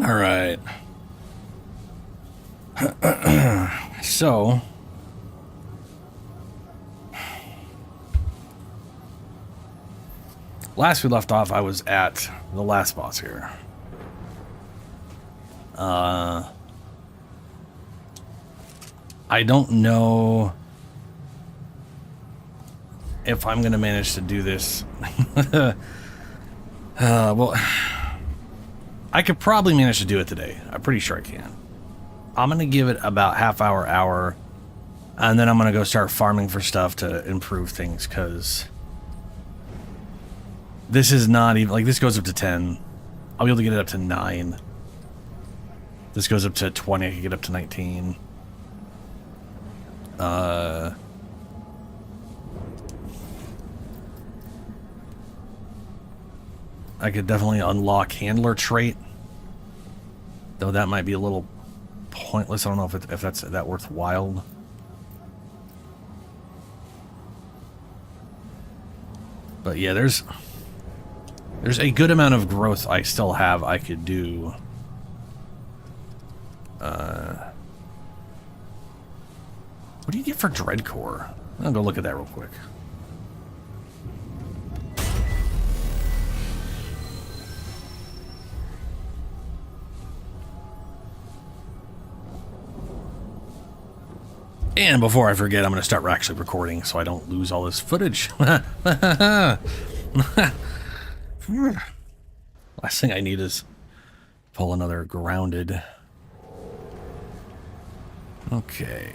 All right. So, last we left off, I was at the last boss here. I don't know if I'm going to manage to do this. Well, I could probably manage to do it today. I'm pretty sure I can. I'm going to give it about half hour, and then I'm going to go start farming for stuff to improve things, because this is not even, like, this goes up to 10. I'll be able to get it up to 9. This goes up to 20. I can get up to 19. I could definitely unlock handler trait, though that might be a little pointless. I don't know if that's that worthwhile. But yeah, there's a good amount of growth I still have I could do. What do you get for Dreadcore? I'll go look at that real quick. And before I forget, I'm going to start actually recording so I don't lose all this footage. Last thing I need is pull another grounded. Okay.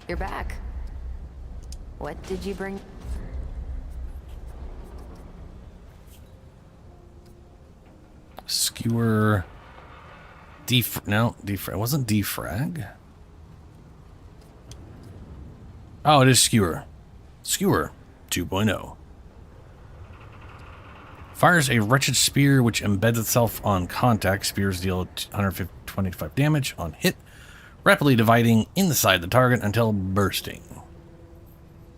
You're back. What did you bring? Skewer. No, defrag. It wasn't defrag. Oh, it is skewer. Skewer 2.0. Fires a wretched spear which embeds itself on contact. Spears deal 125 damage on hit, rapidly dividing inside the target until bursting,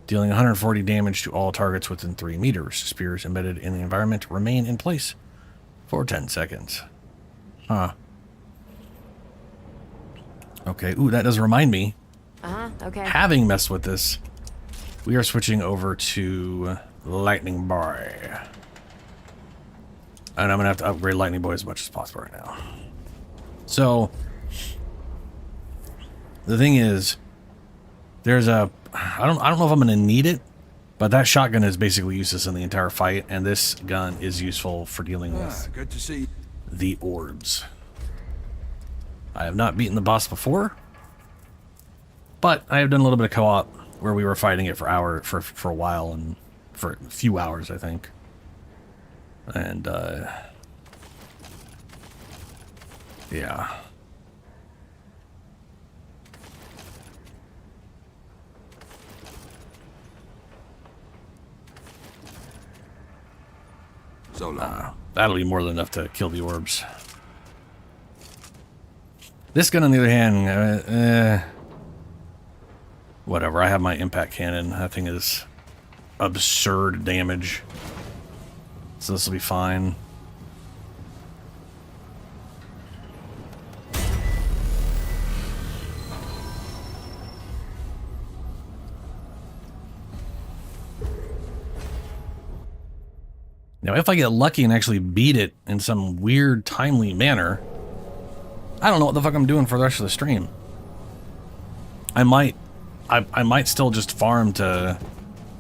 dealing 140 damage to all targets within 3 meters. Spears embedded in the environment remain in place for 10 seconds. Huh. Okay, ooh, that does remind me. Okay. Having messed with this, we are switching over to Lightning Boy. And I'm gonna have to upgrade Lightning Boy as much as possible right now. So, the thing is, there's a, I don't know if I'm gonna need it, but that shotgun is basically useless in the entire fight, and this gun is useful for dealing with good to see the orbs. I have not beaten the boss before, but I have done a little bit of co-op where we were fighting it for a while, and for a few hours, I think. And yeah. so long. That'll be more than enough to kill the orbs. This gun, on the other hand, whatever. I have my impact cannon. That thing is absurd damage. So this will be fine. Now, if I get lucky and actually beat it in some weird, timely manner, I don't know what the fuck I'm doing for the rest of the stream. I might still just farm to,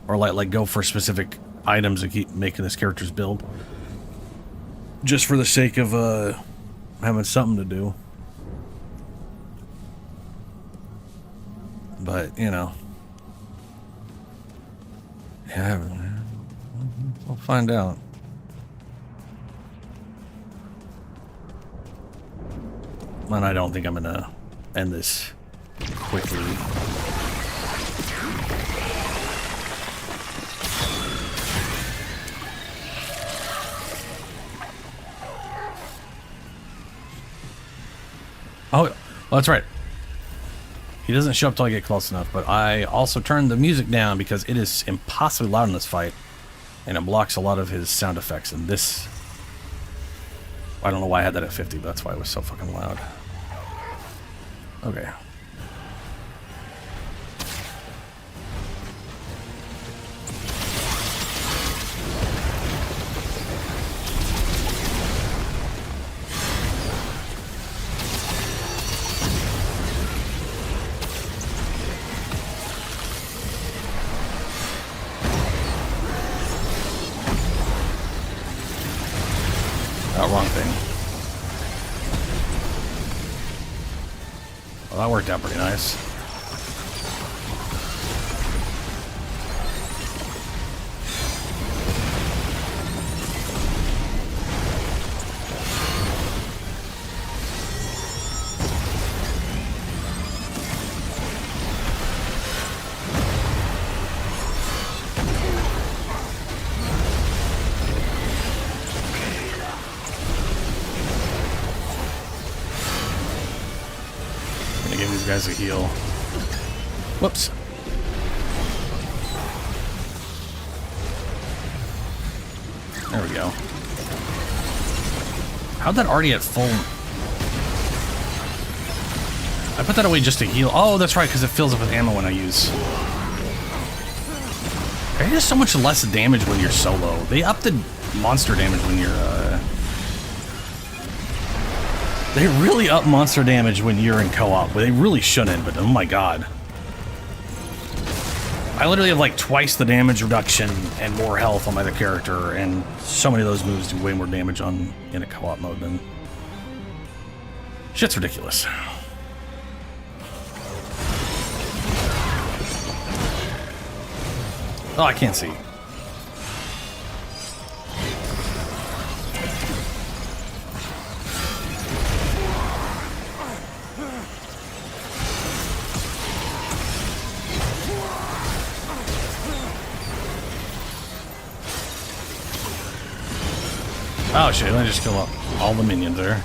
or like go for specific items and keep making this character's build, just for the sake of having something to do. But you know, yeah, we'll find out. And I don't think I'm gonna end this quickly. Oh, well, that's right. He doesn't show up till I get close enough, but I also turned the music down because it is impossibly loud in this fight, and it blocks a lot of his sound effects. And this, I don't know why I had that at 50, but that's why it was so fucking loud. Okay. Oh, wrong thing. Well, that worked out pretty nice. Give these guys a heal. Whoops. There we go. How'd that already at full? I put that away just to heal. Oh, that's right, because it fills up with ammo when I use. It does so much less damage when you're solo. They up the monster damage when you're, They really up monster damage when you're in co-op. They really shouldn't, but oh my god. I literally have like twice the damage reduction and more health on my other character, and so many of those moves do way more damage in a co-op mode than... Shit's ridiculous. Oh, I can't see. Oh shit, let me just kill up all the minions there.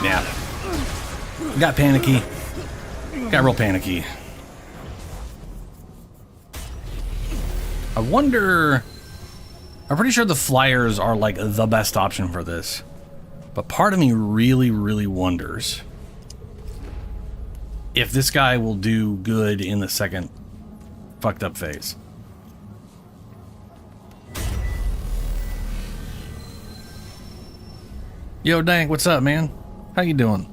Yeah. Got panicky. Got real panicky. I wonder... I'm pretty sure the flyers are like the best option for this. But part of me really, really wonders if this guy will do good in the second fucked up phase. Yo, Dank, what's up, man? How you doing?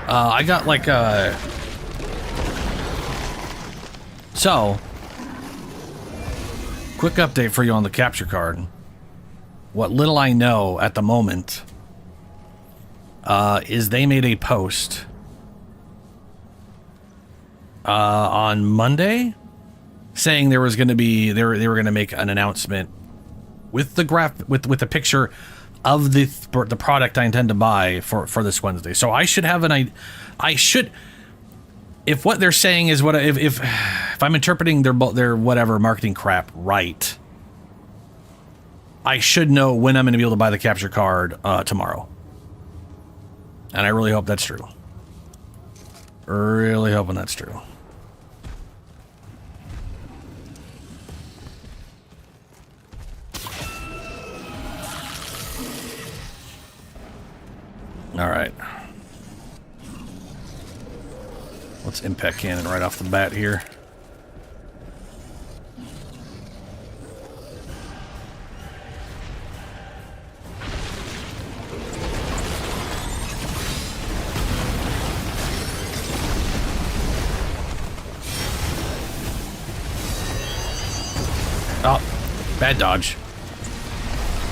I got like So, quick update for you on the capture card. What little I know at the moment is they made a post on Monday saying there was going to be they were going to make an announcement with the with the picture of the product I intend to buy for this Wednesday. So I should have if what they're saying is what if I'm interpreting their whatever marketing crap right, I should know when I'm going to be able to buy the capture card tomorrow. And I really hope that's true. Really hoping that's true. All right. Let's impact cannon right off the bat here. Oh, bad dodge.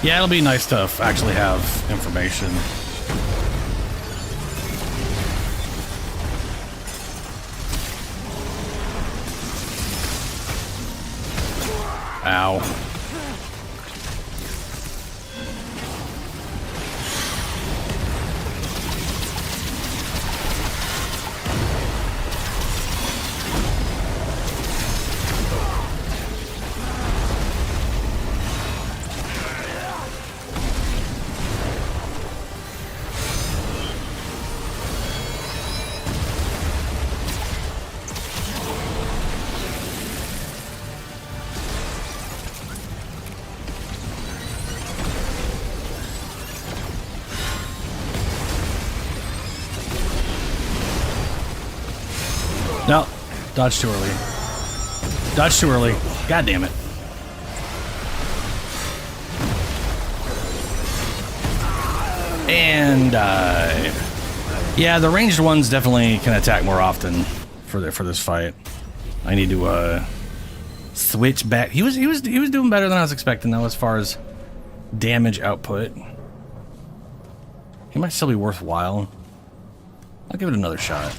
Yeah, it'll be nice to actually have information. Ow. No. Dodge too early. Dodge too early. God damn it. And yeah, the ranged ones definitely can attack more often for this fight. I need to switch back. He was doing better than I was expecting though, as far as damage output. He might still be worthwhile. I'll give it another shot.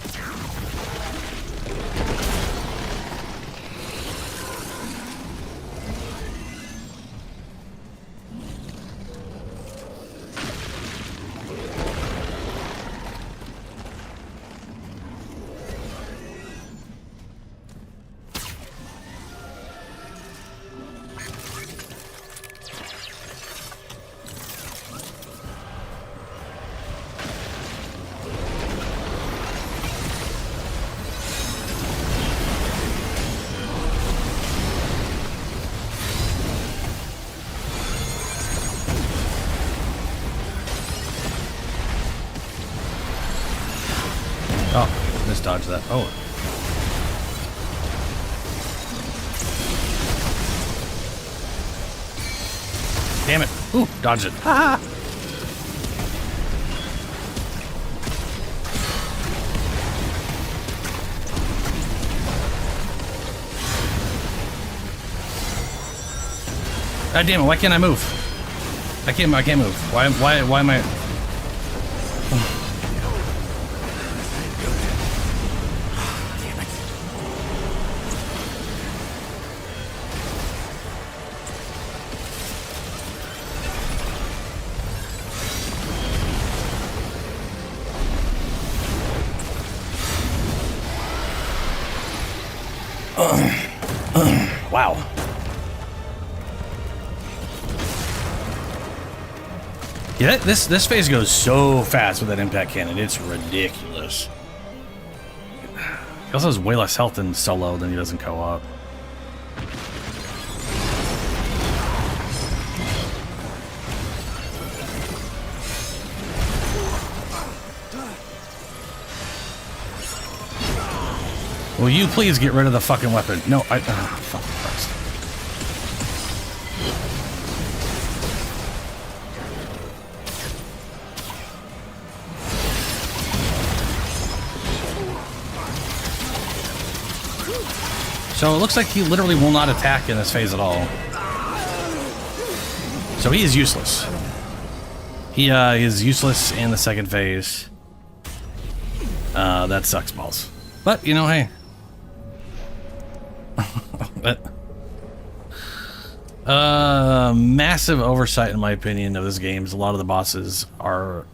Oh, misdodged that. Oh. Damn it. Ooh, dodged it. Ha! God damn it, why can't I move? I can't move. Why am I... Wow. Yeah, this phase goes so fast with that impact cannon. It's ridiculous. He also has way less health in solo than he does in co-op. Will you please get rid of the fucking weapon? No, I... Oh, fuck Christ. So it looks like he literally will not attack in this phase at all. So he is useless. He is useless in the second phase. That sucks balls. But, you know, hey. Massive oversight in my opinion of this game is a lot of the bosses are...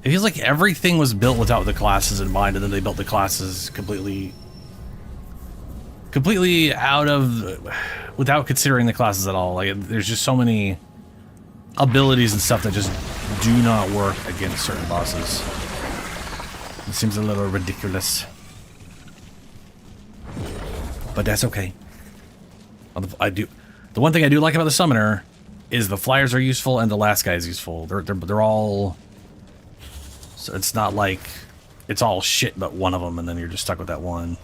It feels like everything was built without the classes in mind, and then they built the classes completely out of... without considering the classes at all. Like, there's just so many abilities and stuff that just do not work against certain bosses. It seems a little ridiculous. But that's okay. The one thing I do like about the summoner is the flyers are useful and the last guy is useful. They're all... So it's not like it's all shit but one of them and then you're just stuck with that one.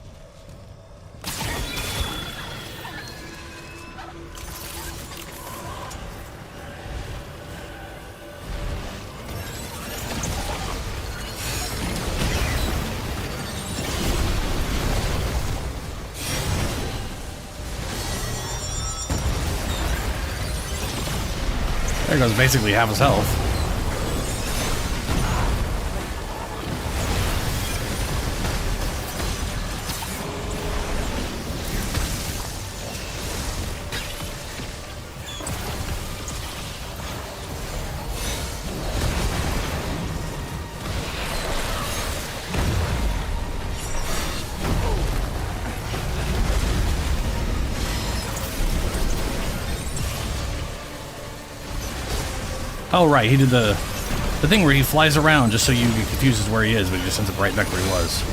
There goes basically half his health. Oh, right, he did the thing where he flies around just so you get confused as where he is, but he just ends up right back where he was.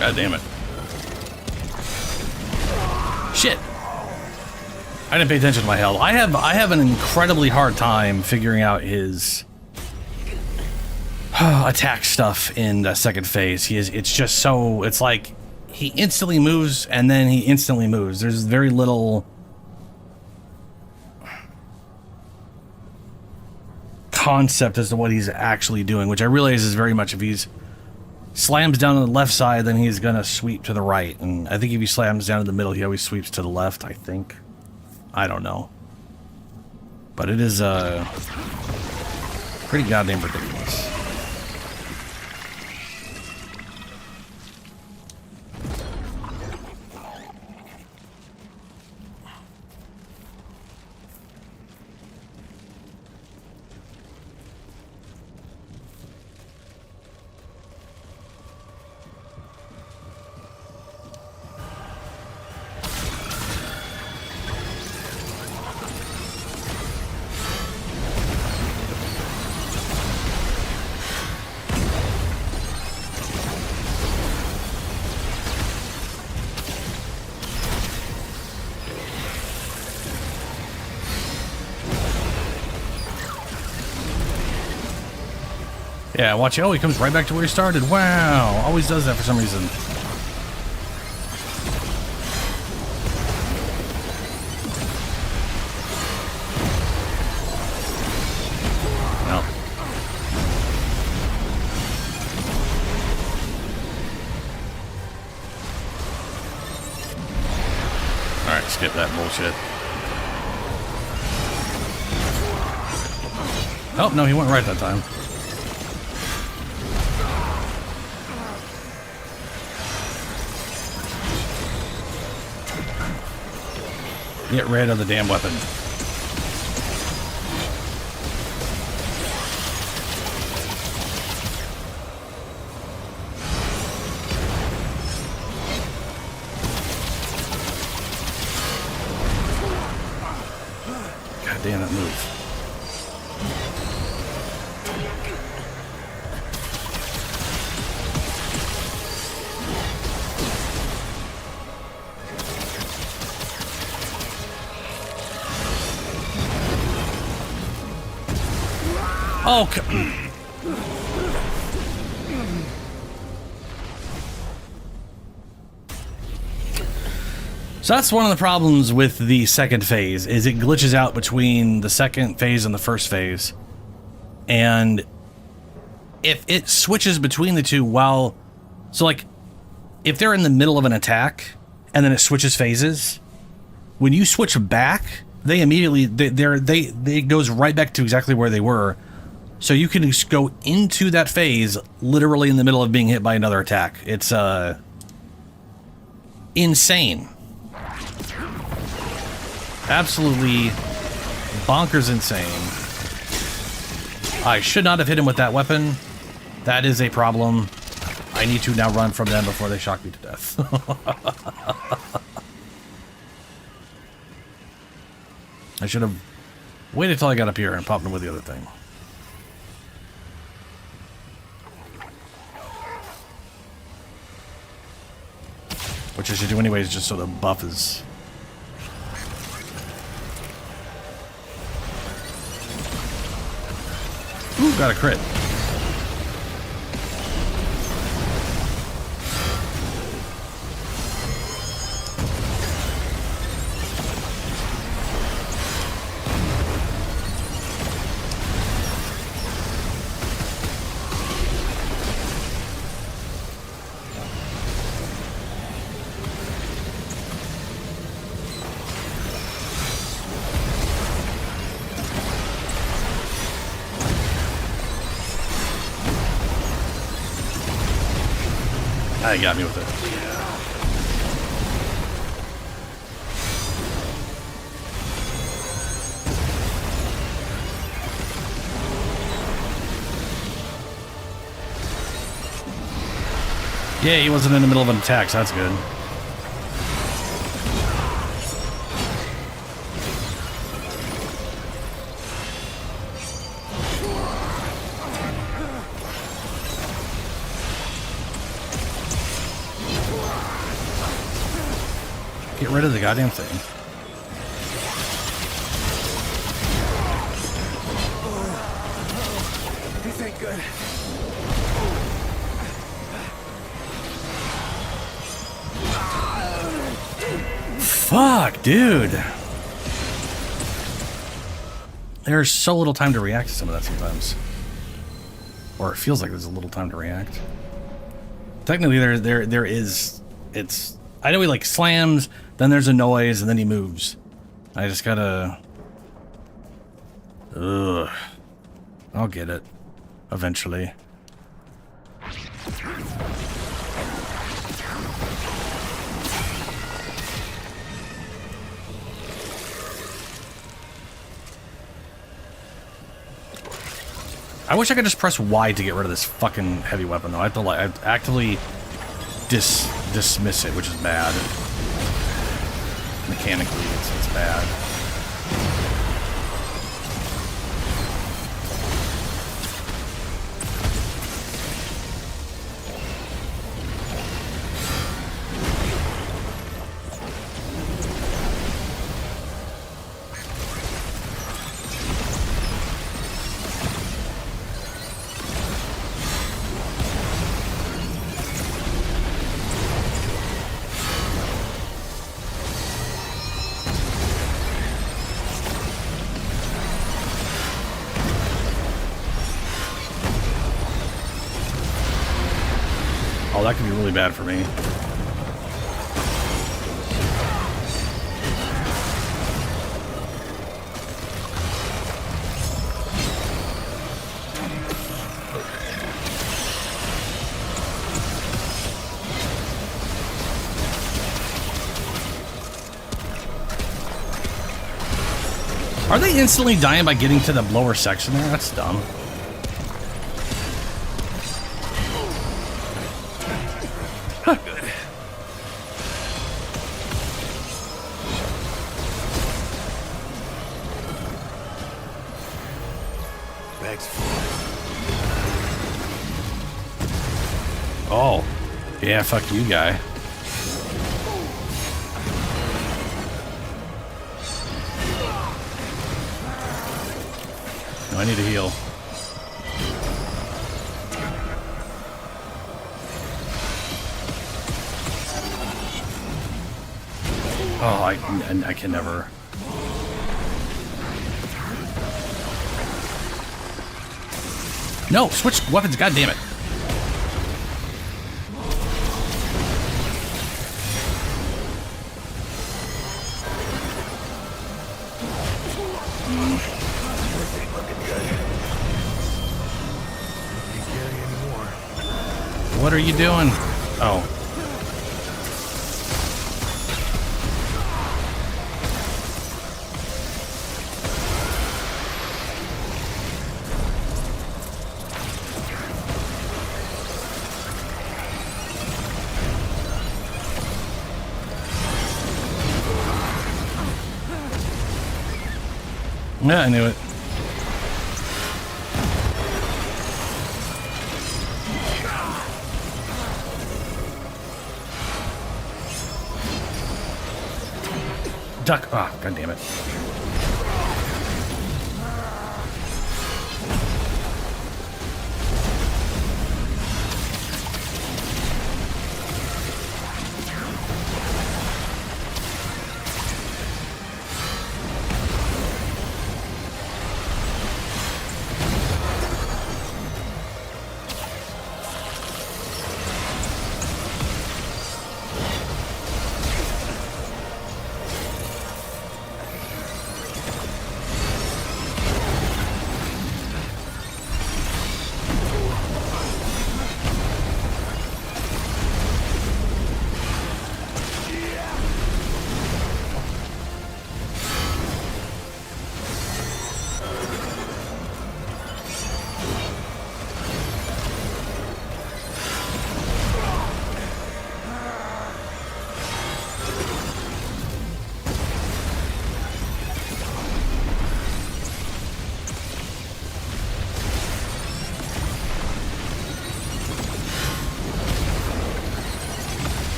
God damn it. Shit. I didn't pay attention to my health. I have an incredibly hard time figuring out his attack stuff in the second phase. It's just so, it's like he instantly moves and then he instantly moves. There's very little concept as to what he's actually doing, which I realize is very much if he's slams down on the left side, then he's gonna sweep to the right. And I think if he slams down in the middle, he always sweeps to the left, I think. I don't know. But it is pretty goddamn ridiculous. Yeah, watch it. Oh, he comes right back to where he started. Wow. Always does that for some reason. No. Alright, skip that bullshit. Oh, no, he went right that time. Get rid of the damn weapon. God damn, that move. Oh, so that's one of the problems with the second phase, is it glitches out between the second phase and the first phase. And if it switches between the two while... So, like, if they're in the middle of an attack, and then it switches phases, when you switch back, they immediately... It goes right back to exactly where they were. So you can just go into that phase literally in the middle of being hit by another attack. It's insane. Absolutely bonkers insane. I should not have hit him with that weapon. That is a problem. I need to now run from them before they shock me to death. I should have waited till I got up here and popped him with the other thing. Which I should do anyways, just so the buff is... Ooh, got a crit. Ah, he got me with it. Yeah, he wasn't in the middle of an attack, so that's good. Get rid of the goddamn thing. This ain't good. Fuck, dude. There's so little time to react to some of that sometimes. Or it feels like there's a little time to react. Technically, there is... It's... I know he, like, slams, then there's a noise, and then he moves. I just gotta... Ugh. I'll get it. Eventually. I wish I could just press Y to get rid of this fucking heavy weapon, though. I have to, like, actively dismiss it, which is bad. Mechanically, it's bad. Oh, that could be really bad for me. Are they instantly dying by getting to the lower section there? That's dumb. Oh, yeah, fuck you, guy. No, I need to heal. Oh, I can never. No, switch weapons, god damn it. What are you doing? Oh. Yeah, I knew it. Duck. Ah, god damn it.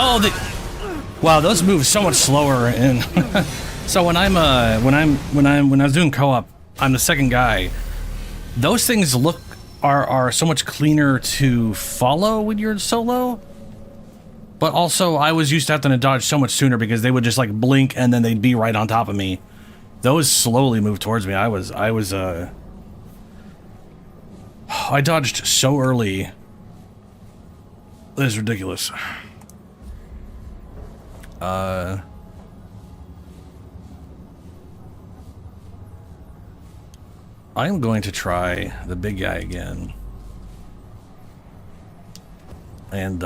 Oh, wow, those move so much slower. And so when I was doing co-op, I'm the second guy. Those things are so much cleaner to follow when you're solo. But also, I was used to having to dodge so much sooner because they would just like blink and then they'd be right on top of me. Those slowly moved towards me. I dodged so early. That is ridiculous. I'm going to try the big guy again. And,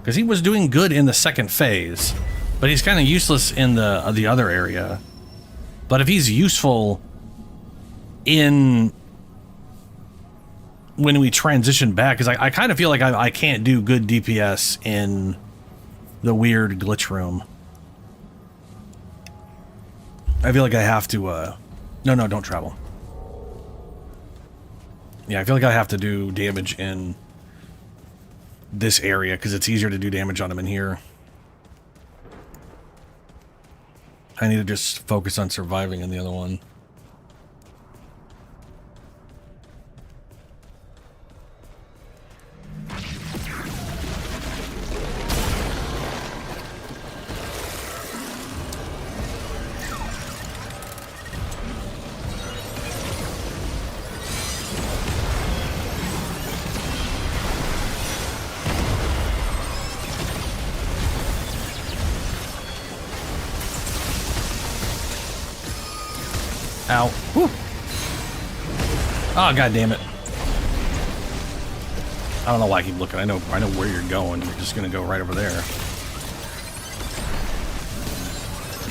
because he was doing good in the second phase, but he's kind of useless in the other area. But if he's useful in when we transition back, because I kind of feel like I can't do good DPS in the weird glitch room. I feel like I have to, no, don't travel. Yeah, I feel like I have to do damage in this area because it's easier to do damage on him in here. I need to just focus on surviving in the other one. Ow. Whew. Oh, god damn it. I don't know why I keep looking. I know where you're going. You're just gonna go right over there.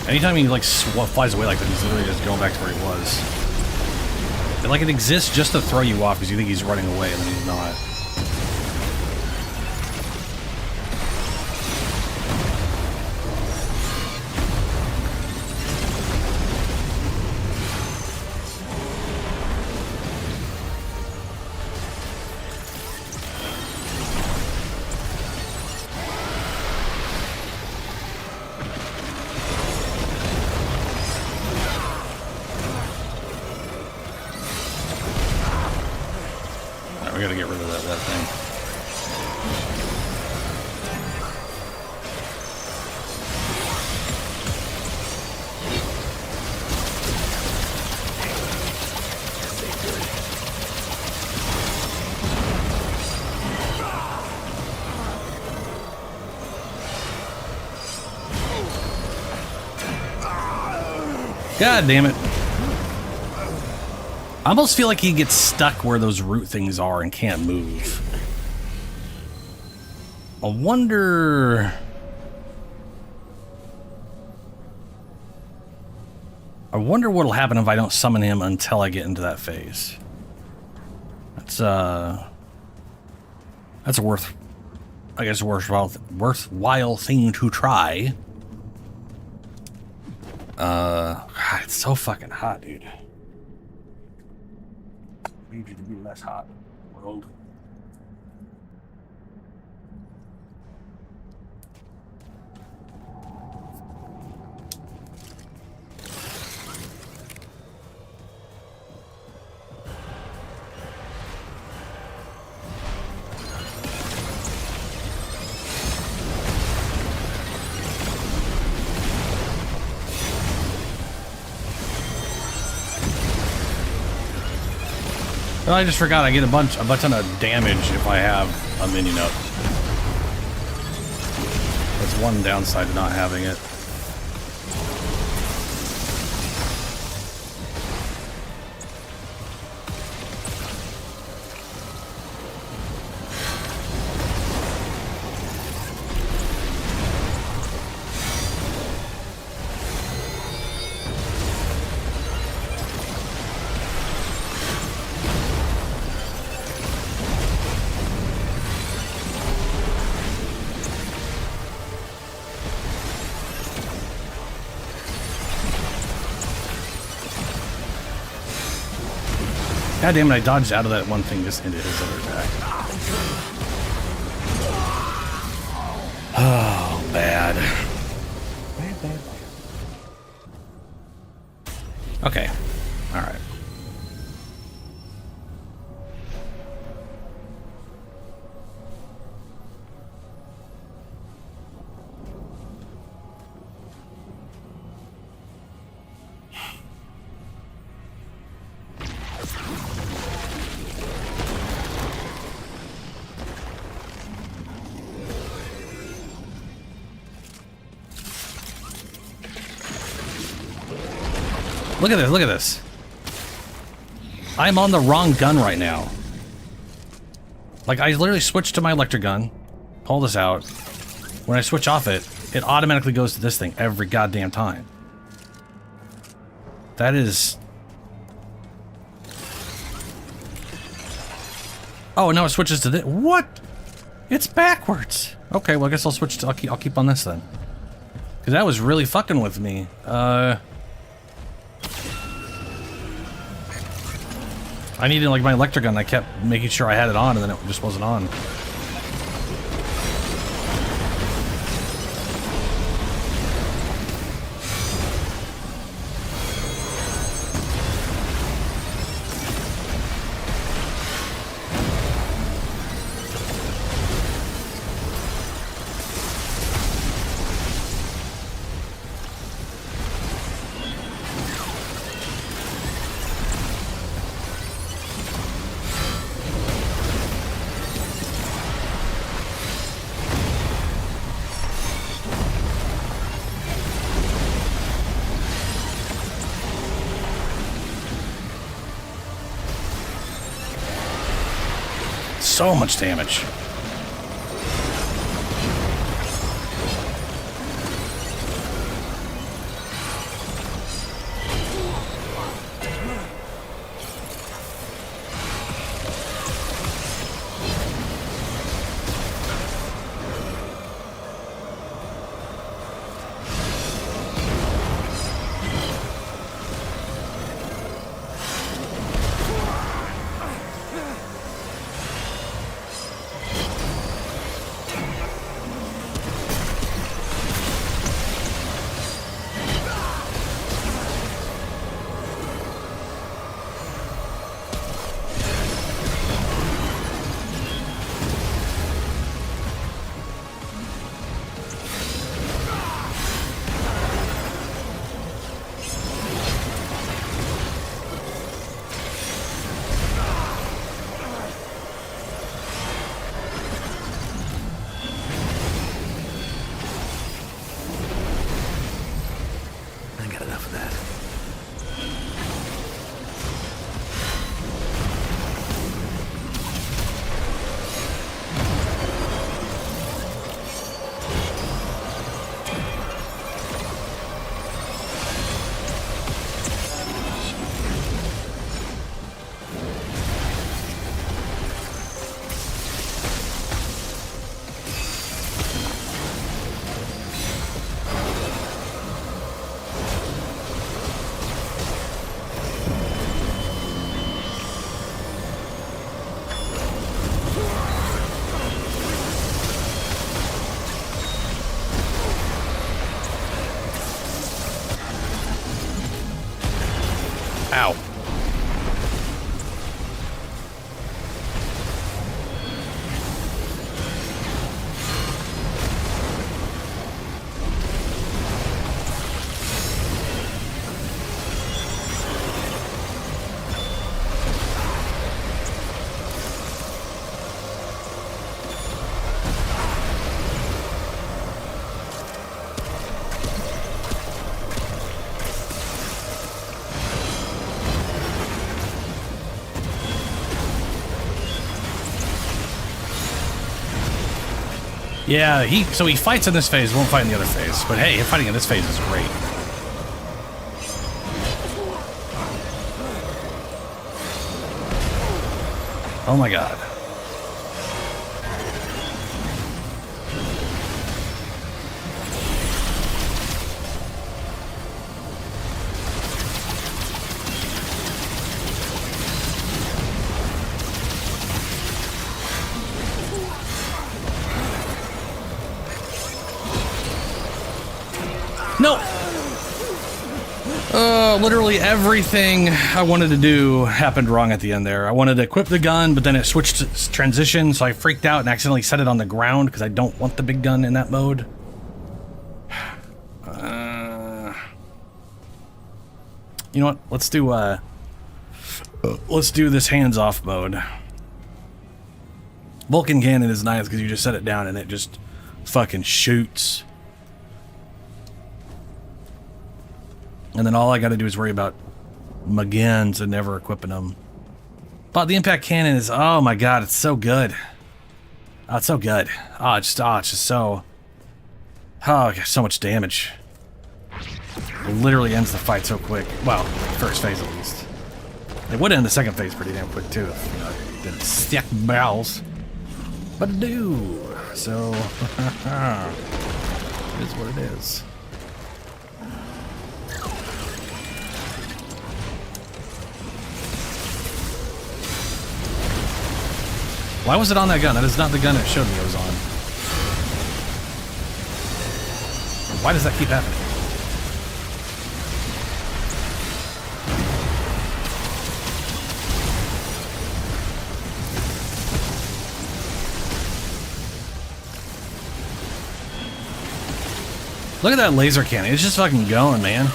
Anytime he like flies away like that, he's literally just going back to where he was. And like it exists just to throw you off because you think he's running away and then he's not. We gotta get rid of that thing. God damn it. I almost feel like he gets stuck where those root things are and can't move. I wonder what'll happen if I don't summon him until I get into that phase. That's a worthwhile thing to try. God, it's so fucking hot, dude. I need you to be less hot, world. Well, I just forgot I get a ton of damage if I have a minion up. That's one downside to not having it. God damn it, I dodged out of that one thing just into his other attack. Oh, bad. Okay. All right. Look at this, look at this. I'm on the wrong gun right now. Like, I literally switched to my electric gun, pull this out. When I switch off it, it automatically goes to this thing every goddamn time. That is... Oh, now it switches to this. What? It's backwards. Okay, well, I guess I'll switch to... I'll keep on this then. Because that was really fucking with me. I needed, like, my electric gun. I kept making sure I had it on, and then it just wasn't on. So much damage. Ow. Yeah, so he fights in this phase, won't fight in the other phase. But hey, fighting in this phase is great. Oh my god. No! Literally everything I wanted to do happened wrong at the end there. I wanted to equip the gun, but then it switched to transition, so I freaked out and accidentally set it on the ground because I don't want the big gun in that mode. You know what? Let's do this hands-off mode. Vulcan cannon is nice because you just set it down and it just fucking shoots. And then all I gotta do is worry about my guns and never equipping them. But the impact cannon is, oh my god, it's so good. Oh, it's so good. Oh, it's just so... Oh, it got so much damage. It literally ends the fight so quick. Well, first phase at least. It would end the second phase pretty damn quick too if, you know, I didn't stack barrels. But I do. So, it is what it is. Why was it on that gun? That is not the gun it showed me it was on. Why does that keep happening? Look at that laser cannon. It's just fucking going, man.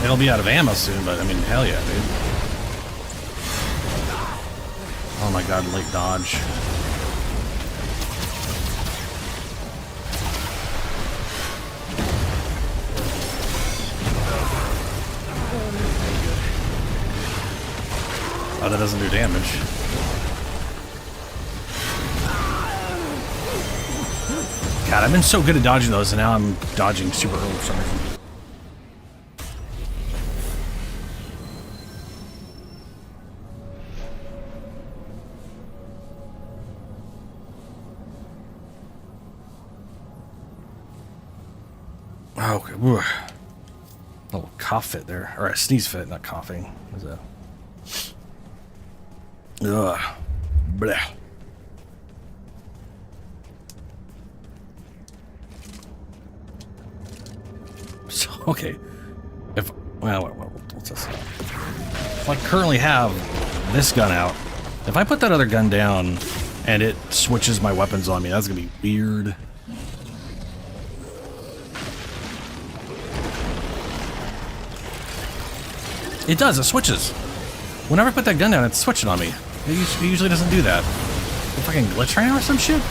It'll be out of ammo soon, but I mean, hell yeah, dude. Oh my god, late dodge. Oh, that doesn't do damage. God, I've been so good at dodging those, and now I'm dodging super early for some reason. Okay. Ooh. Little cough fit there. Or a sneeze fit, not coughing. What was that? Ugh. Blah. So, okay. If, well, what's this? If I currently have this gun out, if I put that other gun down and it switches my weapons on me, that's gonna be weird. It does, it switches. Whenever I put that gun down, it's switching on me. It usually doesn't do that. A fucking glitch right now or some shit?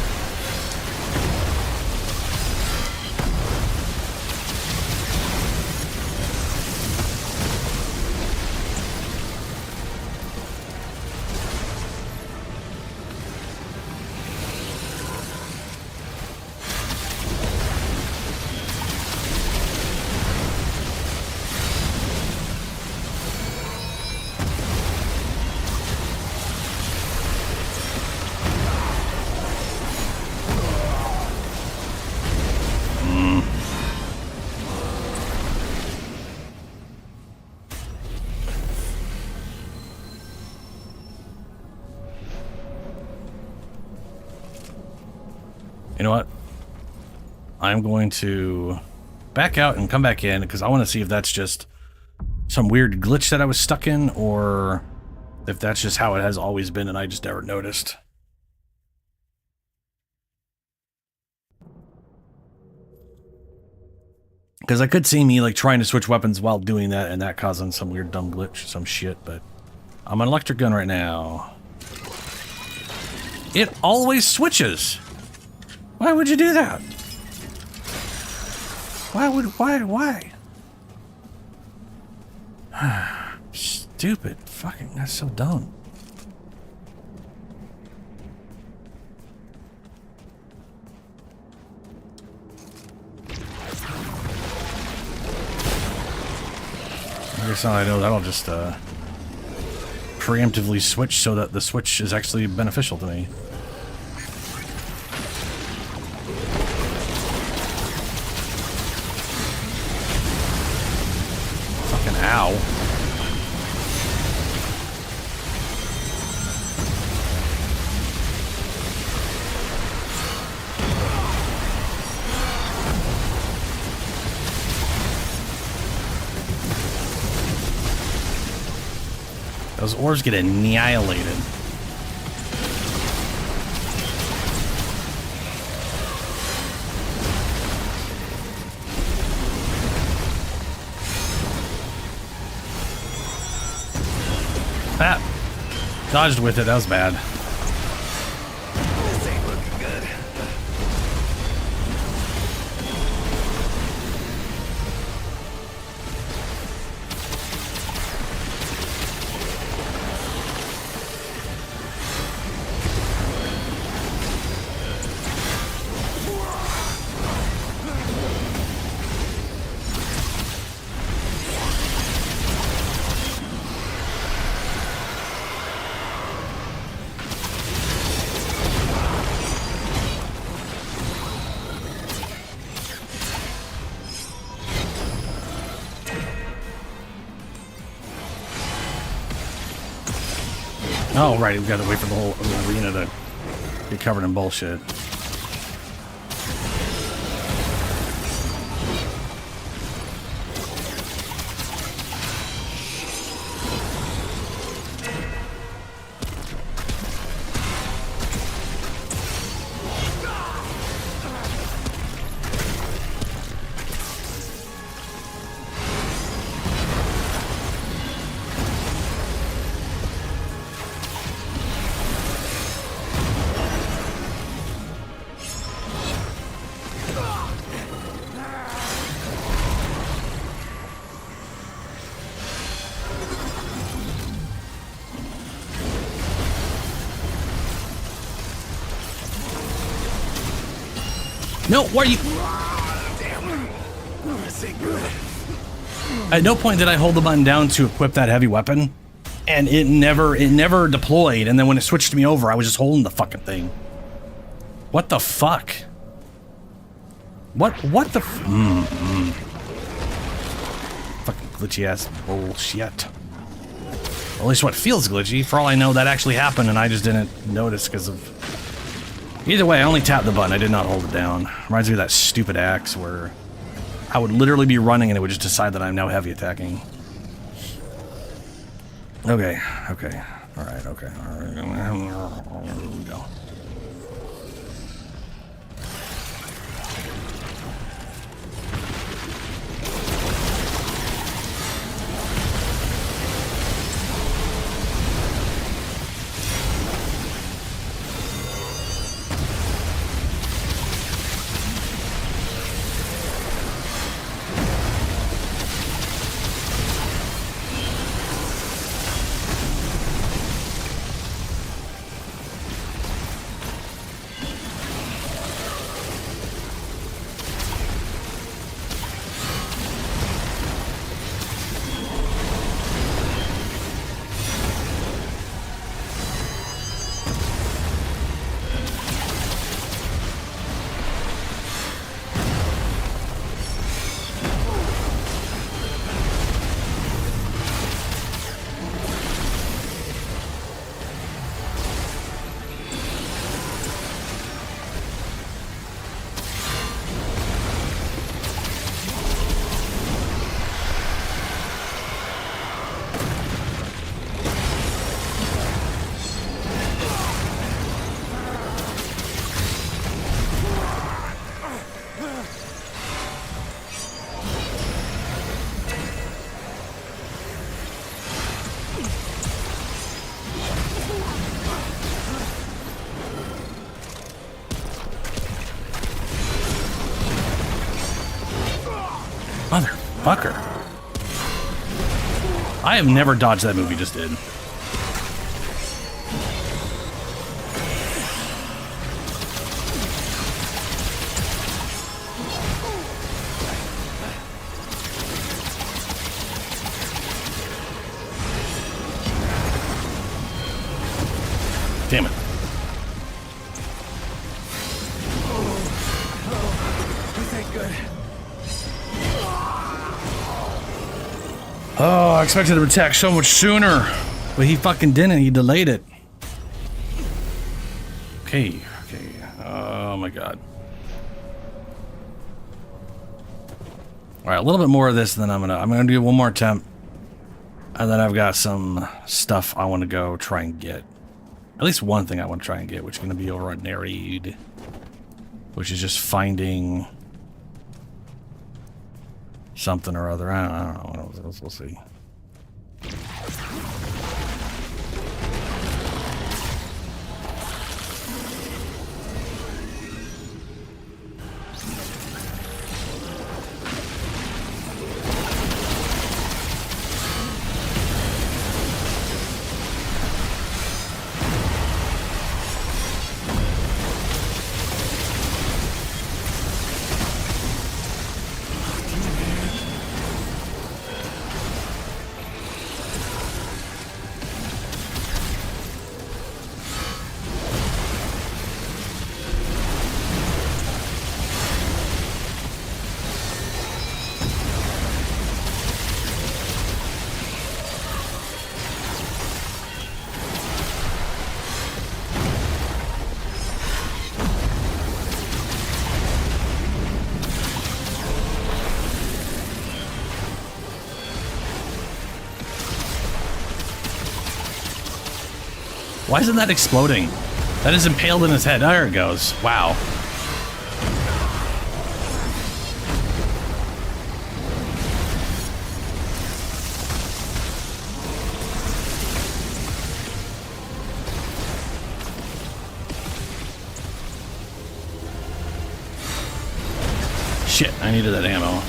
You know what? I'm going to back out and come back in because I want to see if that's just some weird glitch that I was stuck in or if that's just how it has always been and I just never noticed. Because I could see me like trying to switch weapons while doing that and that causing some weird dumb glitch, some shit, but I'm an electric gun right now. It always switches. Why would you do that? Why? Stupid. Fucking, that's so dumb. I guess now I know that'll just preemptively switch so that the switch is actually beneficial to me. Ow. Those orbs get annihilated. Ah! Dodged with it, that was bad. This ain't looking good. Oh, right, we've got to wait for the whole arena to get covered in bullshit. No, why are you? Damn. This ain't good. At no point did I hold the button down to equip that heavy weapon, and it never deployed. And then when it switched me over, I was just holding the fucking thing. What the fuck? What the? Fucking glitchy ass bullshit. Or at least what feels glitchy. For all I know, that actually happened, and I just didn't notice because of. Either way, I only tapped the button. I did not hold it down. Reminds me of that stupid axe where I would literally be running and it would just decide that I'm now heavy attacking. Okay, okay. Alright, okay. Alright. Here we go. Motherfucker. I have never dodged that move he just did. Damn it. This ain't good. Oh, I expected him to attack so much sooner, but he fucking didn't. He delayed it. Okay, okay. Oh my god. All right, a little bit more of this, and then I'm gonna do one more attempt. And then I've got some stuff I want to go try and get. At least one thing I want to try and get, which is going to be over at Nereid. Which is just finding something or other. I don't know. We'll see. Why isn't that exploding? That is impaled in his head. There it goes. Wow. Shit, I needed that ammo.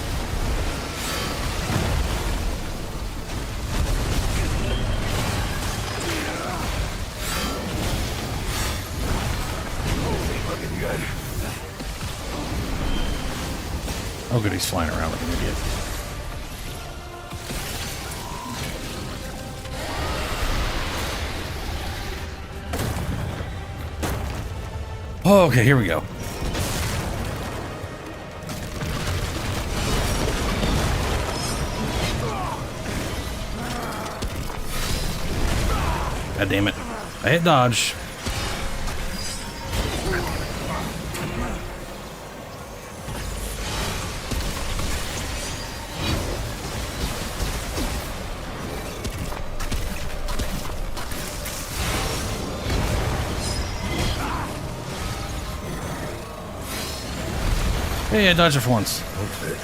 Oh good, he's flying around like an idiot. Oh, okay, here we go. God damn it. I hit dodge. Hey, I dodged it for once. Okay.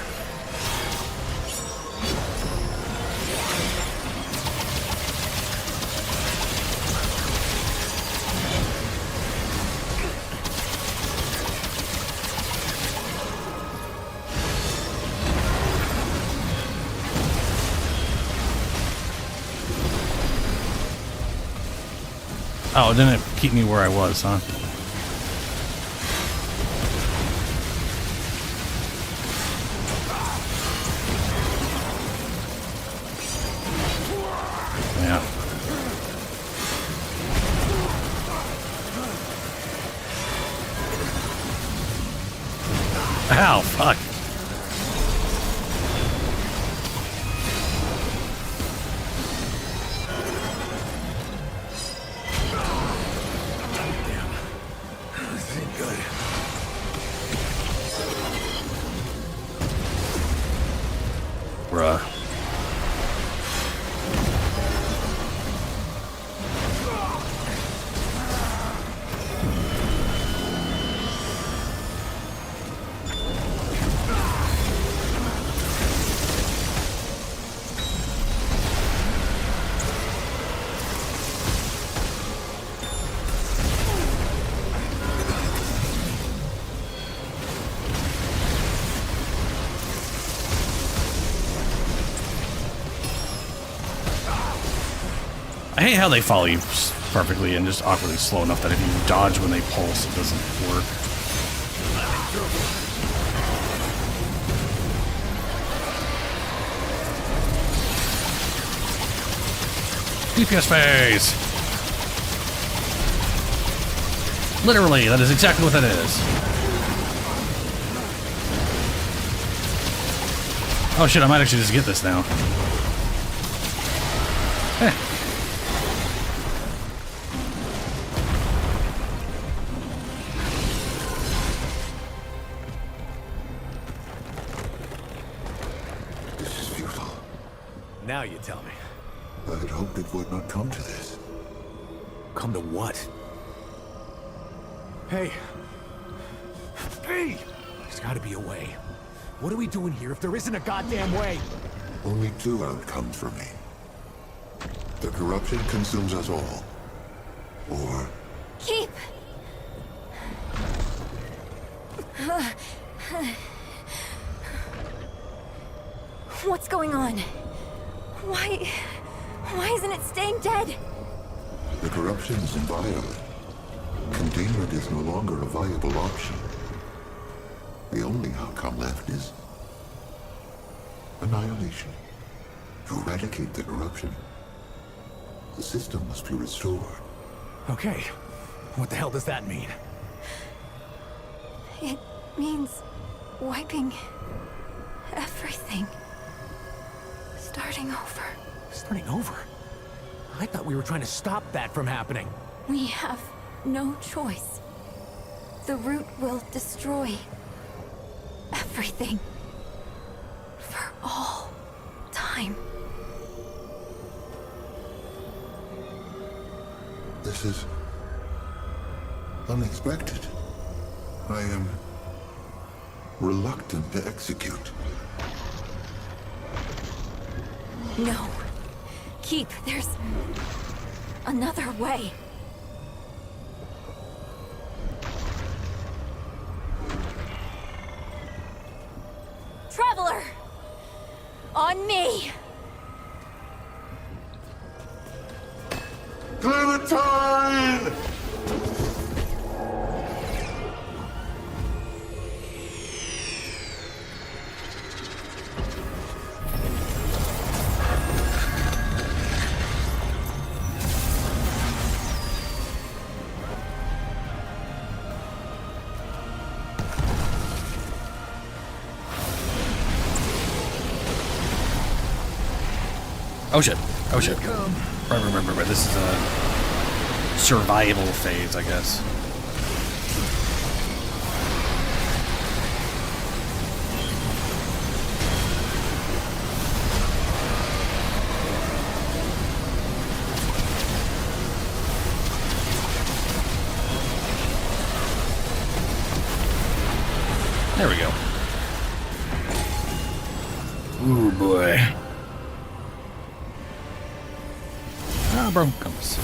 Oh, it didn't keep me where I was, huh? Yeah. Ow, fuck. This ain't good. Bruh. I hate how they follow you perfectly and just awkwardly slow enough that if you dodge when they pulse, it doesn't work. DPS phase! Literally, that is exactly what that is. Oh shit, I might actually just get this now. Eh. This is futile. Now you tell me. I had hoped it would not come to this. Come to what? Hey! Hey! There's gotta be a way. What are we doing here if there isn't a goddamn way? Only two outcomes for me. The corruption consumes us all. Or Keep! What's going on? Why isn't it staying dead? the corruption is inviolate. Containment is no longer a viable option. The only outcome left is annihilation. To eradicate the corruption, the system must be restored. Okay. What the hell does that mean? It means wiping everything. Starting over. Starting over? I thought we were trying to stop that from happening. We have no choice. The root will destroy everything. For all time. This is unexpected. I am reluctant to execute. No. Keep, there's another way. Traveler! On me! Clementine! Oh shit. Oh shit. Remember, this is a survival phase, I guess. There we go. Ooh, boy. Ah, bro, comes.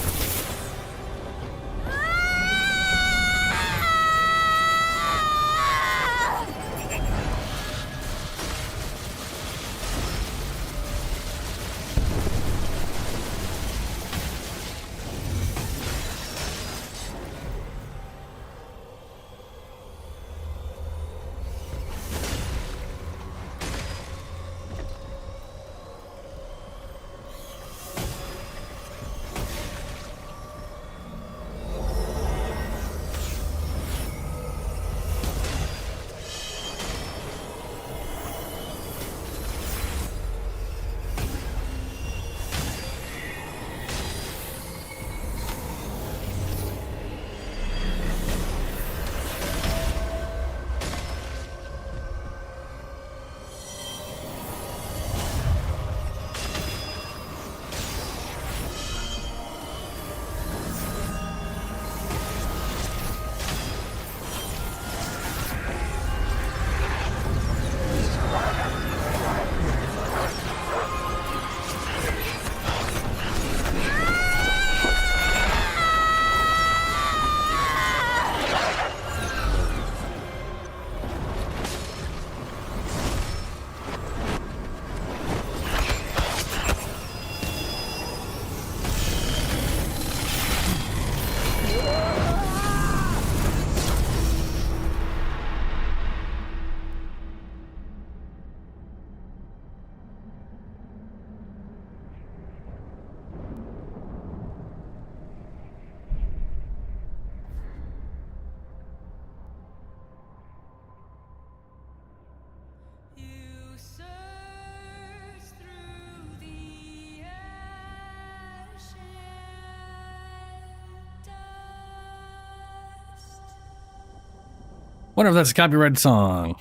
Wonder if that's a copyrighted song.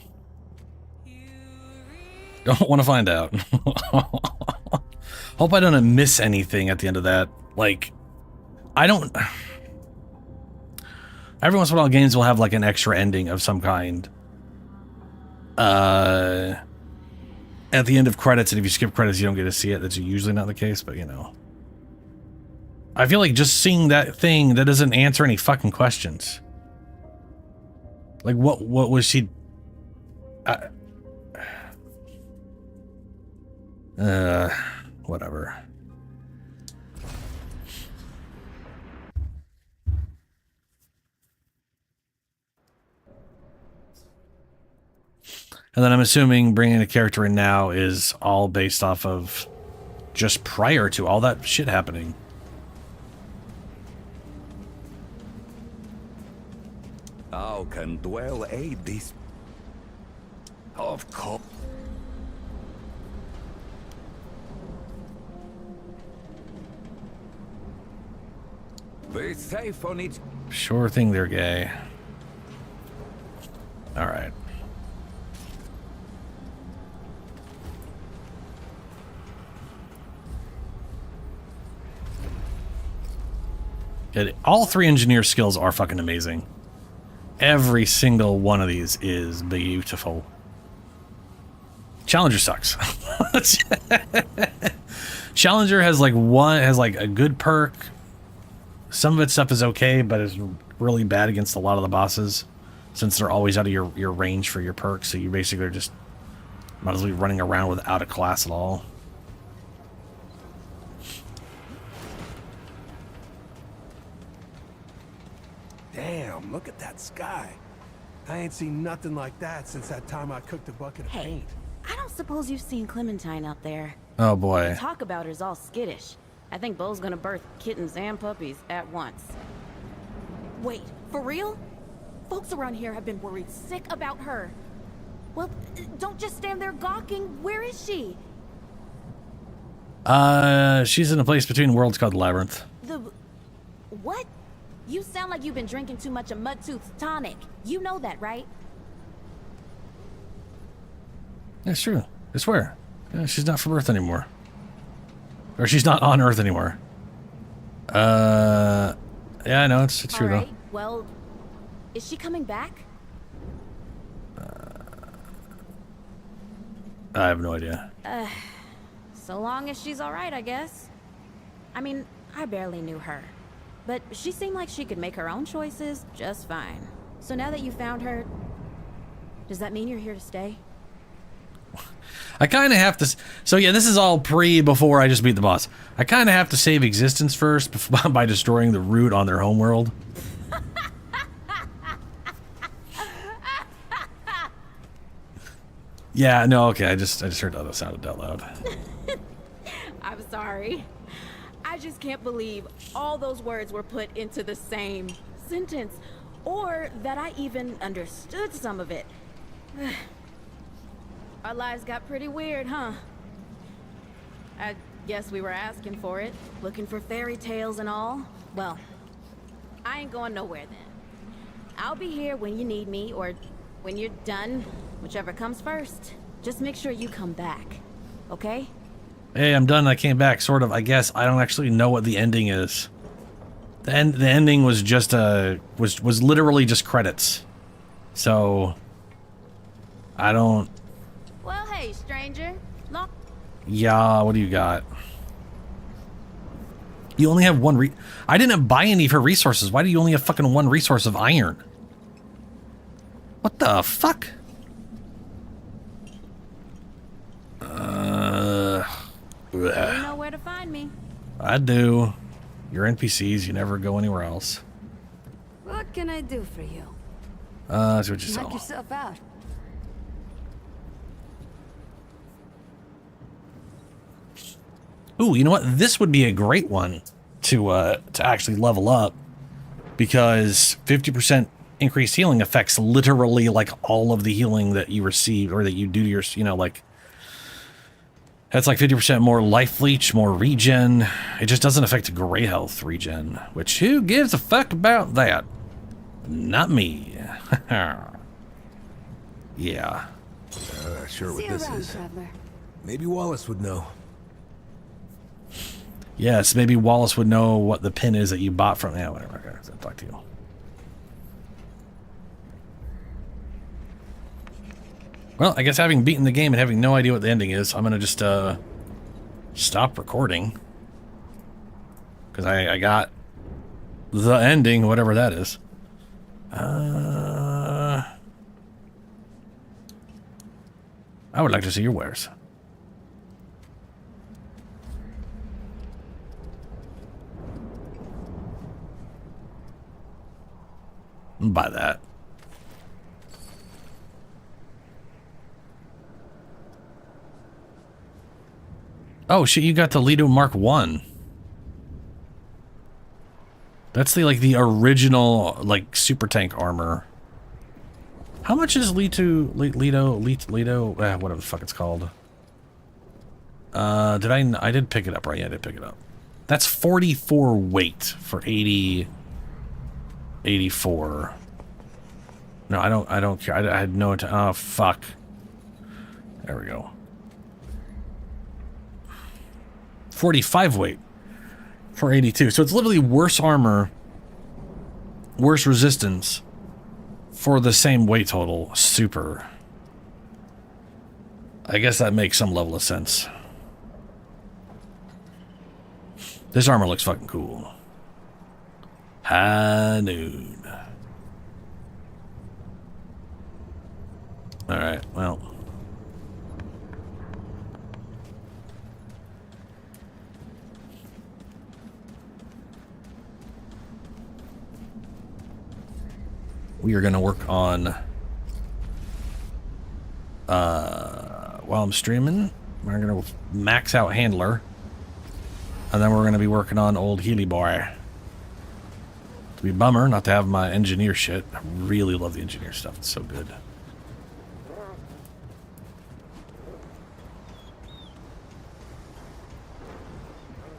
Don't want to find out. Hope I don't miss anything at the end of that. Like, I don't... Every once in a while, games will have, like, an extra ending of some kind. At the end of credits, and if you skip credits, you don't get to see it. That's usually not the case, but, you know. I feel like just seeing that thing, that doesn't answer any fucking questions. Like, what was she... whatever. And then I'm assuming bringing a character in now is all based off of just prior to all that shit happening. How can Dwell aid this? Of course. Be safe on each. Sure thing they're gay. Alright. All three engineer skills are fucking amazing. Every single one of these is beautiful. Challenger sucks. Challenger has like a good perk. Some of its stuff is okay, but it's really bad against a lot of the bosses, since they're always out of your range for your perks. So you basically are just might as well be running around without a class at all. Damn, look at that sky. I ain't seen nothing like that since that time I cooked a bucket of Hey, paint. I don't suppose you've seen Clementine out there. Oh boy. Talk about her's all skittish. I think Bo's gonna birth kittens and puppies at once. Wait, for real? Folks around here have been worried sick about her. Well, don't just stand there gawking. Where is she? She's in a place between worlds called Labyrinth. What? You sound like you've been drinking too much of Mudtooth's tonic. You know that, right? That's true. I swear. Yeah, she's not from Earth anymore. Or she's not on Earth anymore. Yeah, I know, it's true All right, though. well, is she coming back? I have no idea. So long as she's all right, I guess. I mean, I barely knew her. But she seemed like she could make her own choices just fine. So now that you found her, does that mean you're here to stay? I kind of have to... So yeah, this is all before I just beat the boss. I kind of have to save existence first by destroying the root on their homeworld. Yeah, no, okay, I just heard that sounded out loud. I'm sorry. I just can't believe all those words were put into the same sentence, or that I even understood some of it. Our lives got pretty weird, huh? I guess we were asking for it, looking for fairy tales and all. Well, I ain't going nowhere then. I'll be here when you need me, or when you're done, whichever comes first. Just make sure you come back, okay? Hey, I'm done. I came back, sort of. I guess I don't actually know what the ending is. The ending was just was literally just credits. So I don't. Well, hey, stranger. Yeah, what do you got? You only have one I didn't buy any of her resources. Why do you only have fucking one resource of iron? What the fuck? You know where to find me. I do. You're NPCs. You never go anywhere else. What can I do for you? That's what you Knock saw. yourself out. Ooh, you know what? This would be a great one to actually level up, because 50% increased healing affects literally like all of the healing that you receive or that you do to your, you know, like that's like 50% more life leech, more regen. It just doesn't affect gray health regen, which who gives a fuck about that? Not me. Yeah. Sure See what you this around, is. traveler. Maybe Wallace would know. Yes, maybe Wallace would know what the pin is that you bought from. Yeah, whatever. Okay, I'll talk to you. Well, I guess having beaten the game and having no idea what the ending is, I'm gonna just stop recording because I got the ending, whatever that is. I would like to see your wares. Buy that. Oh shit, you got the Leto Mark 1. That's the original super tank armor. How much is Leto whatever the fuck it's called? I did pick it up, right? Yeah, I did pick it up. That's 44 weight for 84. No, I don't care. I had no time. Oh fuck. There we go. 45 weight for 82. So it's literally worse armor, worse resistance for the same weight total. Super. I guess that makes some level of sense. This armor looks fucking cool. High noon. Alright, well. We are going to work on, while I'm streaming, we're going to max out Handler. And then we're going to be working on old Healy Boy. It'd be a bummer not to have my engineer shit. I really love the engineer stuff. It's so good.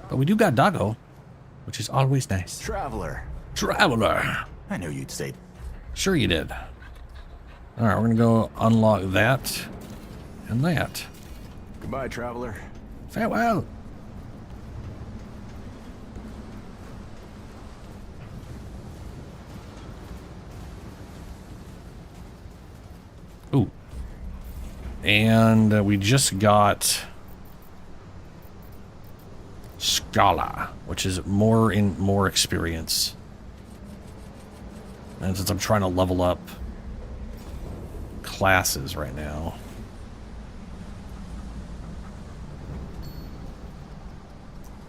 But we do got Doggo, which is always nice. Traveler. Traveler. I knew you'd say. Sure you did. Alright, we're going to go unlock that and that. Goodbye, traveler. Farewell. Ooh. And we just got Scala, which is more experience. And since I'm trying to level up classes right now,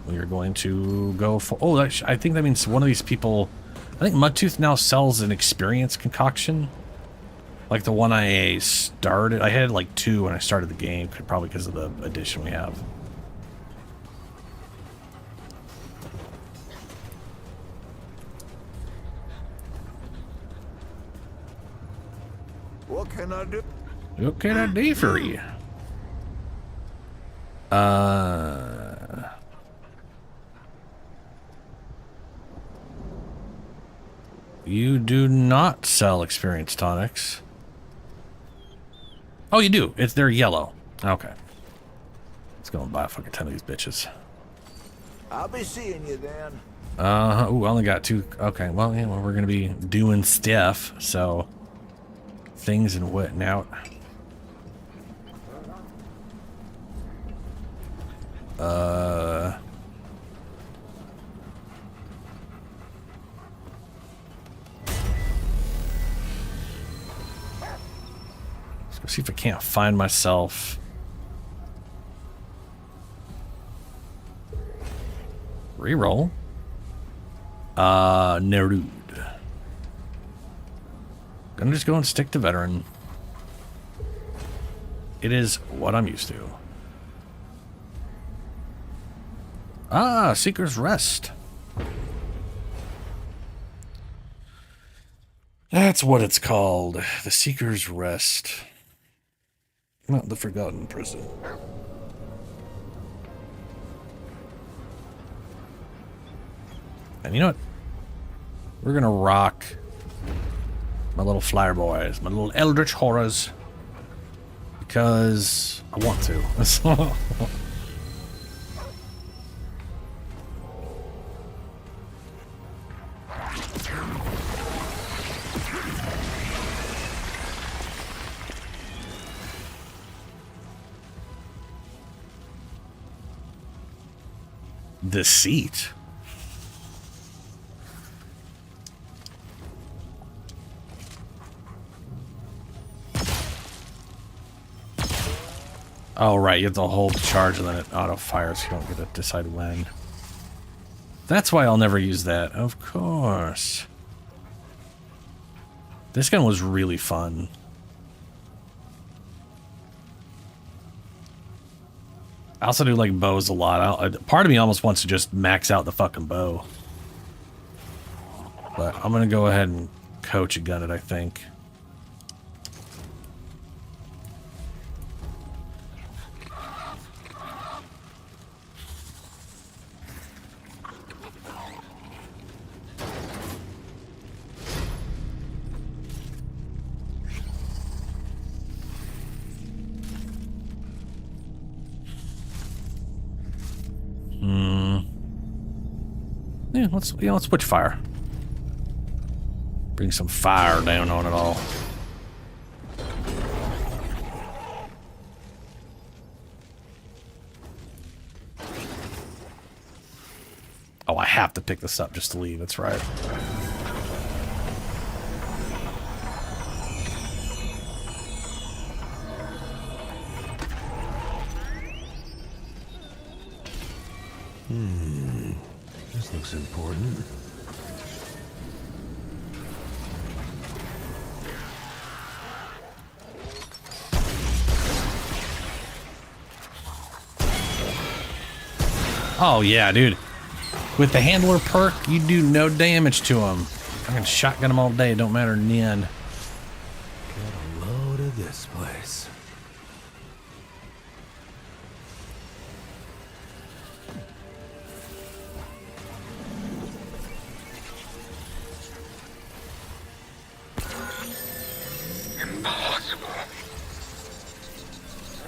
we are going to go for... Oh, I think that means one of these people... I think Mudtooth now sells an experience concoction. Like the one I started. I had like 2 when I started the game, probably because of the edition we have. What can I do? What can I do for you? You do not sell experience tonics. Oh, you do. They're yellow. Okay. Let's go and buy a fucking 10 of these bitches. I'll be seeing you then. Ooh, I only got 2. Okay, well, yeah, we're gonna be doing stuff, so things and whatnot. Let's go see if I can't find myself. Reroll. Nerud. Gonna just go and stick to veteran. It is what I'm used to. Ah, Seeker's Rest. That's what it's called. The Seeker's Rest. Not the Forgotten Prison. And you know what? We're gonna rock my little flyer boys, my little eldritch horrors, because I want to. Deceit. Oh, right. You have to hold charge and then it auto fires. You don't get to decide when. That's why I'll never use that. Of course. This gun was really fun. I also do like bows a lot. Part of me almost wants to just max out the fucking bow. But I'm going to go ahead and coach a gun it, I think. Yeah, let's switch fire. Bring some fire down on it all. Oh, I have to pick this up just to leave. That's right. This looks important. Oh, yeah, dude. With the handler perk, you do no damage to them. I can shotgun them all day. It don't matter none. Get a load of this place. Impossible.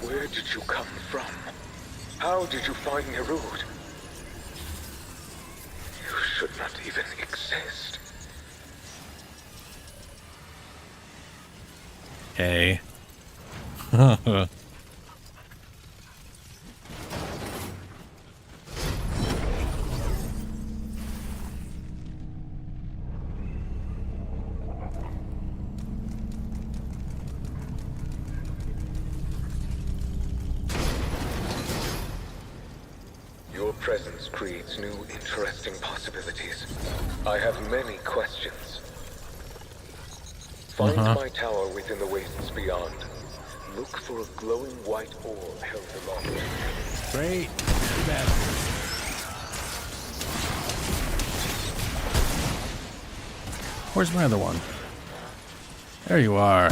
Where did you come from? How did you find Nerud? You should not even exist. Okay. Your presence creates new, interesting possibilities. I have many questions. Find my tower within the wastes beyond. Look for a glowing white orb held aloft. Great. Too bad. Where's my other one? There you are.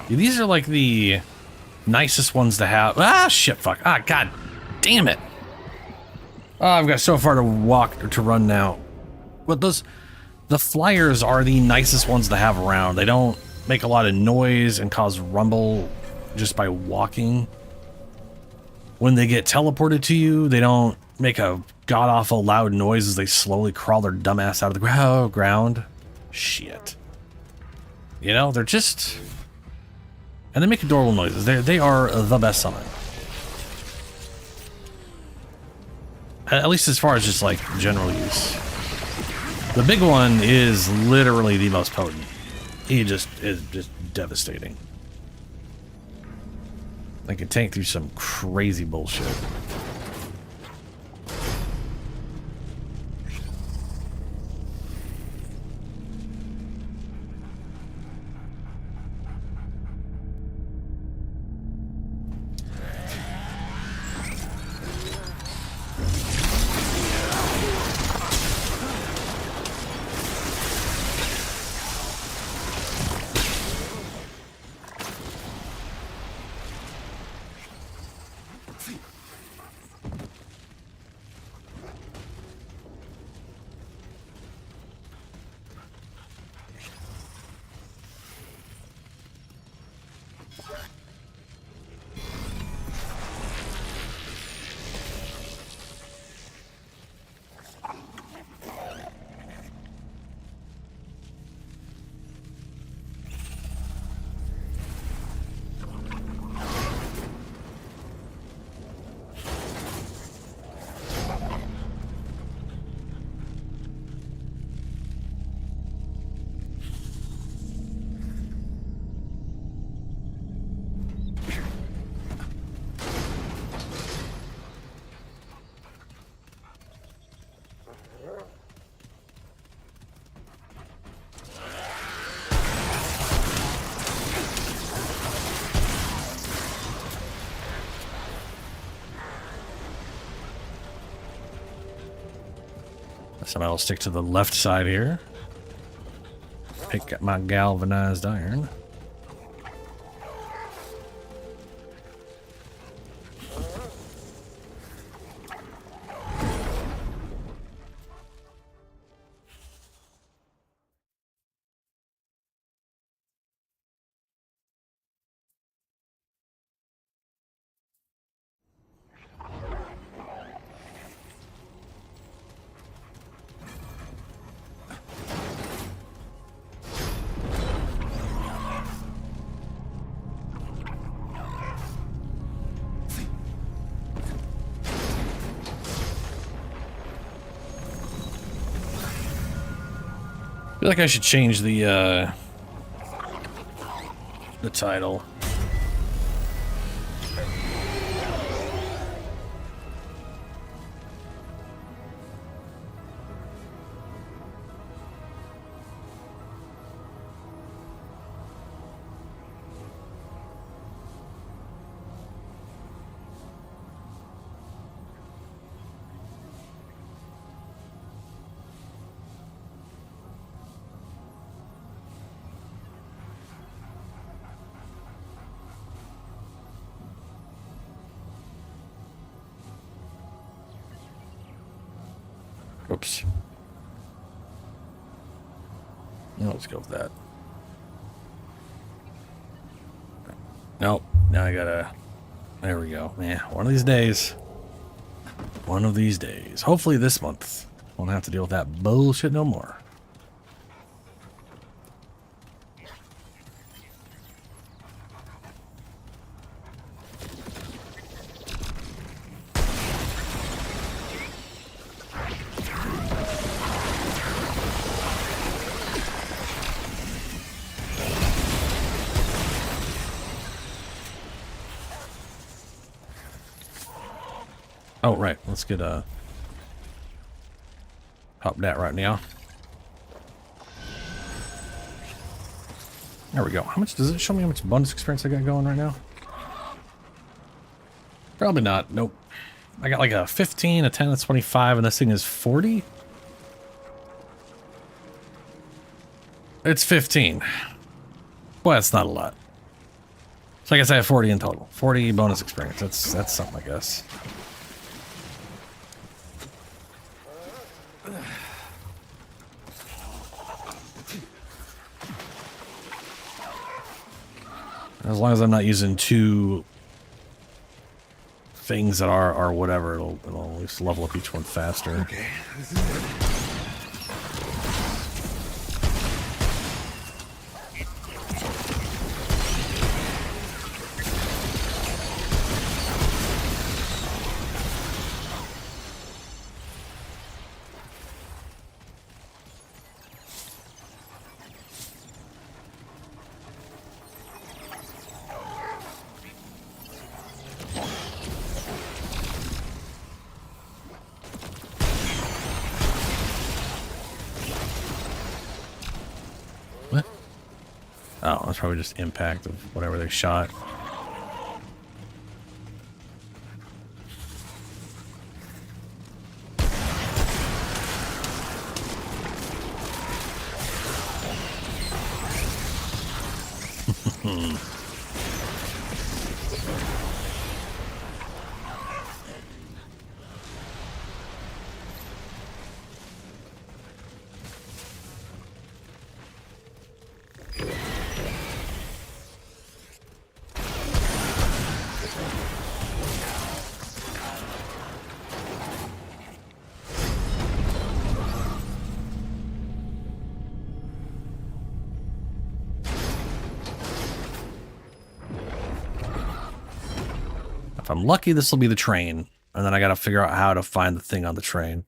These are like the nicest ones to have. Ah, shit, fuck. Ah, god damn it. Oh, I've got so far to walk or to run now. But the flyers are the nicest ones to have around. They don't make a lot of noise and cause rumble just by walking. When they get teleported to you, they don't make a god-awful loud noise as they slowly crawl their dumb ass out of the ground. Shit. You know, they're just... And they make adorable noises. They are the best summon. At least as far as just like general use. The big one is literally the most potent. He is just devastating. They can tank through some crazy bullshit. Somehow I'll stick to the left side here. Pick up my galvanized iron. I feel like I should change the title. Oops. No, let's go with that. Nope. Now I gotta... There we go. Yeah, one of these days. One of these days. Hopefully this month. Won't have to deal with that bullshit no more. Oh, right. Let's get pop that right now. There we go. How much does it show me how much bonus experience I got going right now? Probably not. Nope. I got like a 15, a 10, a 25, and this thing is 40? It's 15. Well, that's not a lot. So I guess I have 40 in total. 40 bonus experience. That's something, I guess. As long as I'm not using two things that are whatever, it'll at least level up each one faster. Okay, this is it. Oh, that's probably just impact of whatever they shot. If I'm lucky, this will be the train. And then I got to figure out how to find the thing on the train.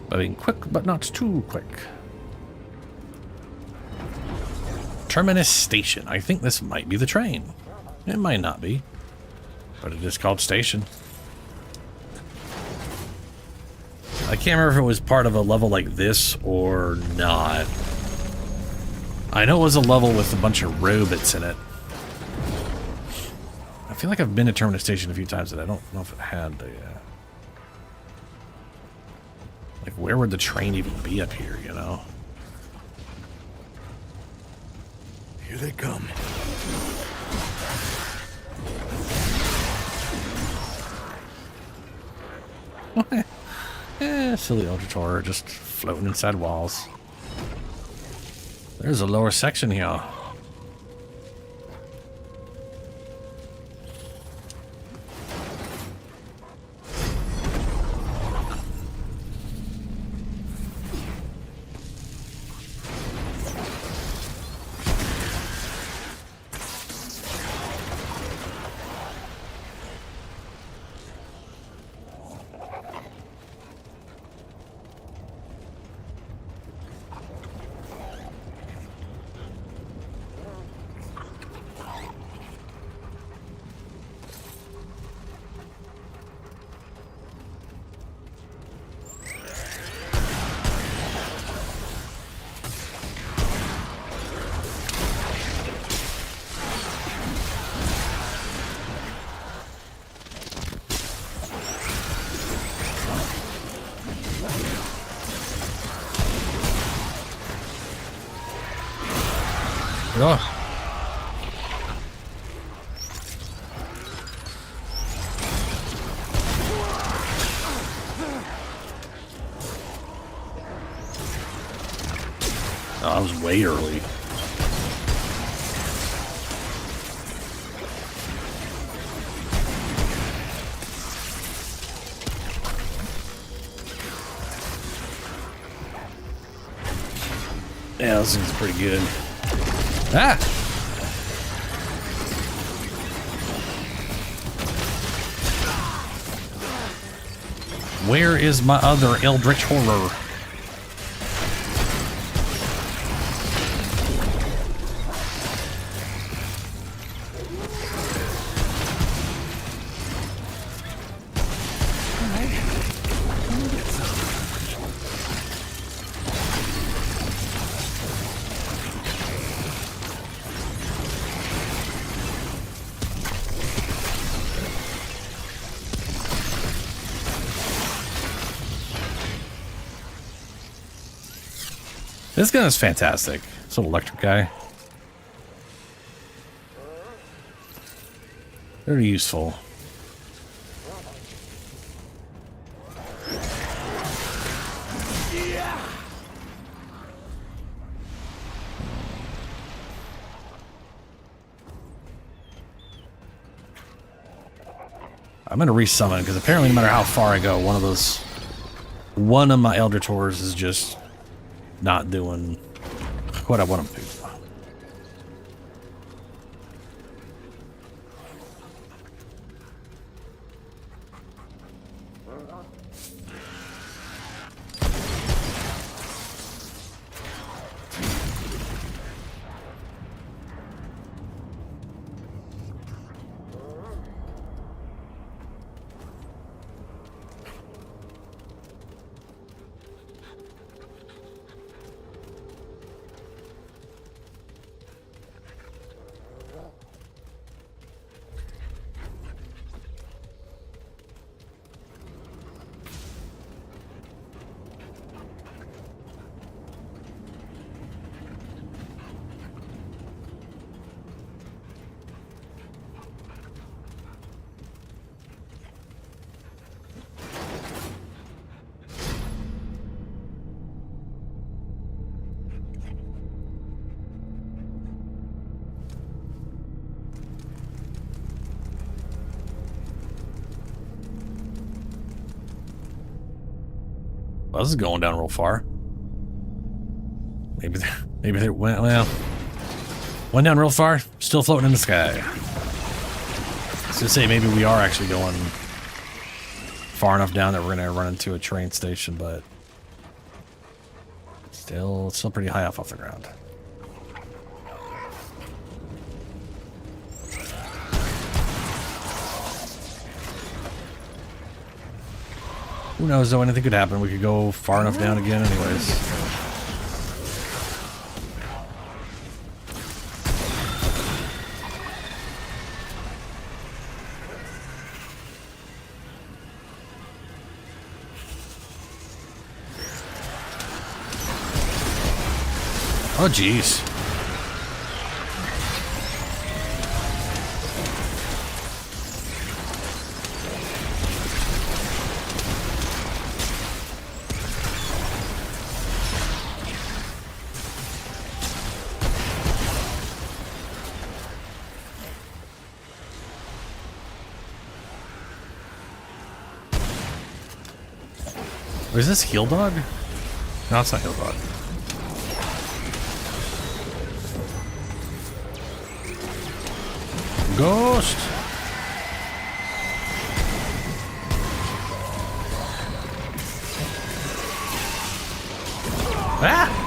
By being quick, but not too quick. Terminus Station. I think this might be the train. It might not be. But it is called Station. I can't remember if it was part of a level like this or not. I know it was a level with a bunch of robots in it. feel like I've been to Terminus Station a few times, and I don't know if it had the... like, where would the train even be up here, you know? Here they come. Silly Auditor just floating inside walls. There's a lower section here. Oh. Oh, I was way early. Yeah, this thing's pretty good. Ah! Where is my other Eldritch Horror? This gun is fantastic. This little electric guy. Very useful. I'm gonna resummon because apparently no matter how far I go, one of my Elder Tours is just not doing what I want them to. Well, this is going down real far. Maybe they went down real far, still floating in the sky. I was gonna say maybe we are actually going far enough down that we're gonna run into a train station, but still pretty high off the ground. Who knows though, anything could happen. We could go far enough down again anyways. Oh, jeez. Is this Heal Dog? No, it's not Heal Dog. Ghost! Ah!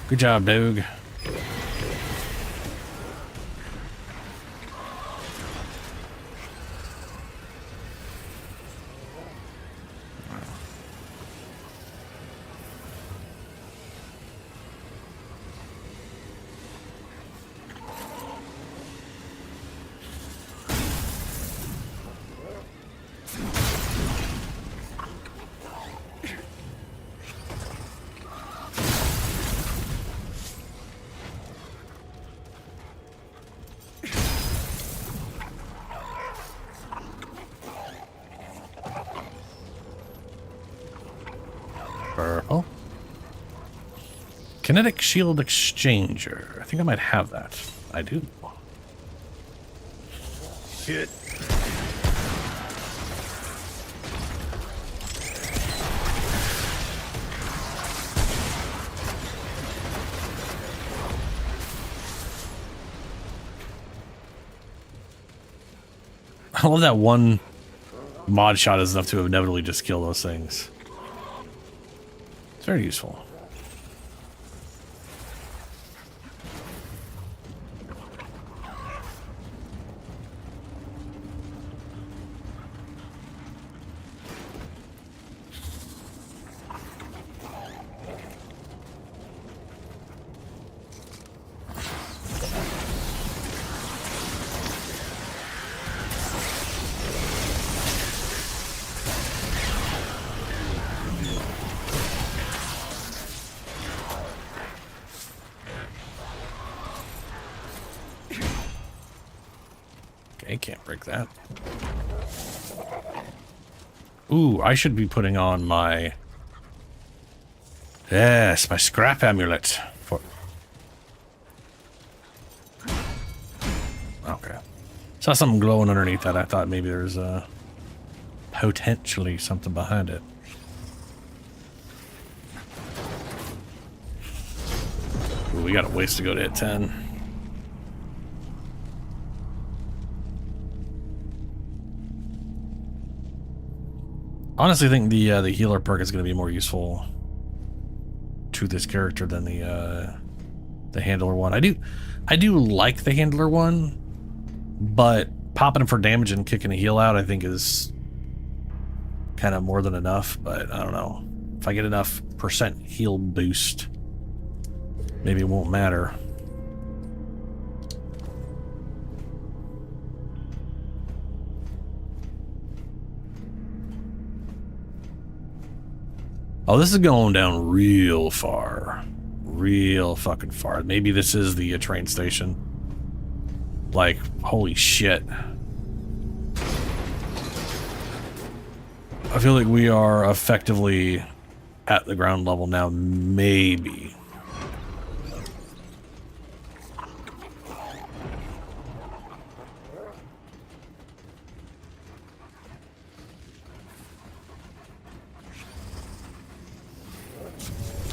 Good job, Doug. Purple. Kinetic Shield Exchanger. I think I might have that. I do. Shit. I love that one mod shot is enough to inevitably just kill those things. It's very useful. Okay, can't break that. Ooh, I should be putting on my... Yes, my scrap amulet. Okay. Saw something glowing underneath that. I thought maybe there's potentially something behind it. Ooh, we got a ways to go to hit 10. Honestly, I think the healer perk is going to be more useful to this character than the handler one. I do like the handler one, but popping him for damage and kicking a heal out, I think, is kind of more than enough. But I don't know, if I get enough percent heal boost, maybe it won't matter. Oh, this is going down real far. Real fucking far. Maybe this is the train station. Like, holy shit. I feel like we are effectively at the ground level now. Maybe.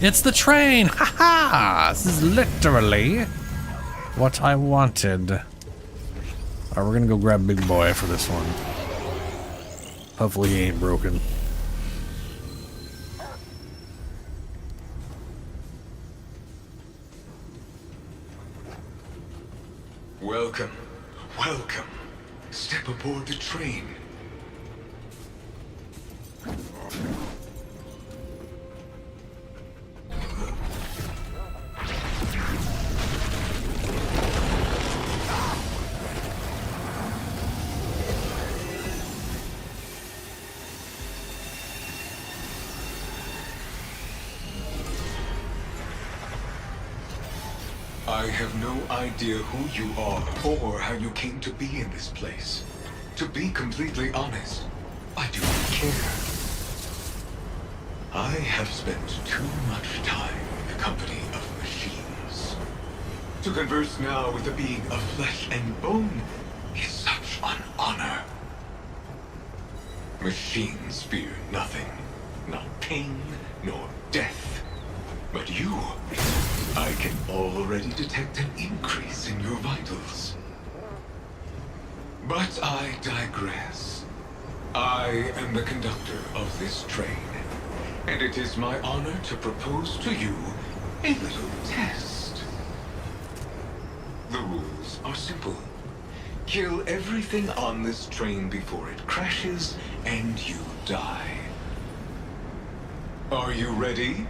It's the train! Ha ha! This is literally what I wanted. Alright, we're gonna go grab Big Boy for this one. Hopefully he ain't broken. Welcome. Welcome. Step aboard the train. I have no idea who you are or how you came to be in this place. To be completely honest, I do not care. I have spent too much time in the company of machines. To converse now with a being of flesh and bone is such an honor. Machines fear nothing, not pain nor death. But you, I can already detect an increase in your vitals. But I digress. I am the conductor of this train, and it is my honor to propose to you a little test. The rules are simple. Kill everything on this train before it crashes, and you die. Are you ready?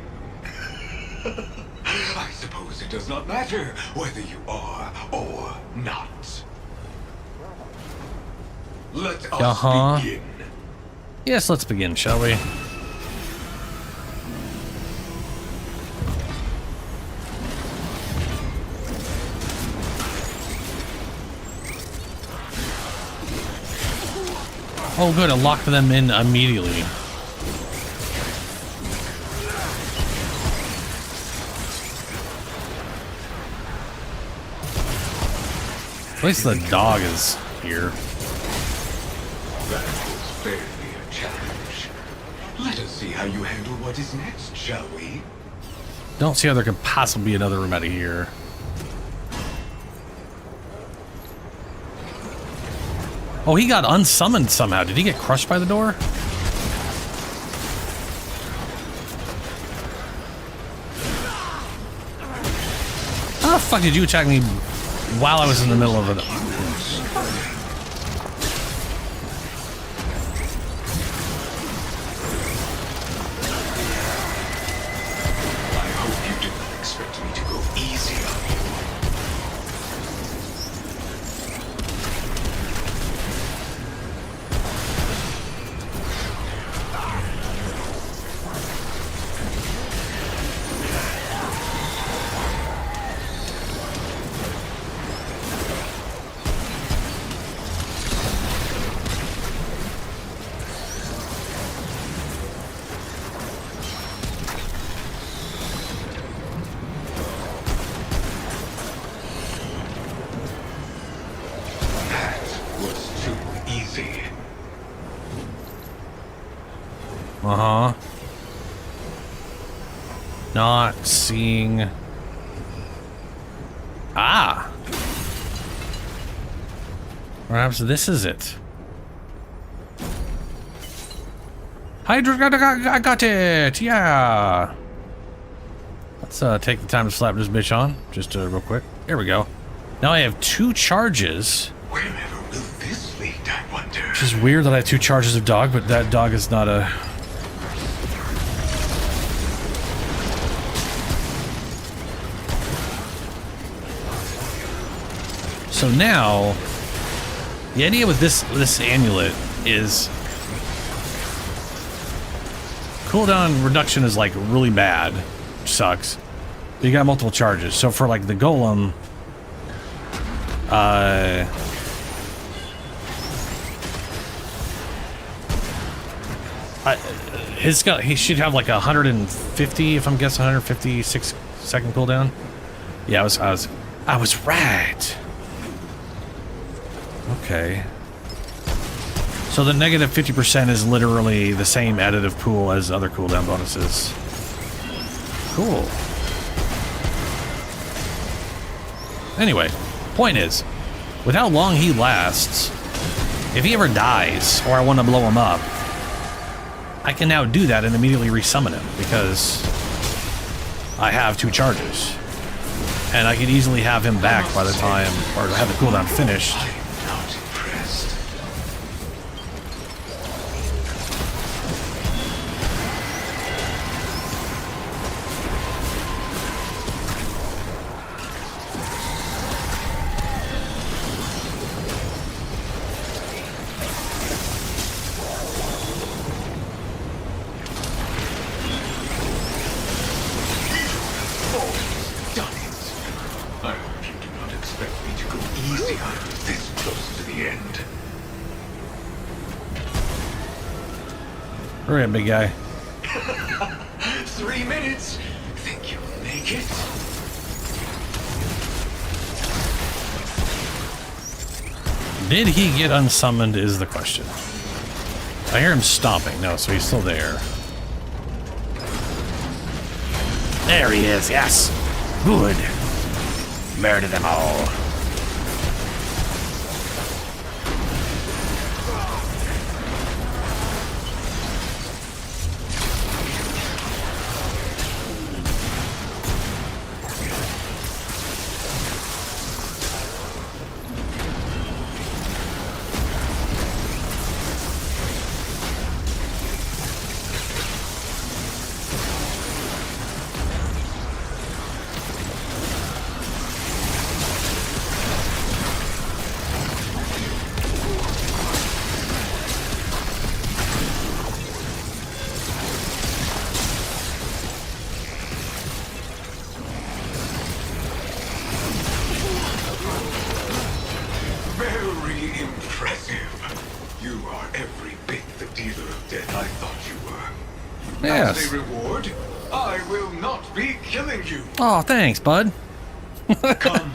I suppose it does not matter whether you are or not. Let us begin. Yes, let's begin, shall we? Oh good, it locked them in immediately. At least the dog is here. That was barely a challenge. Let us see how you handle what is next, shall we? Don't see how there could possibly be another room out of here. Oh, he got unsummoned somehow. Did he get crushed by the door? How the fuck did you attack me while I was in the middle of it? I hope you did not expect me to go easy on you. Uh-huh. Not seeing... Ah! Perhaps this is it. Hydra, I got it! Yeah! Let's take the time to slap this bitch on, just real quick. Here we go. Now I have 2 charges. Wherever will this lead, I wonder? Which is weird that I have 2 charges of dog, but that dog is not a... So now, the idea with this amulet is cooldown reduction is like really bad, which sucks. But you got multiple charges. So for like the golem, he should have like 150, if I'm guessing 156 second cooldown. Yeah, I was right. Okay. So the negative 50% is literally the same additive pool as other cooldown bonuses. Cool. Anyway, point is, with how long he lasts, if he ever dies, or I want to blow him up, I can now do that and immediately resummon him, because I have 2 charges. And I can easily have him back by the time, or have the cooldown finished. I Hurry up, big guy. 3 minutes. Think you'll make it? Did he get unsummoned is the question. I hear him stomping. No, so he's still there. There he is, yes. Good. Murder them all. Very impressive. You are every bit the dealer of death I thought you were. Yes. As a reward, I will not be killing you. Oh, thanks, bud. Come,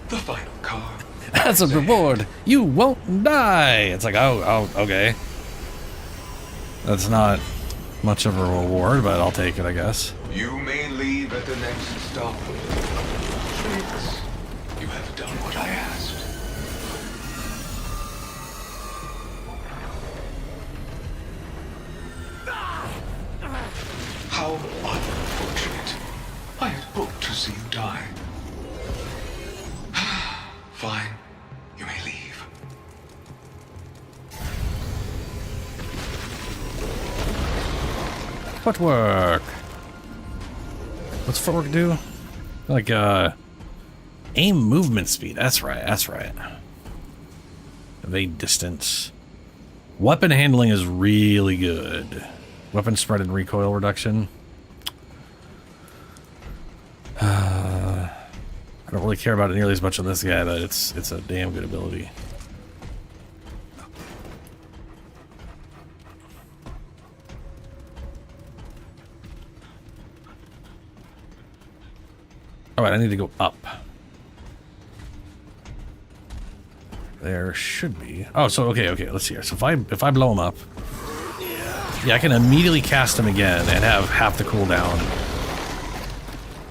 the final card. As a reward, you won't die. It's like, oh, okay. That's not much of a reward, but I'll take it, I guess. You may leave at the next stop. Thanks. You have done what I asked. How unfortunate. I had hoped to see you die. Fine. You may leave. Footwork. What's footwork do? Like, aim movement speed. That's right, that's right. Evade distance. Weapon handling is really good. Weapon spread and recoil reduction. I don't really care about it nearly as much on this guy, but it's a damn good ability. Alright, I need to go up. There should be. Oh, so okay, let's see here. So if I blow him up, yeah, I can immediately cast him again and have half the cooldown.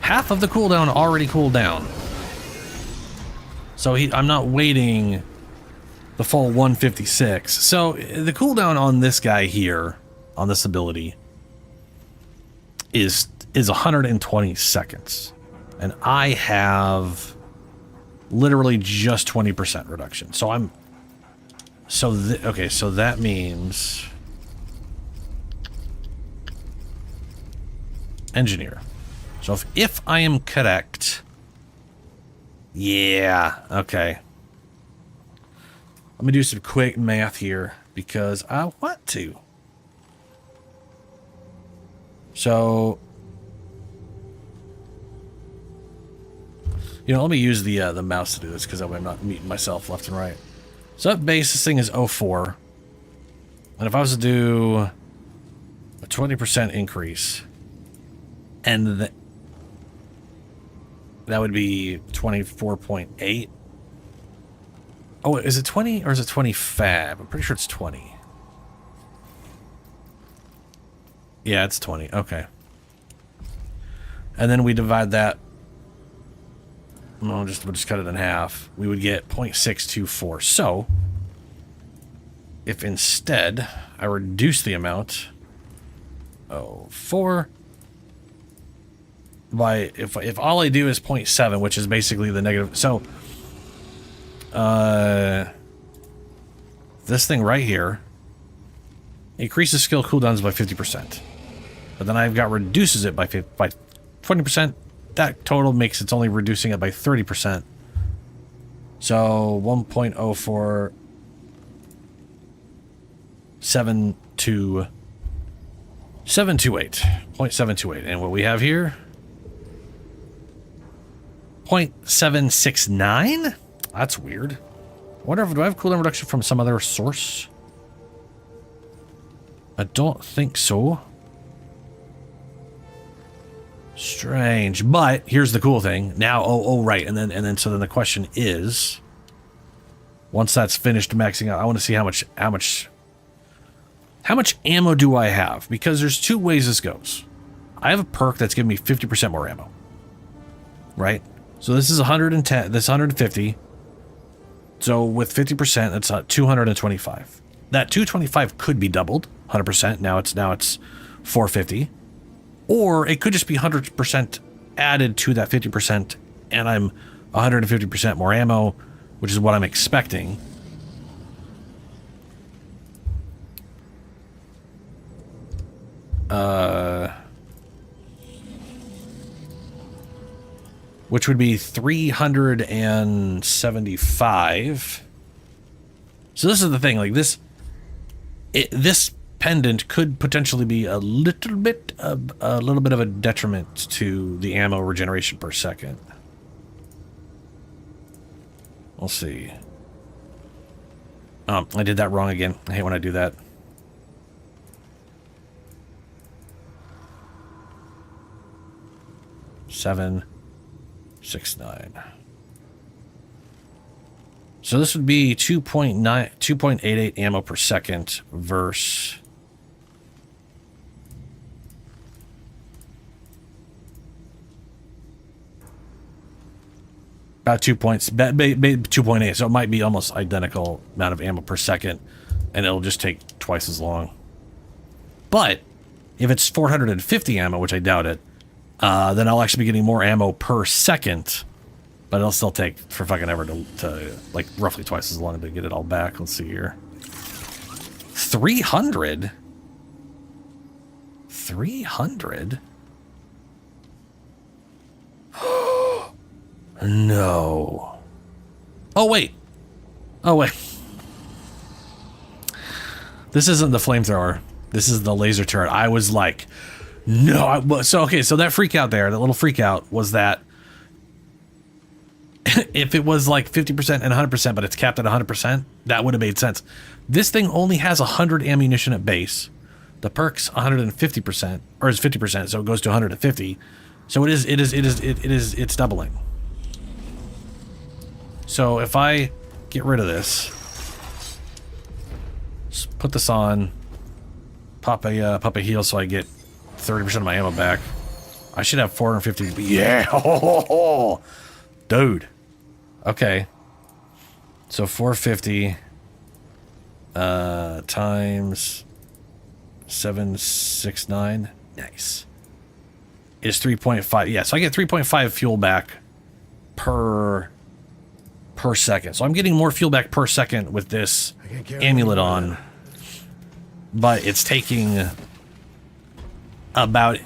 Half of the cooldown already cooled down. So I'm not waiting the full 156. So the cooldown on this guy here, on this ability, is 120 seconds. And I have literally just 20% reduction. So I'm... okay, so that means... Engineer. So if I am correct... Yeah, okay. Let me do some quick math here, because I want to. So... You know, let me use the mouse to do this, because I'm not meeting myself left and right. So up base, this thing is 04. And if I was to do a 20% increase, and that would be 24.8. Oh, is it 20 or is it 20 fab? I'm pretty sure it's 20. Yeah, it's 20. Okay. And then we divide that. We'll just cut it in half. We would get 0.624. So, if instead I reduce the amount, 4 by if all I do is 0.7, which is basically the negative. So, this thing right here increases skill cooldowns by 50%, but then I've got reduces it by 20%. That total makes it's only reducing it by 30%. So 1.04 728. And what we have here, 0.769? That's weird. I wonder if do I have cooldown reduction from some other source? I don't think so. Strange. But here's the cool thing. Now, right. And then so then the question is, once that's finished maxing out, I want to see how much ammo do I have? Because there's two ways this goes. I have a perk that's giving me 50% more ammo. Right? So this is 110, this is 150. So with 50%, that's 225. That 225 could be doubled, 100%. Now it's 450. Or it could just be 100% added to that 50%, and I'm 150% more ammo, which is what I'm expecting. Which would be 375. So this is the thing, like this pendant could potentially be a little bit of a detriment to the ammo regeneration per second. We'll see. I did that wrong again. I hate when I do that. Seven, 6, 9. So this would be 2.88 ammo per second versus about 2.8. So it might be almost identical amount of ammo per second, and it'll just take twice as long. But if it's 450 ammo, which I doubt it, then I'll actually be getting more ammo per second, but it'll still take for fucking ever to like roughly twice as long to get it all back. Let's see here. 300? 300? No. Oh, wait. Oh, wait. This isn't the flamethrower. This is the laser turret. I was like, no. So, okay, so that freak out there, that little freak out was that if it was like 50% and 100%, but it's capped at 100%, that would have made sense. This thing only has 100 ammunition at base. The perk's 150%, or is 50%, so it goes to 150. So it's doubling. So if I get rid of this, just put this on, pop a heal so I get 30% of my ammo back. I should have 450. Yeah, dude. Okay. So 450 times 769. Nice. Is 3.5. Yeah, so I get 3.5 fuel back per second. So I'm getting more fuel back per second with this amulet on. But it's taking about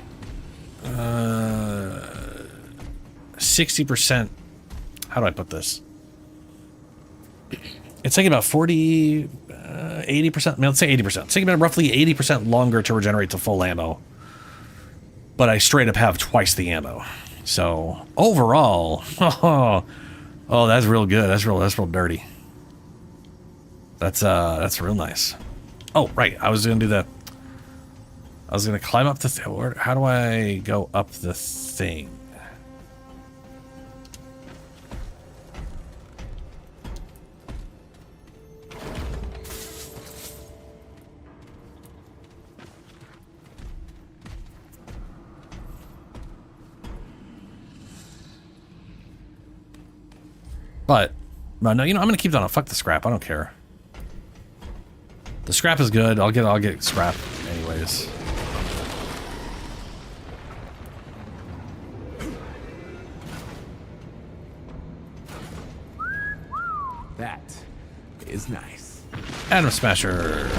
60%. How do I put this? It's taking about 40, 80%. I mean, let's say 80%. It's taking about roughly 80% longer to regenerate to full ammo. But I straight up have twice the ammo. So overall, oh, that's real good. That's real dirty. That's real nice. Oh, right. I was gonna climb up the how do I go up the thing? But no, I'm gonna keep that on. Fuck the scrap. I don't care. The scrap is good. I'll get scrap anyways. That is nice. Atom Smasher.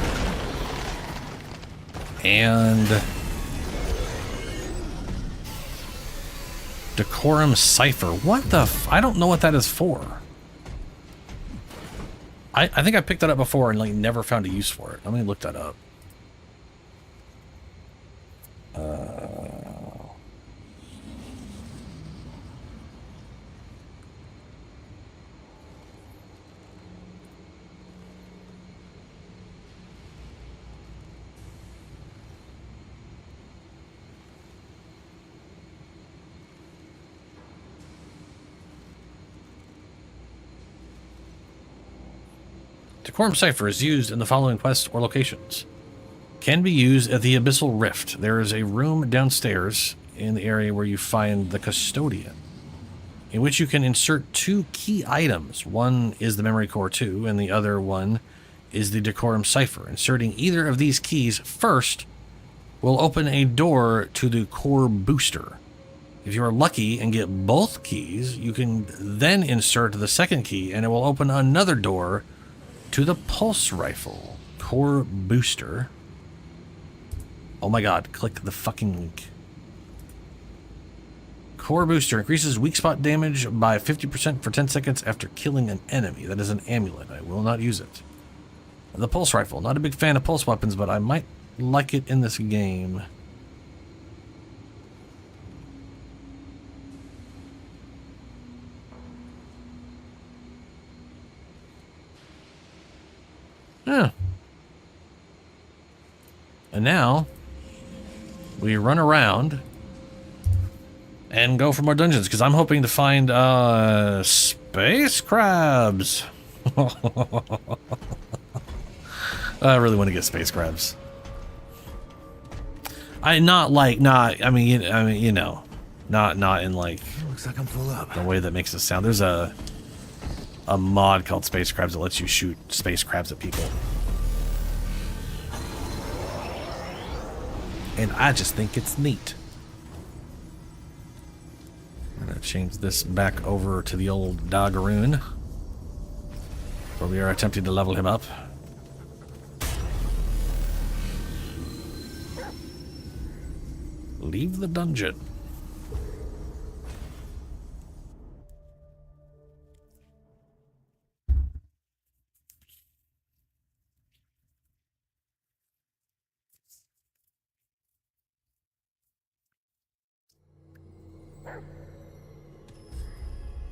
And Decorum Cipher. What the I don't know what that is for. I think I picked that up before and like never found a use for it. Let me look that up. Decorum Cipher is used in the following quests or locations. Can be used at the Abyssal Rift. There is a room downstairs in the area where you find the Custodian, in which you can insert 2 key items. One is the Memory Core 2, and the other one is the Decorum Cipher. Inserting either of these keys first will open a door to the Core Booster. If you are lucky and get both keys, you can then insert the second key, and it will open another door to the Pulse Rifle. Core Booster. Oh my god, click the fucking link. Core Booster increases weak spot damage by 50% for 10 seconds after killing an enemy. That is an amulet. I will not use it. The Pulse Rifle. Not a big fan of pulse weapons, but I might like it in this game. Yeah. And now we run around and go for more dungeons, because I'm hoping to find space crabs. I really want to get space crabs. I mean, you know, not in like Looks like I'm full up. the way that makes it sound. There's a mod called Space Crabs that lets you shoot space crabs at people. And I just think it's neat. I'm gonna change this back over to the old Doggeroon, where we are attempting to level him up. Leave the dungeon.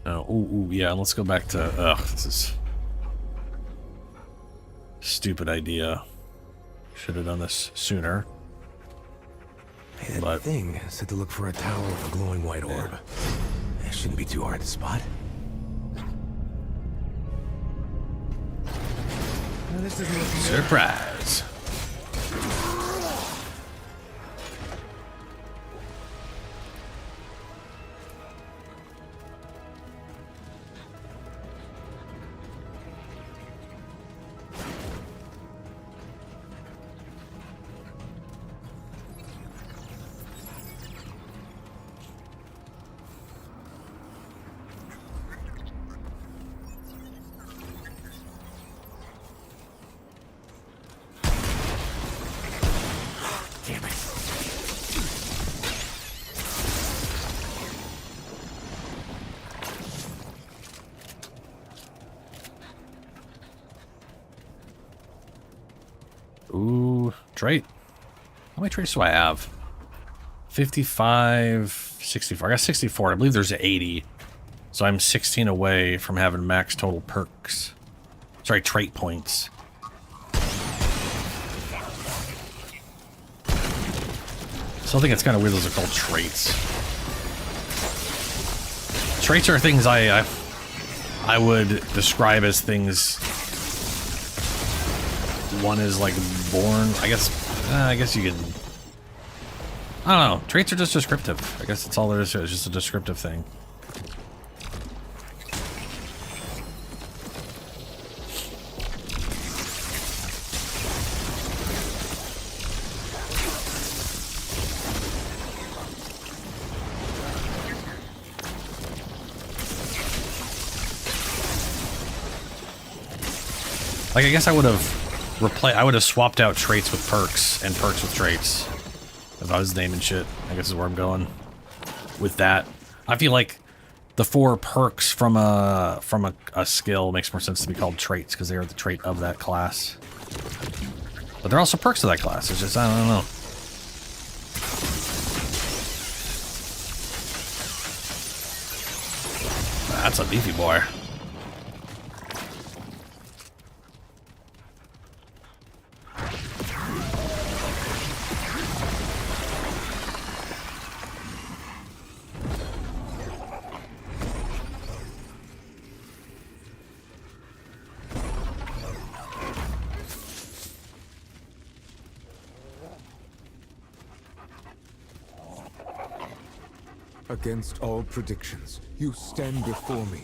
Oh, yeah, let's go back to... Ugh, this is... stupid idea. Should have done this sooner. Hey, that thing said to look for a tower with a glowing white orb. It shouldn't be too hard to spot. Now, this isn't looking good. Surprise! Damn it. Ooh, trait. How many traits do I have? 55, 64. I got 64. I believe there's 80. So I'm 16 away from having max total perks. Sorry, trait points. So I think it's kind of weird those are called traits. Traits are things I would describe as things one is like born. I guess you can. I don't know. Traits are just descriptive. I guess that's all there is to it. It's just a descriptive thing. Like, I guess I would have swapped out traits with perks and perks with traits if I was naming shit. I guess is where I'm going with that. I feel like the 4 perks from a skill makes more sense to be called traits because they are the trait of that class. But they're also perks of that class. It's just, I don't know. That's a beefy boy. Against all predictions, you stand before me,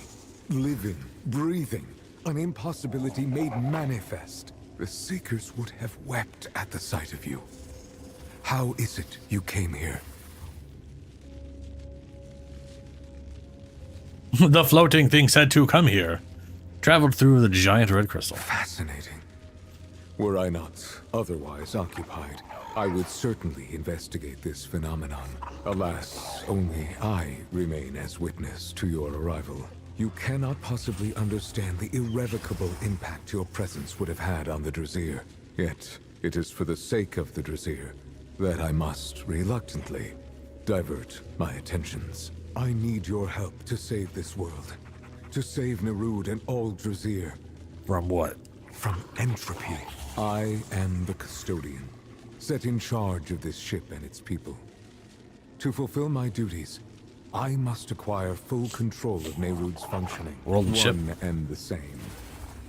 living, breathing, an impossibility made manifest. The Seekers would have wept at the sight of you. How is it you came here? The floating thing said to come here. Traveled through the giant red crystal. Fascinating. Were I not otherwise occupied, I would certainly investigate this phenomenon. Alas, only I remain as witness to your arrival. You cannot possibly understand the irrevocable impact your presence would have had on the Drazir. Yet, it is for the sake of the Drazir that I must, reluctantly, divert my attentions. I need your help to save this world. To save Nerud and all Drazir. From what? From entropy. I am the custodian, set in charge of this ship and its people. To fulfill my duties, I must acquire full control of Nerud's functioning. World and ship. One and the same.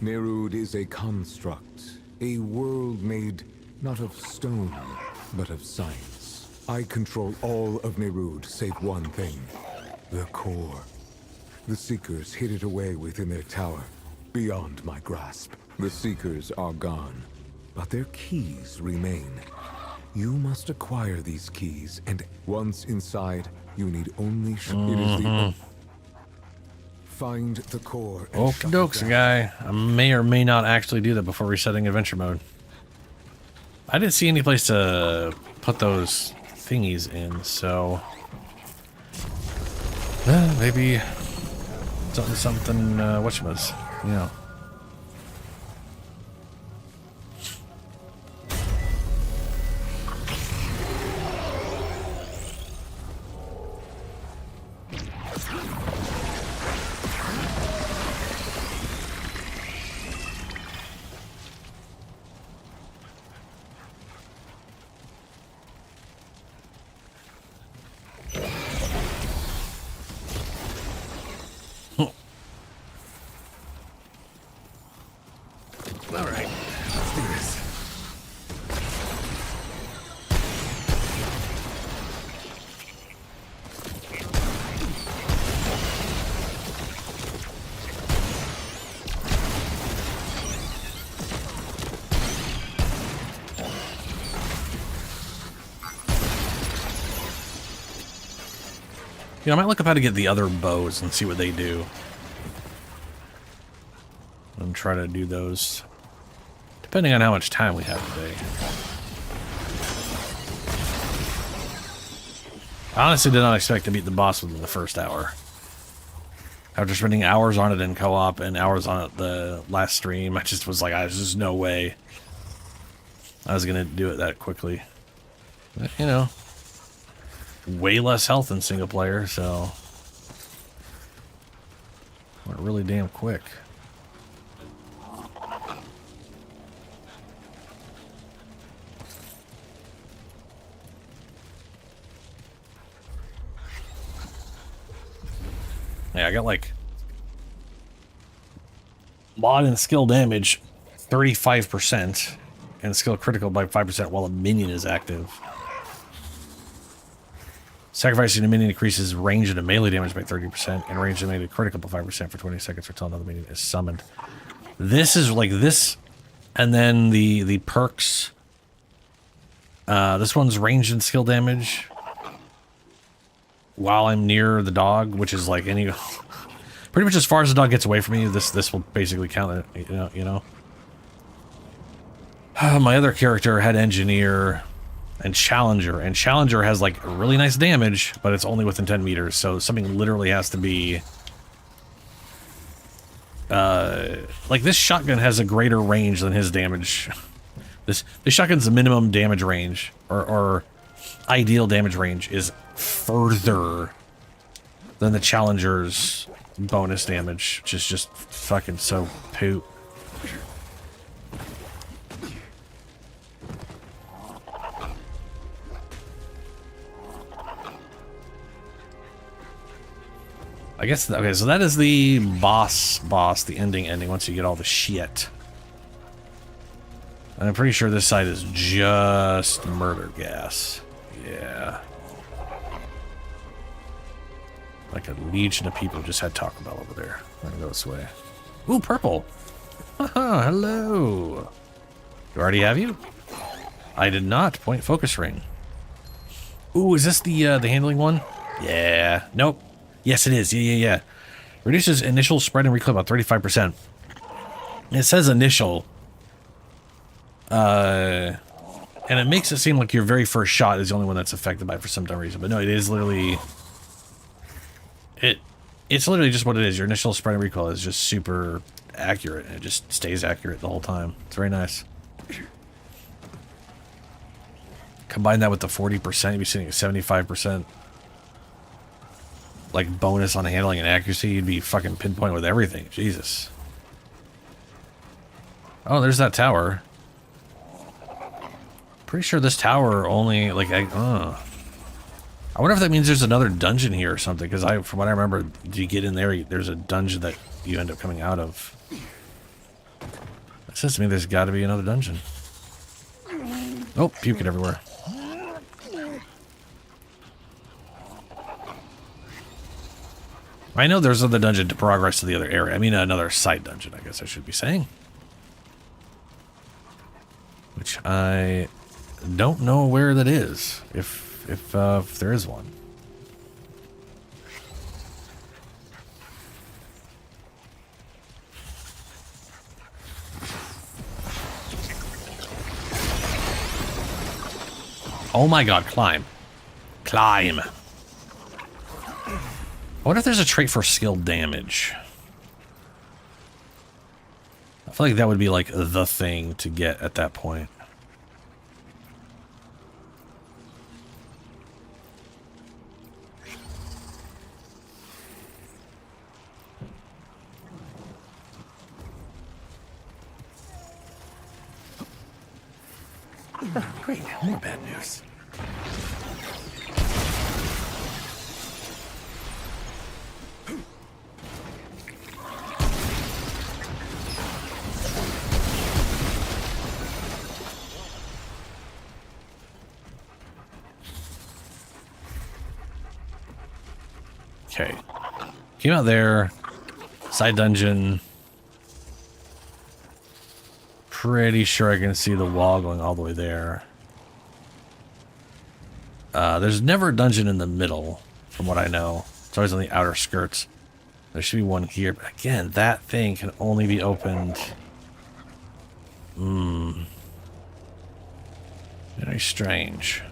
Nerud is a construct, a world made not of stone, but of science. I control all of Nerud save one thing, the core. The Seekers hid it away within their tower, beyond my grasp. The Seekers are gone, but their keys remain. You must acquire these keys, and once inside, you need only it is the find the core. Okie dokes, guy. I may or may not actually do that before resetting adventure mode. I didn't see any place to put those thingies in, so maybe something whatchamas, you know. You know, I might look up how to get the other bows and see what they do. And try to do those, depending on how much time we have today. I honestly did not expect to beat the boss within the first hour. After spending hours on it in co-op and hours on it the last stream, I just was like, there's just no way I was going to do it that quickly. But, you know, way less health in single player, so went really damn quick. Yeah, I got like mod and skill damage 35% and skill critical by 5% while a minion is active. Sacrificing a minion increases range and melee damage by 30% and range and melee critical by 5% for 20 seconds until another minion is summoned. This is like this, and then the perks. This one's range and skill damage while I'm near the dog, which is like any pretty much as far as the dog gets away from me. This will basically count it. You know. My other character had engineer and Challenger, and Challenger has like really nice damage, but it's only within 10 meters, so something literally has to be like this shotgun has a greater range than his damage. This shotgun's minimum damage range or ideal damage range is further than the Challenger's bonus damage, which is just fucking so poop. I guess, okay, so that is the boss, the ending, once you get all the shit. And I'm pretty sure this side is just murder gas. Yeah. Like a legion of people just had Taco Bell over there. I'm gonna go this way. Ooh, purple. Haha, hello. Do I already have you? I did not. Point focus ring. Ooh, is this the handling one? Yeah. Nope. Yes, it is. Yeah. Reduces initial spread and recoil about 35%. It says initial. And it makes it seem like your very first shot is the only one that's affected by it for some dumb reason. But no, it is literally... It's literally just what it is. Your initial spread and recoil is just super accurate. It just stays accurate the whole time. It's very nice. Combine that with the 40%, you'd be sitting at 75%. Like bonus on handling and accuracy, you'd be fucking pinpoint with everything. Jesus. Oh, there's that tower. Pretty sure this tower only, like, I wonder if that means there's another dungeon here or something, because from what I remember, you get in there, there's a dungeon that you end up coming out of. That says to me there's got to be another dungeon. Oh, puking everywhere. I know there's another dungeon to progress to the other area. I mean, another side dungeon, I guess I should be saying. Which I don't know where that is, if there is one. Oh my god, climb. Climb. I wonder if there's a trait for skill damage. I feel like that would be like the thing to get at that point. Great, more bad news. Okay. Came out there. Side dungeon. Pretty sure I can see the wall going all the way there. There's never a dungeon in the middle, from what I know. It's always on the outer skirts. There should be one here, but again, that thing can only be opened... Very strange.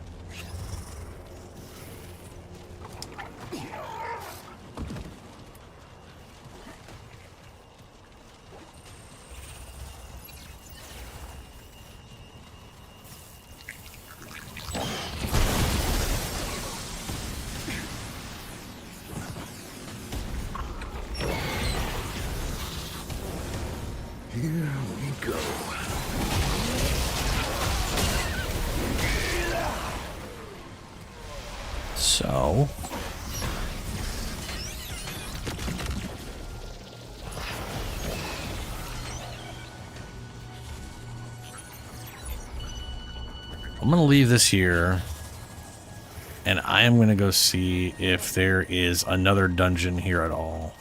Here we go. So... I'm gonna leave this here, and I am gonna go see if there is another dungeon here at all.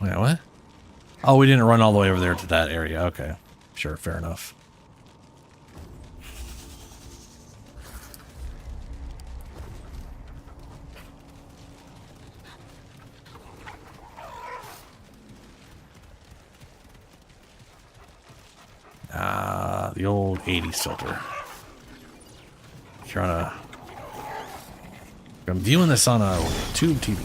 Wait, what? Oh, we didn't run all the way over there to that area. Okay. Sure, fair enough. The old 80s filter. You're on a... I'm viewing this on a tube TV.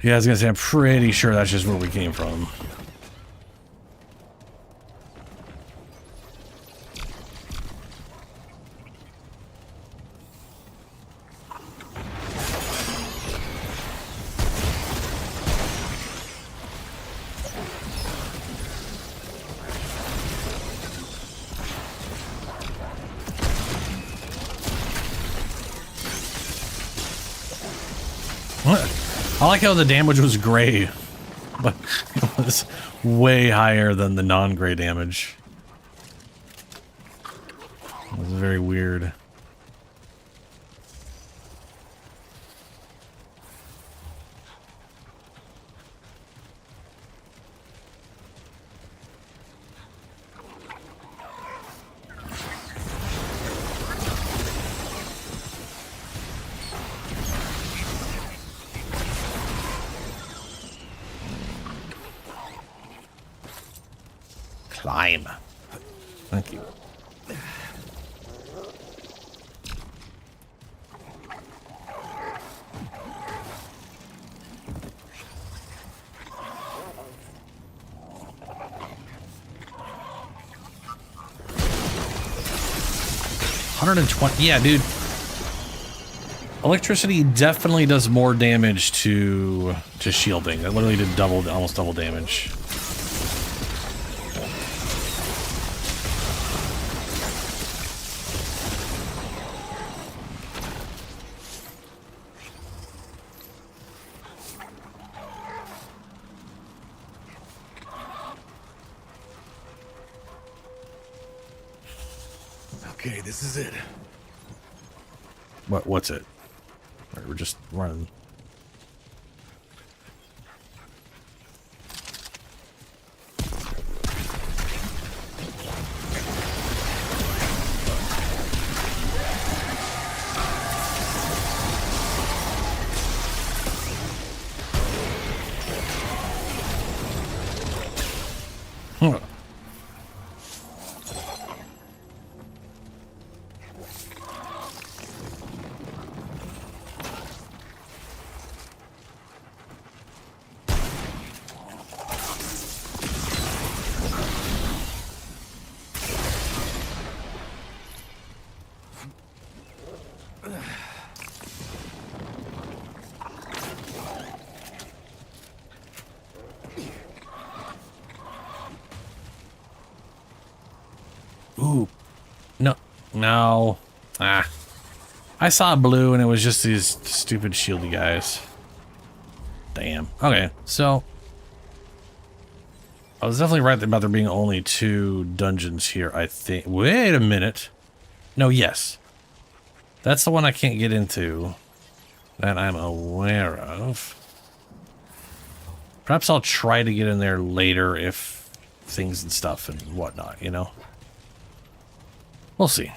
Yeah, I was gonna say, I'm pretty sure that's just where we came from. I like how the damage was gray, but it was way higher than the non-gray damage. It was very weird. Climb. Thank you. $120. Yeah, dude. Electricity definitely does more damage to shielding. It literally did almost double damage. Okay, this is it. What's it? Right, we're just running. Huh. Ooh. No. No. Ah. I saw blue and it was just these stupid shieldy guys. Damn. Okay, so I was definitely right about there being only 2 dungeons here, I think. Wait a minute. No, yes. That's the one I can't get into that I'm aware of. Perhaps I'll try to get in there later if things and stuff and whatnot, you know? We'll see.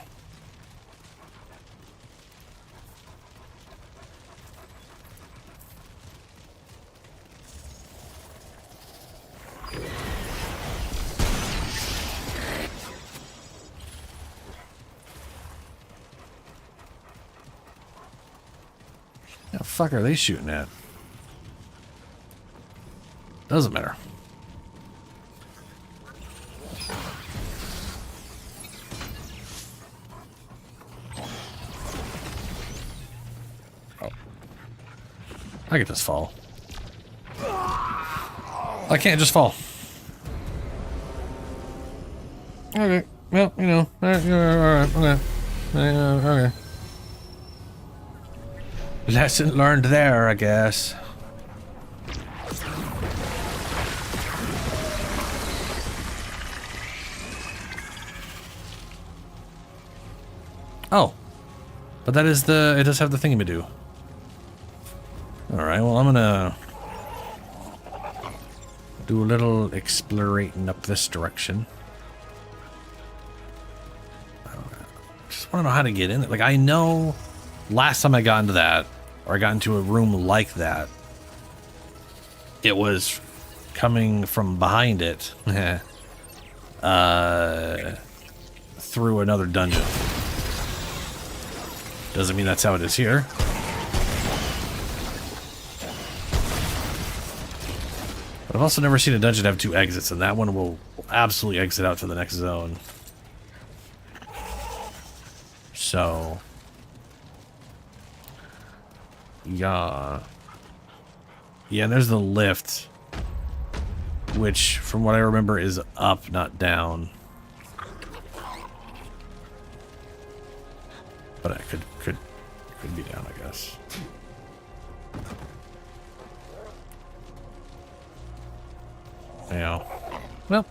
The fuck are they shooting at? Doesn't matter. Oh. I could just fall. I can't just fall. Okay. Well, you know. Alright, okay. Okay. Lesson learned there, I guess. Oh. But that is it does have the thingy-ma-do. Alright, well, I'm gonna do a little explorating up this direction. I just want to know how to get in there. Like, I know last time I got into that, or I got into a room like that, it was coming from behind it through another dungeon. Doesn't mean that's how it is here. I've also never seen a dungeon have 2 exits, and that one will absolutely exit out to the next zone. So, yeah. Yeah, and there's the lift, which, from what I remember, is up, not down. But I could be down, I guess. Yeah. Well,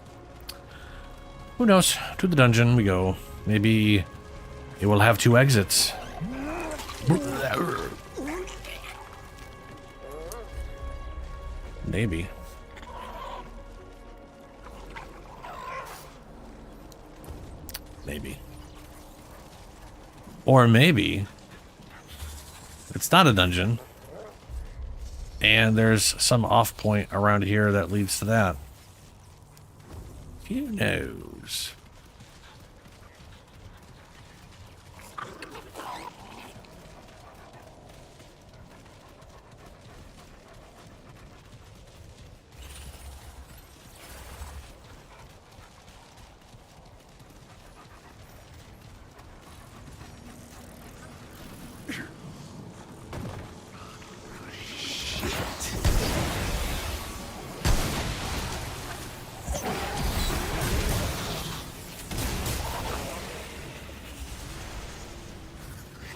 who knows? To the dungeon we go. Maybe it will have 2 exits. Maybe. Maybe. Or maybe it's not a dungeon, and there's some off point around here that leads to that. Who knows?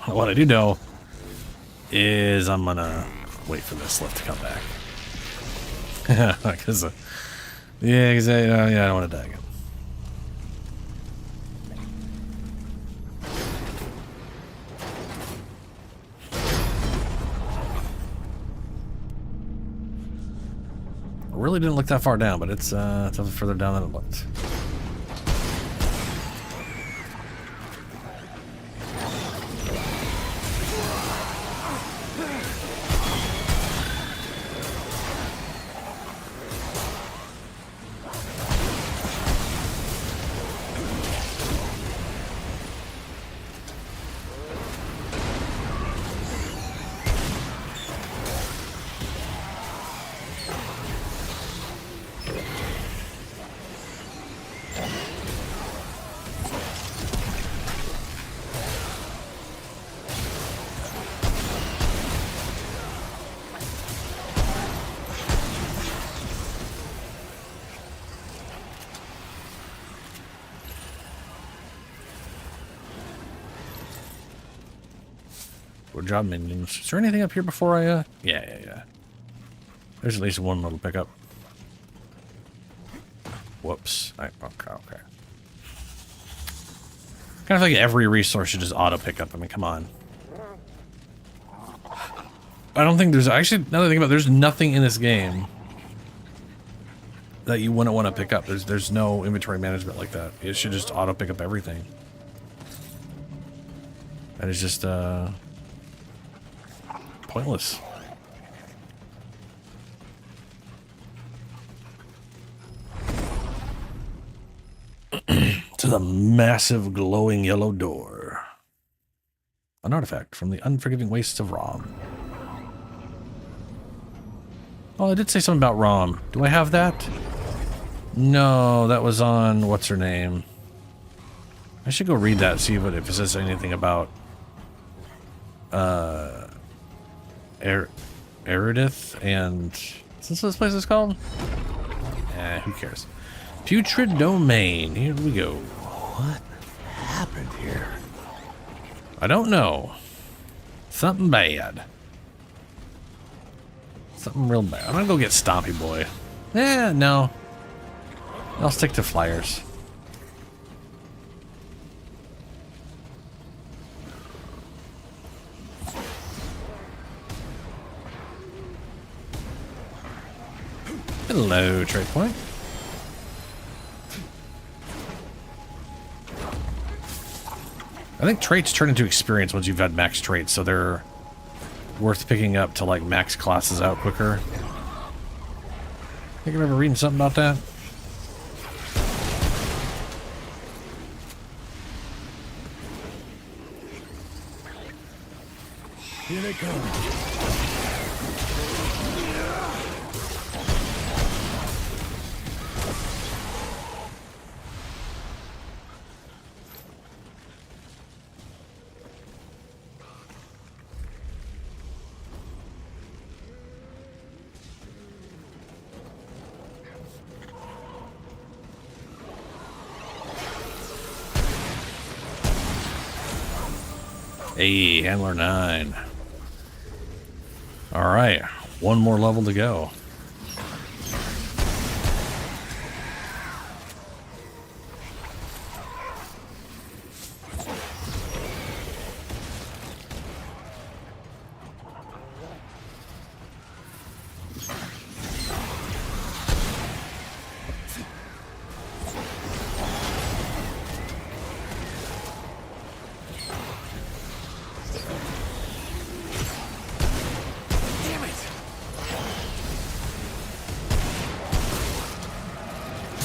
What I do know is I'm gonna wait for this lift to come back. Because, yeah, because I don't want to die again. I really didn't look that far down, but it's a little further down than it looked. Good job, minions. Is there anything up here before I, Yeah. There's at least one little pickup. Whoops. Okay. Kind of like every resource should just auto pick up. I mean, come on. I don't think there's... Actually, now that I think about it, there's nothing in this game that you wouldn't want to pick up. There's no inventory management like that. It should just auto pick up everything. That is just, pointless. To the massive glowing yellow door. An artifact from the unforgiving wastes of Rom. Oh, I did say something about Rom. Do I have that? No, that was on what's her name. I should go read that, see if it says anything about Eridith and... Is this what this place is called? Who cares? Putrid Domain. Here we go. What happened here? I don't know. Something bad. Something real bad. I'm gonna go get Stompy Boy. No. I'll stick to flyers. Hello, trade point. I think traits turn into experience once you've had max traits, so they're worth picking up to like max classes out quicker. I think I remember reading something about that. Here they come. Hey, Handler 9. Alright, one more level to go.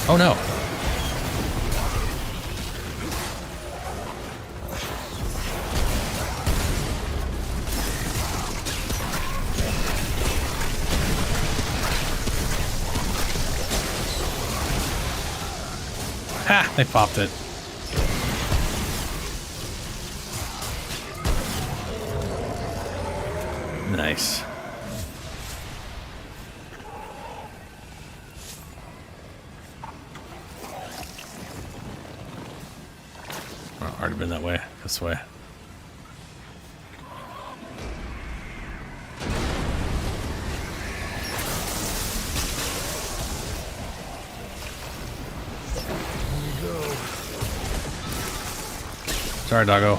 Oh no. Ha! They popped it. Nice. Oh, already been that way. This way. Sorry, doggo.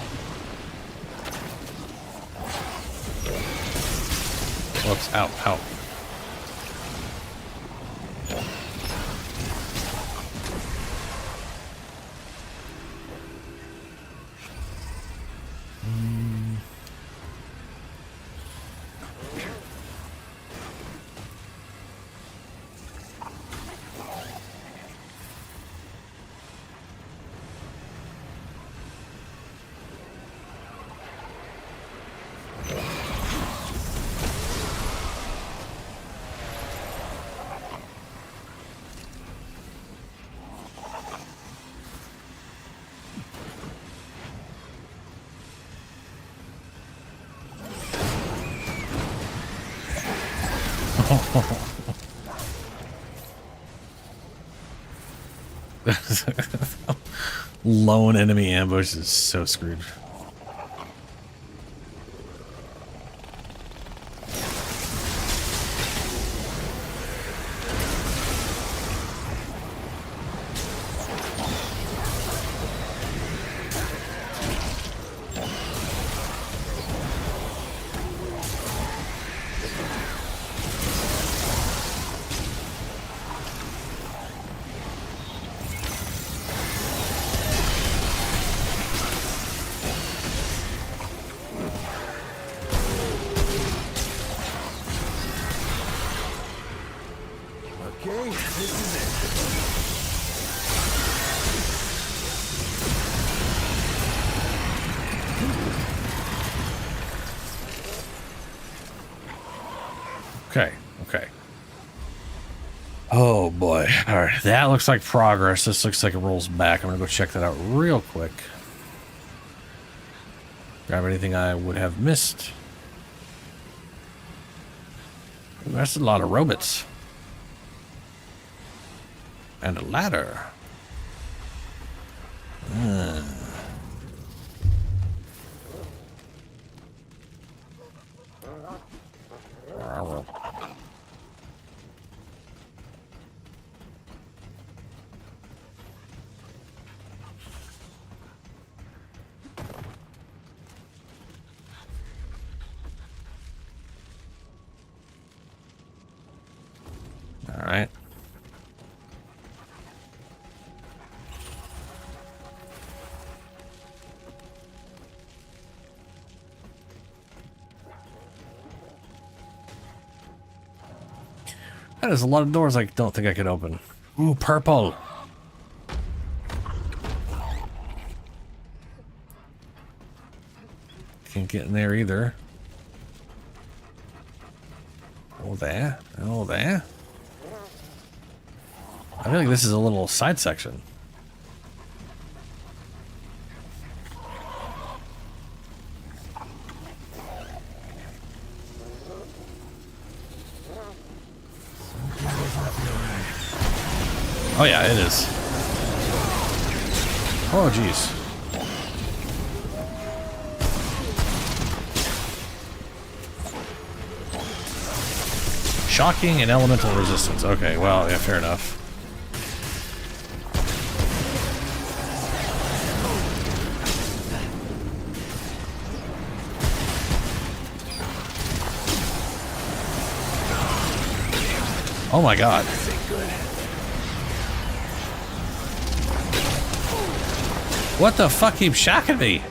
Whoops, ow, ow. Lone enemy ambush is so screwed. Okay, this is it. Okay, okay. Oh boy. Alright, that looks like progress. This looks like it rolls back. I'm gonna go check that out real quick. Grab anything I would have missed. Ooh, that's a lot of robots. And a ladder. All right. That is a lot of doors I don't think I could open. Ooh, purple. Can't get in there either. Oh, there. Oh, there. I feel like this is a little side section. Oh yeah, it is. Oh jeez. Shocking and elemental resistance. Okay, well, yeah, fair enough. Oh my god. What the fuck keeps shocking me?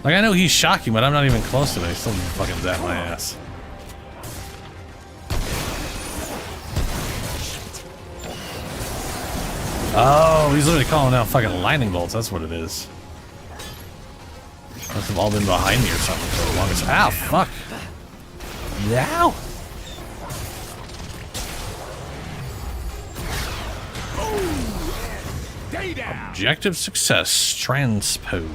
Like, I know he's shocking, but I'm not even close to it. He's still fucking zap my ass. Oh, he's literally calling out fucking lightning bolts. That's what it is. Must have all been behind me or something for the longest. Ow, fuck. Ow. Objective success. Transpose.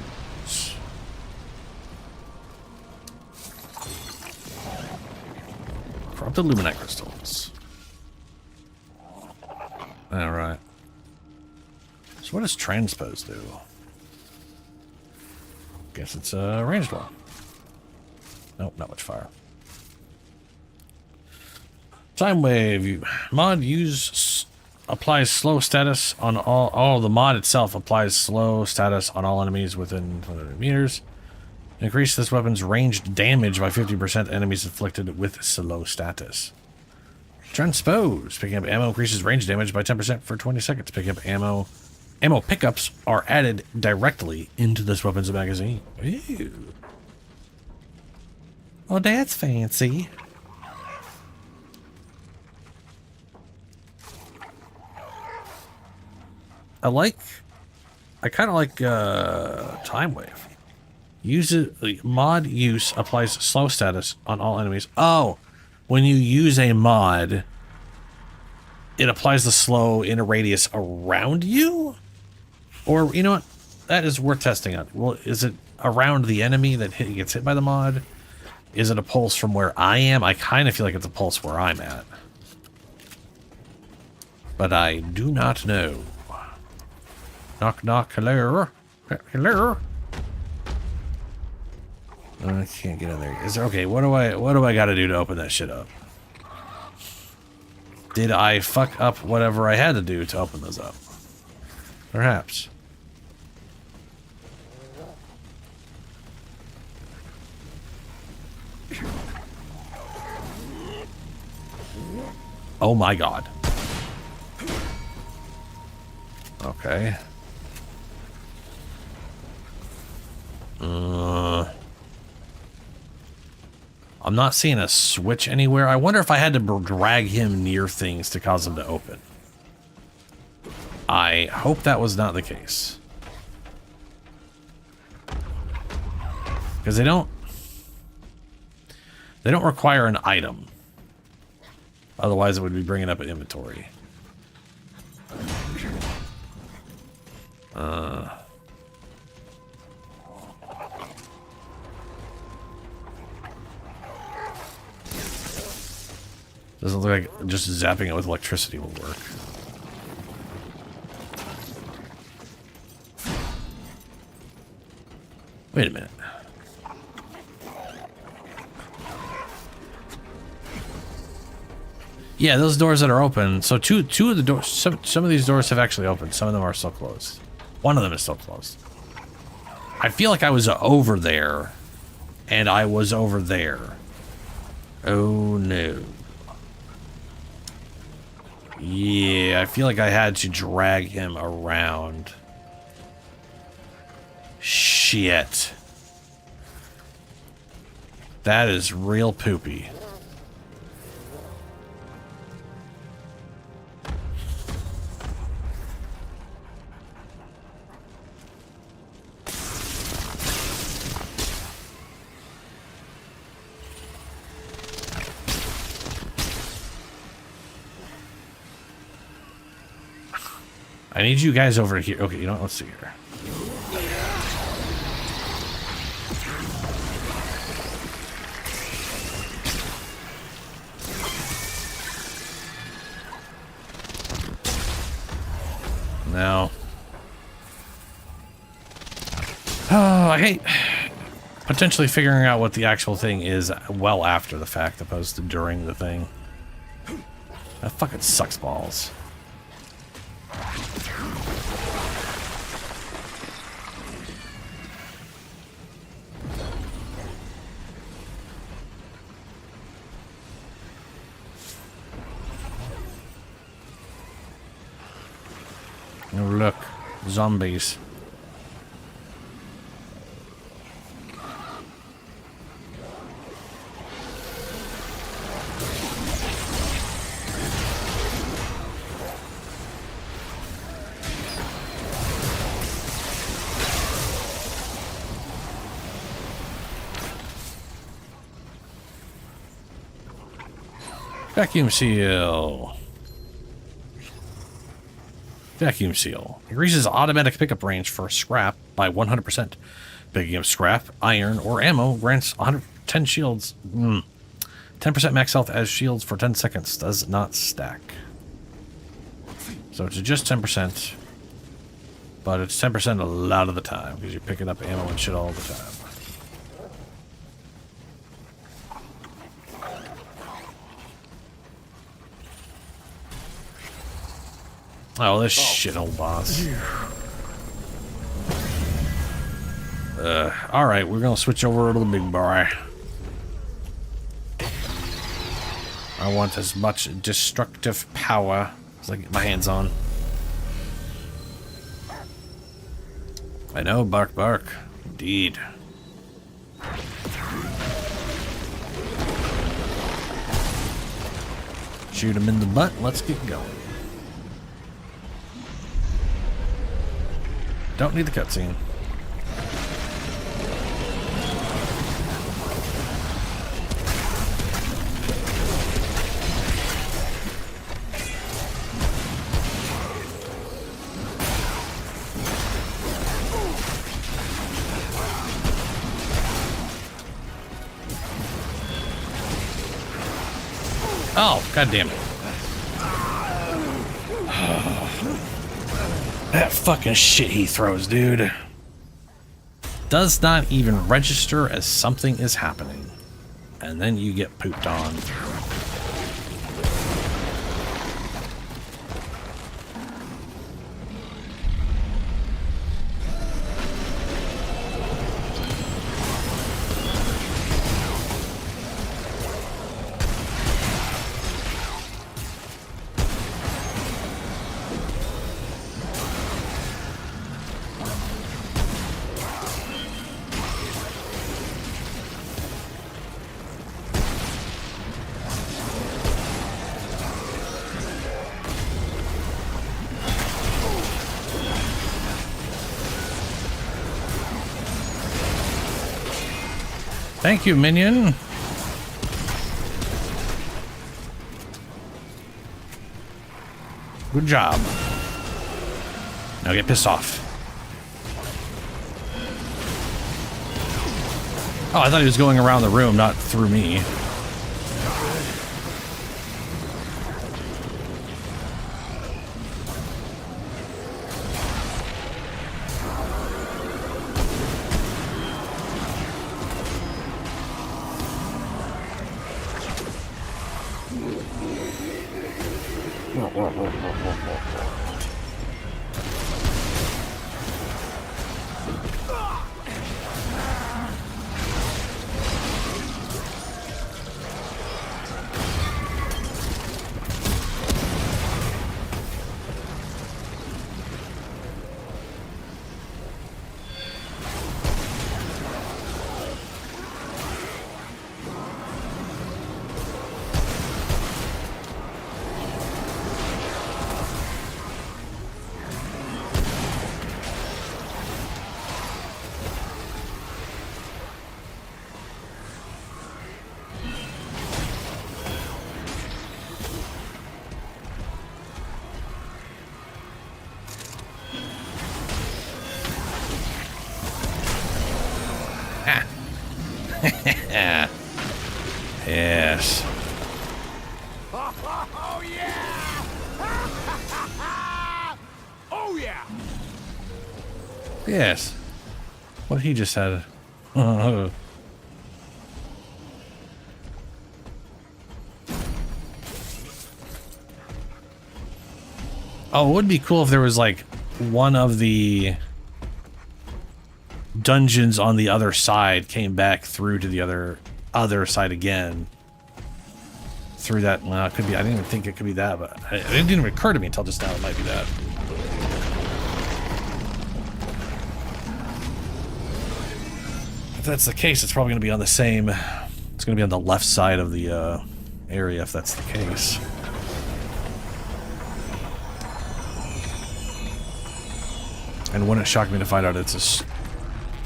Corrupted luminite crystals. Alright. So what does transpose do? Guess it's a ranged one. Nope, not much fire. Time wave. Mod applies slow status on all. The mod itself applies slow status on all enemies within 100 meters. Increase this weapon's ranged damage by 50%. Enemies inflicted with slow status. Transpose. Picking up ammo increases range damage by 10% for 20 seconds. Picking up ammo. Ammo pickups are added directly into this weapon's magazine. Ew. Oh, that's fancy. I kind of like Time Wave. Mod use applies slow status on all enemies. Oh, when you use a mod, it applies the slow in a radius around you? Or, you know what? That is worth testing out. Well, is it around the enemy that gets hit by the mod? Is it a pulse from where I am? I kind of feel like it's a pulse where I'm at. But I do not know. Knock, knock, hello? Hello? I can't get in there. Is there, okay, what do I gotta do to open that shit up? Did I fuck up whatever I had to do to open those up? Perhaps. Oh my god. Okay. I'm not seeing a switch anywhere. I wonder if I had to drag him near things to cause him to open. I hope that was not the case. Because they don't require an item. Otherwise it would be bringing up an inventory. Doesn't look like just zapping it with electricity will work. Wait a minute. Yeah, those doors that are open. So two of the doors, some of these doors have actually opened. Some of them are still closed. One of them is still closed. I feel like I was over there, and I was over there. Oh no. Yeah, I feel like I had to drag him around. Shit. That is real poopy. I need you guys over here. Okay, you know what? Let's see here. No. Oh, I hate potentially figuring out what the actual thing is well after the fact, opposed to during the thing. That fucking sucks balls. Oh, look. Zombies. Vacuum seal. Vacuum seal. Increases automatic pickup range for scrap by 100%. Picking up scrap, iron, or ammo grants 110 shields. 10% max health as shields for 10 seconds. Does not stack. So it's just 10%. But it's 10% a lot of the time because you're picking up ammo and shit all the time. Oh, this shit old boss. Alright, we're gonna switch over to the big boy. I want as much destructive power as I can get my hands on. I know, bark, bark. Indeed. Shoot him in the butt. Let's get going. Don't need the cutscene. Oh, god damn it. That fucking shit he throws, dude. Does not even register as something is happening. And then you get pooped on. Thank you, minion. Good job. Now get pissed off. Oh, I thought he was going around the room, not through me. Yes. Oh yeah! Oh yeah! Yeah. Yes. What he just said. Oh, it would be cool if there was like one of the dungeons on the other side came back through to the other side again. Through that, well, it could be. I didn't even think it could be that, but it didn't even occur to me until just now. It might be that. If that's the case, it's probably going to be on the same. It's going to be on the left side of the area if that's the case. And wouldn't shock me to find out it's a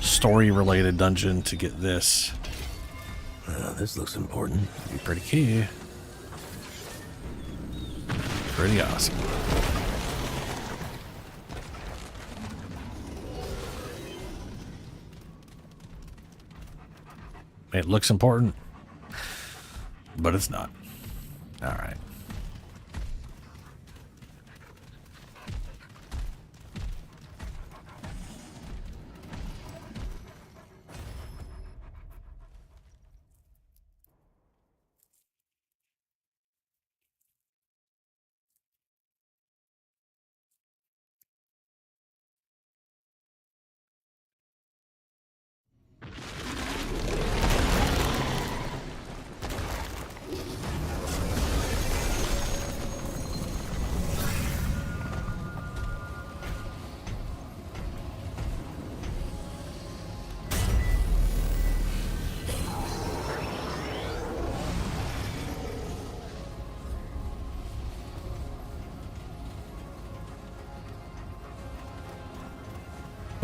story-related dungeon to get this. This looks important. Be pretty key. Pretty awesome. It looks important, but it's not. All right.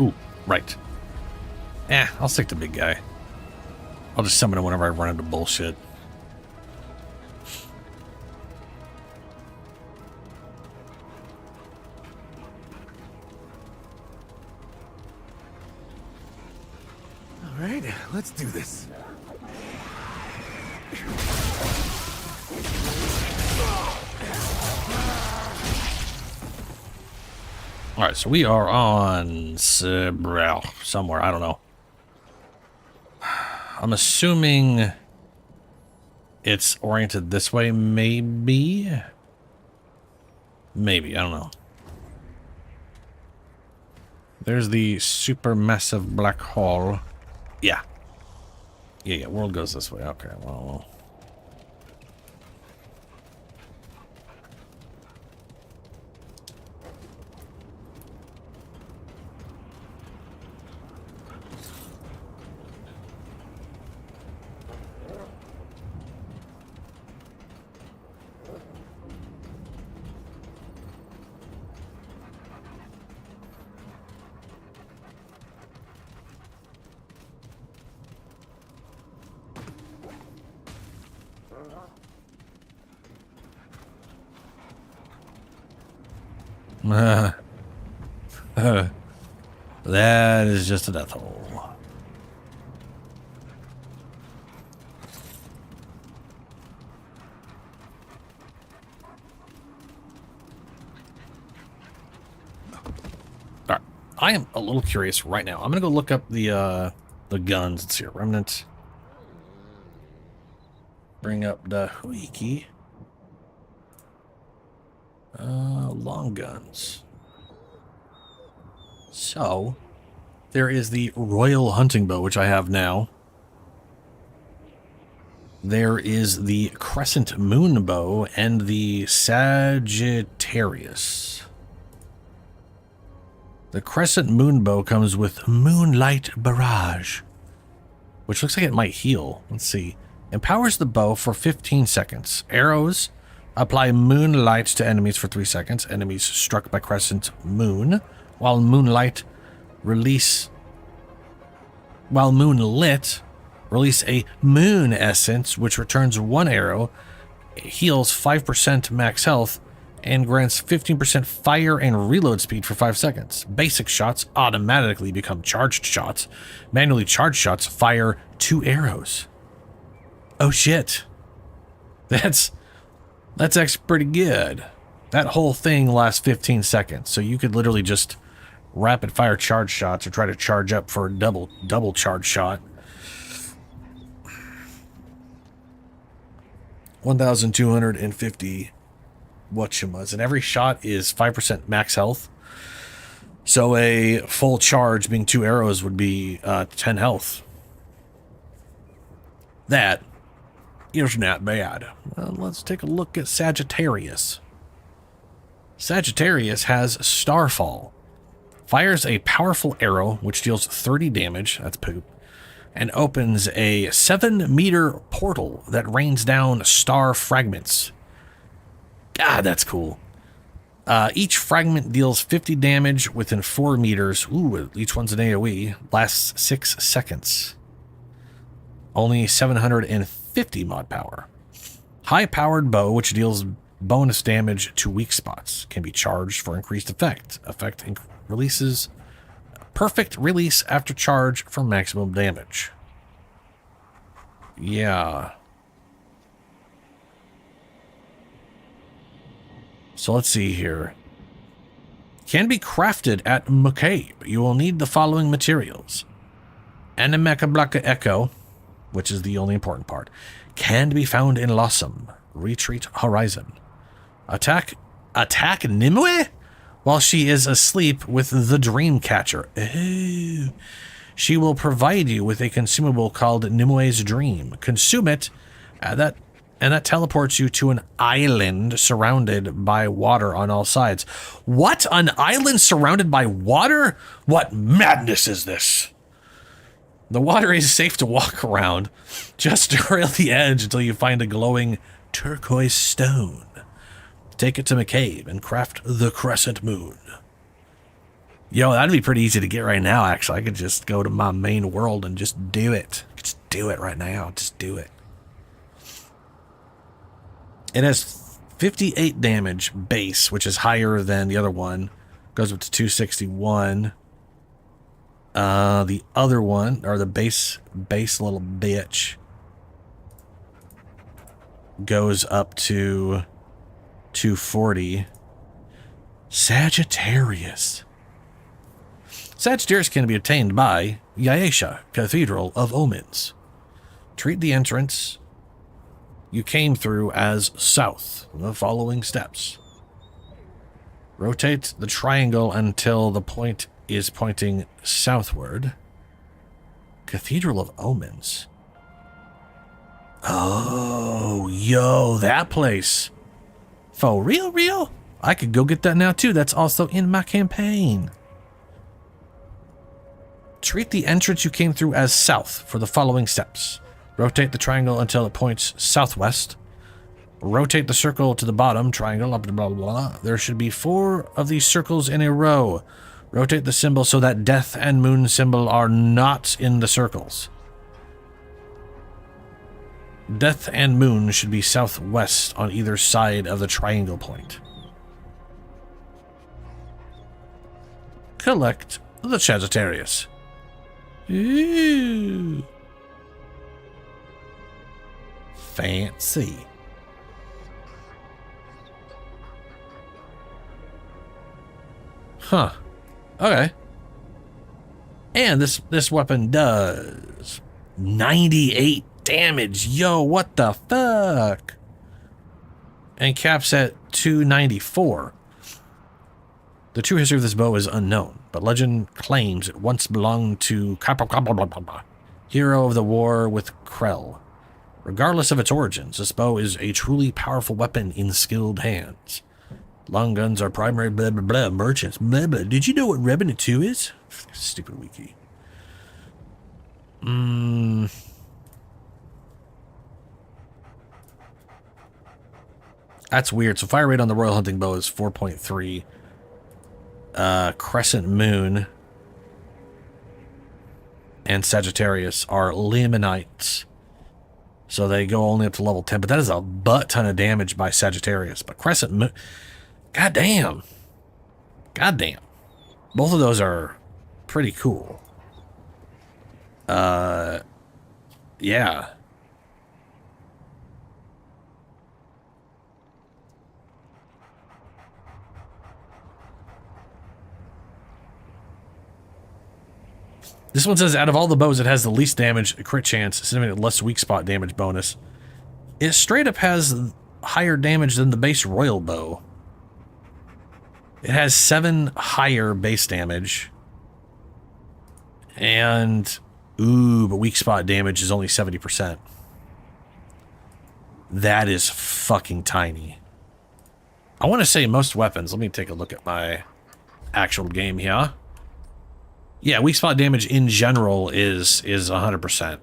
Ooh, right. I'll stick to big guy. I'll just summon him whenever I run into bullshit. All right, let's do this. All right, so we are on somewhere. I don't know. I'm assuming it's oriented this way, maybe? Maybe, I don't know. There's the supermassive black hole. Yeah. Yeah, world goes this way. Okay, well. That is just a death hole. Alright, I am a little curious right now. I'm gonna go look up the guns. Let's see, Remnant. Bring up the Huiki. Long guns. So, there is the Royal Hunting Bow, which I have now. There is the Crescent Moon Bow and the Sagittarius. The Crescent Moon Bow comes with Moonlight Barrage, which looks like it might heal. Let's see. Empowers the bow for 15 seconds. Arrows apply moonlight to enemies for 3 seconds. Enemies struck by Crescent Moon. While moonlit, release a moon essence, which returns 1 arrow, heals 5% max health, and grants 15% fire and reload speed for 5 seconds. Basic shots automatically become charged shots. Manually charged shots fire 2 arrows. Oh shit. That's actually pretty good. That whole thing lasts 15 seconds, so you could literally just rapid fire charge shots or try to charge up for a double charge shot. 1,250 whatchamas, and every shot is 5% max health. So a full charge being 2 arrows would be 10 health. That is not bad. Well, let's take a look at Sagittarius. Sagittarius has Starfall. Fires a powerful arrow, which deals 30 damage, that's poop, and opens a 7-meter portal that rains down star fragments. God, that's cool. Each fragment deals 50 damage within 4 meters. Ooh, each one's an AoE. Lasts 6 seconds. Only 750 mod power. High-powered bow, which deals bonus damage to weak spots. Can be charged for increased effect. Releases perfect release after charge for maximum damage. Yeah. So let's see here. Can be crafted at McCabe. You will need the following materials. Animecablaka Echo, which is the only important part, can be found in Lossum. Retreat Horizon. Attack Nimue while she is asleep with the Dreamcatcher. Oh. She will provide you with a consumable called Nimue's Dream. Consume it, and that teleports you to an island surrounded by water on all sides. What? An island surrounded by water? What madness is this? The water is safe to walk around. Just trail the edge until you find a glowing turquoise stone. Take it to McCabe and craft the Crescent Moon. Yo, that'd be pretty easy to get right now, actually. I could just go to my main world and just do it. Just do it right now. Just do it. It has 58 damage base, which is higher than the other one. Goes up to 261. The other one, or the base little bitch, goes up to 240. Sagittarius. Sagittarius can be obtained by Yaesha, Cathedral of Omens. Treat the entrance you came through as south. The following steps. Rotate the triangle until the point is pointing southward. Cathedral of Omens. Oh, yo, that place. For real? I could go get that now too. That's also in my campaign. Treat the entrance you came through as south for the following steps. Rotate the triangle until it points southwest. Rotate the circle to the bottom, triangle, up, blah, blah, blah. There should be 4 of these circles in a row. Rotate the symbol so that death and moon symbol are not in the circles. Death and moon should be southwest on either side of the triangle point. Collect the Sagittarius. Ooh. Fancy. Huh. Okay. And this weapon does 98 damage. Yo, what the fuck? And caps at 294. The true history of this bow is unknown, but legend claims it once belonged to hero of the war with Krell. Regardless of its origins, this bow is a truly powerful weapon in skilled hands. Long guns are primary blah blah blah merchants. Blah blah. Did you know what Remnant 2 is? Stupid wiki. That's weird. So fire rate on the Royal Hunting Bow is 4.3. Crescent Moon and Sagittarius are Limonites. So they go only up to level 10. But that is a butt ton of damage by Sagittarius. But Crescent Moon... Goddamn. Both of those are pretty cool. Yeah. This one says, out of all the bows, it has the least damage, crit chance, significant less weak spot damage bonus. It straight up has higher damage than the base royal bow. It has 7 higher base damage. And, ooh, but weak spot damage is only 70%. That is fucking tiny. I want to say most weapons. Let me take a look at my actual game here. Yeah, weak spot damage in general is 100%.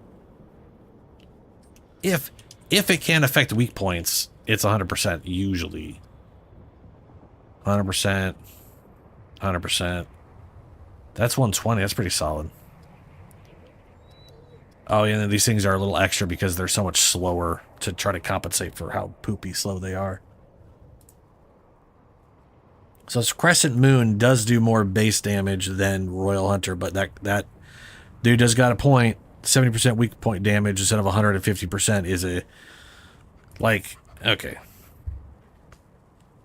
If it can affect weak points, it's 100% usually. 100%. 100%. That's 120. That's pretty solid. Oh, yeah, and these things are a little extra because they're so much slower to try to compensate for how poopy slow they are. So Crescent Moon does do more base damage than Royal Hunter, but that dude does got a point. 70% weak point damage instead of 150% is a, like, okay.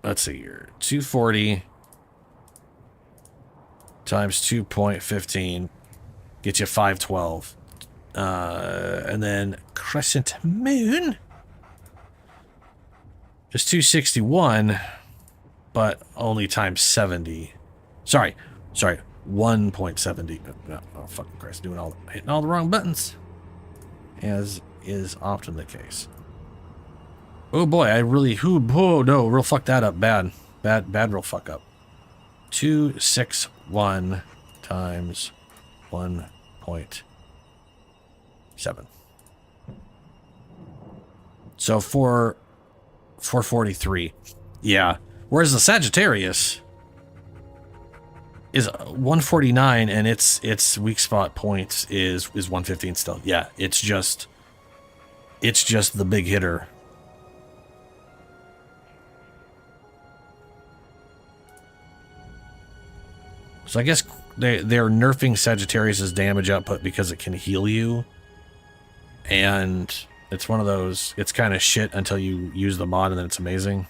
Let's see here. 240 times 2.15 gets you 512. And then Crescent Moon is 261, but only times 70. Sorry, 1.70. No, oh, fucking Christ, hitting all the wrong buttons, as is often the case. Oh boy, oh no, real fuck that up, bad, real fuck up. 261 times 1.7. So 443. Yeah. Whereas the Sagittarius is 149 and its weak spot points is 115 still. Yeah, it's just the big hitter. So I guess they're nerfing Sagittarius's damage output because it can heal you. And it's one of those, it's kind of shit until you use the mod and then it's amazing.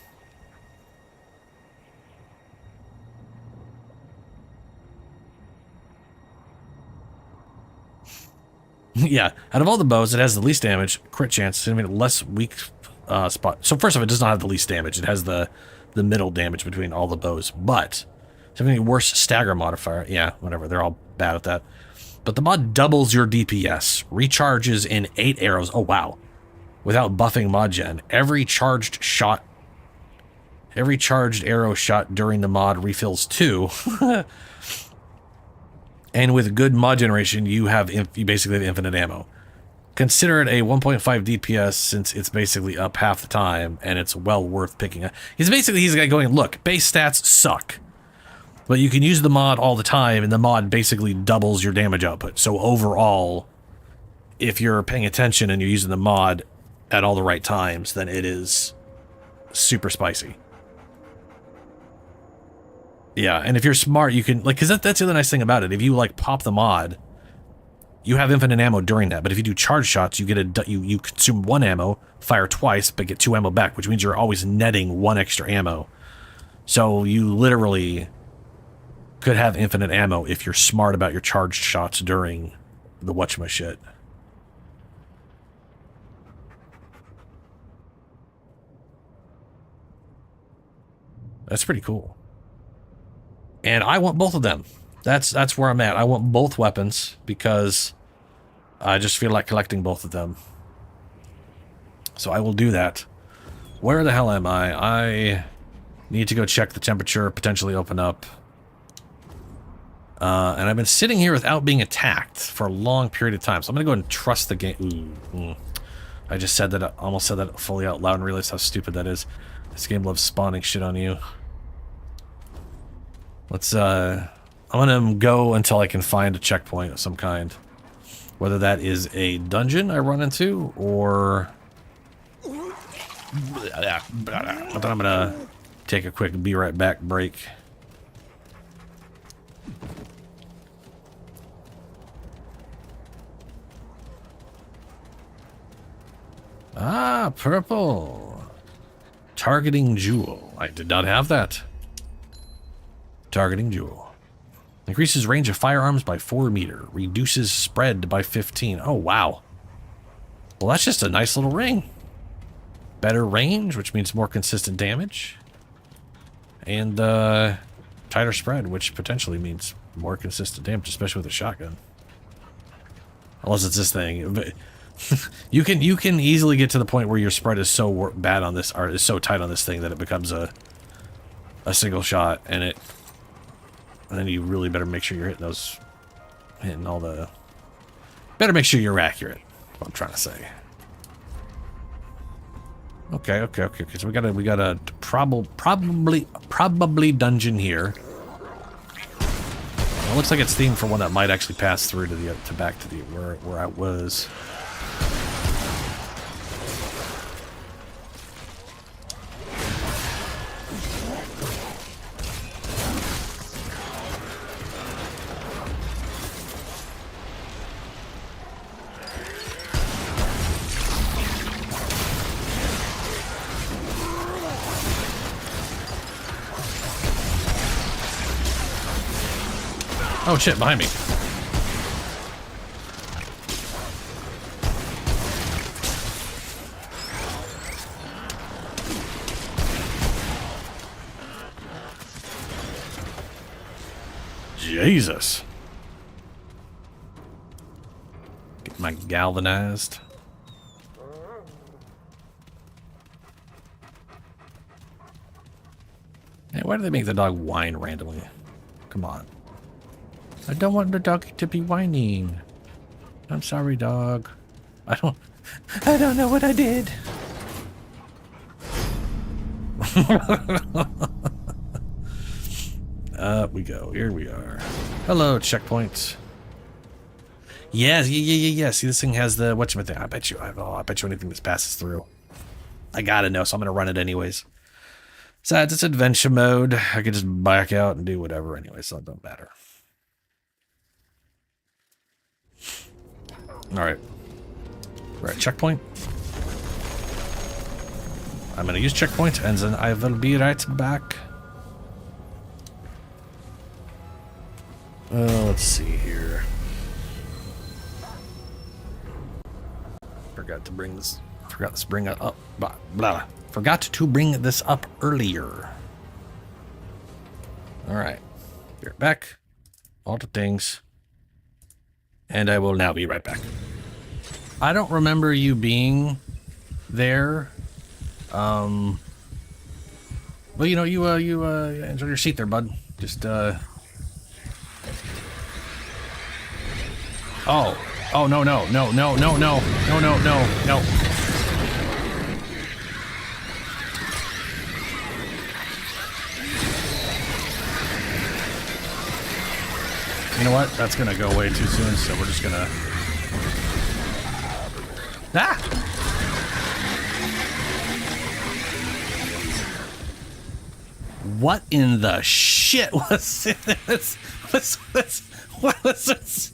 Yeah, out of all the bows, it has the least damage, crit chance, less weak spot. So first off, it does not have the least damage. It has the middle damage between all the bows, but something worse stagger modifier. Yeah, whatever. They're all bad at that. But the mod doubles your DPS, recharges in 8 arrows. Oh, wow. Without buffing mod gen. Every charged arrow shot during the mod refills 2. And with good mod generation, you basically have infinite ammo. Consider it a 1.5 DPS since it's basically up half the time, and it's well worth picking up. He's the guy going, look, base stats suck, but you can use the mod all the time, and the mod basically doubles your damage output. So overall, if you're paying attention and you're using the mod at all the right times, then it is super spicy. Yeah, and if you're smart, you can, like, because that's the other nice thing about it. If you, like, pop the mod, you have infinite ammo during that. But if you do charge shots, you get you consume 1 ammo, fire twice, but get 2 ammo back, which means you're always netting 1 extra ammo. So you literally could have infinite ammo if you're smart about your charged shots during the whatchamashit. That's pretty cool. And I want both of them. That's where I'm at. I want both weapons because I just feel like collecting both of them. So I will do that. Where the hell am I? I need to go check the temperature, potentially open up. And I've been sitting here without being attacked for a long period of time. So I'm going to go ahead and trust the game. Ooh. I just said that, almost said that fully out loud and realized how stupid that is. This game loves spawning shit on you. Let's, I'm gonna go until I can find a checkpoint of some kind. Whether that is a dungeon I run into, or... But I'm gonna take a quick be right back break. Ah, purple. Targeting jewel. I did not have that. Targeting jewel. Increases range of firearms by 4 meters. Reduces spread by 15. Oh, wow. Well, that's just a nice little ring. Better range, which means more consistent damage. And tighter spread, which potentially means more consistent damage, especially with a shotgun. Unless it's this thing. But you can easily get to the point where your spread is so bad on this, or is so tight on this thing that it becomes a single shot, and then you really better make sure you're hitting all the. Better make sure you're accurate. What I'm trying to say. Okay. So we got a probably dungeon here. It looks like it's themed for one that might actually pass through to back to where I was. Oh shit, behind me. Jesus. Get my galvanized. Hey, why do they make the dog whine randomly? Come on. I don't want the dog to be whining. I'm sorry, dog. I don't know what I did. Up we go. Here we are. Hello, checkpoint. Yes, yeah. See, this thing has the whatchamacallit. I bet you anything this passes through. I gotta know, so I'm gonna run it anyways. Besides, it's adventure mode. I could just back out and do whatever anyway, so it don't matter. Alright. We're at checkpoint. I'm gonna use checkpoint and then I will be right back. Let's see here. Forgot to bring this up. Forgot to bring this up earlier. Alright. We're back. All the things. And I will now be right back. I don't remember you being there. Well, you know, you enjoy your seat there, bud. Just, Oh, no. You know what? That's gonna go away too soon, so we're just gonna... Ah! What in the shit was this? What was this?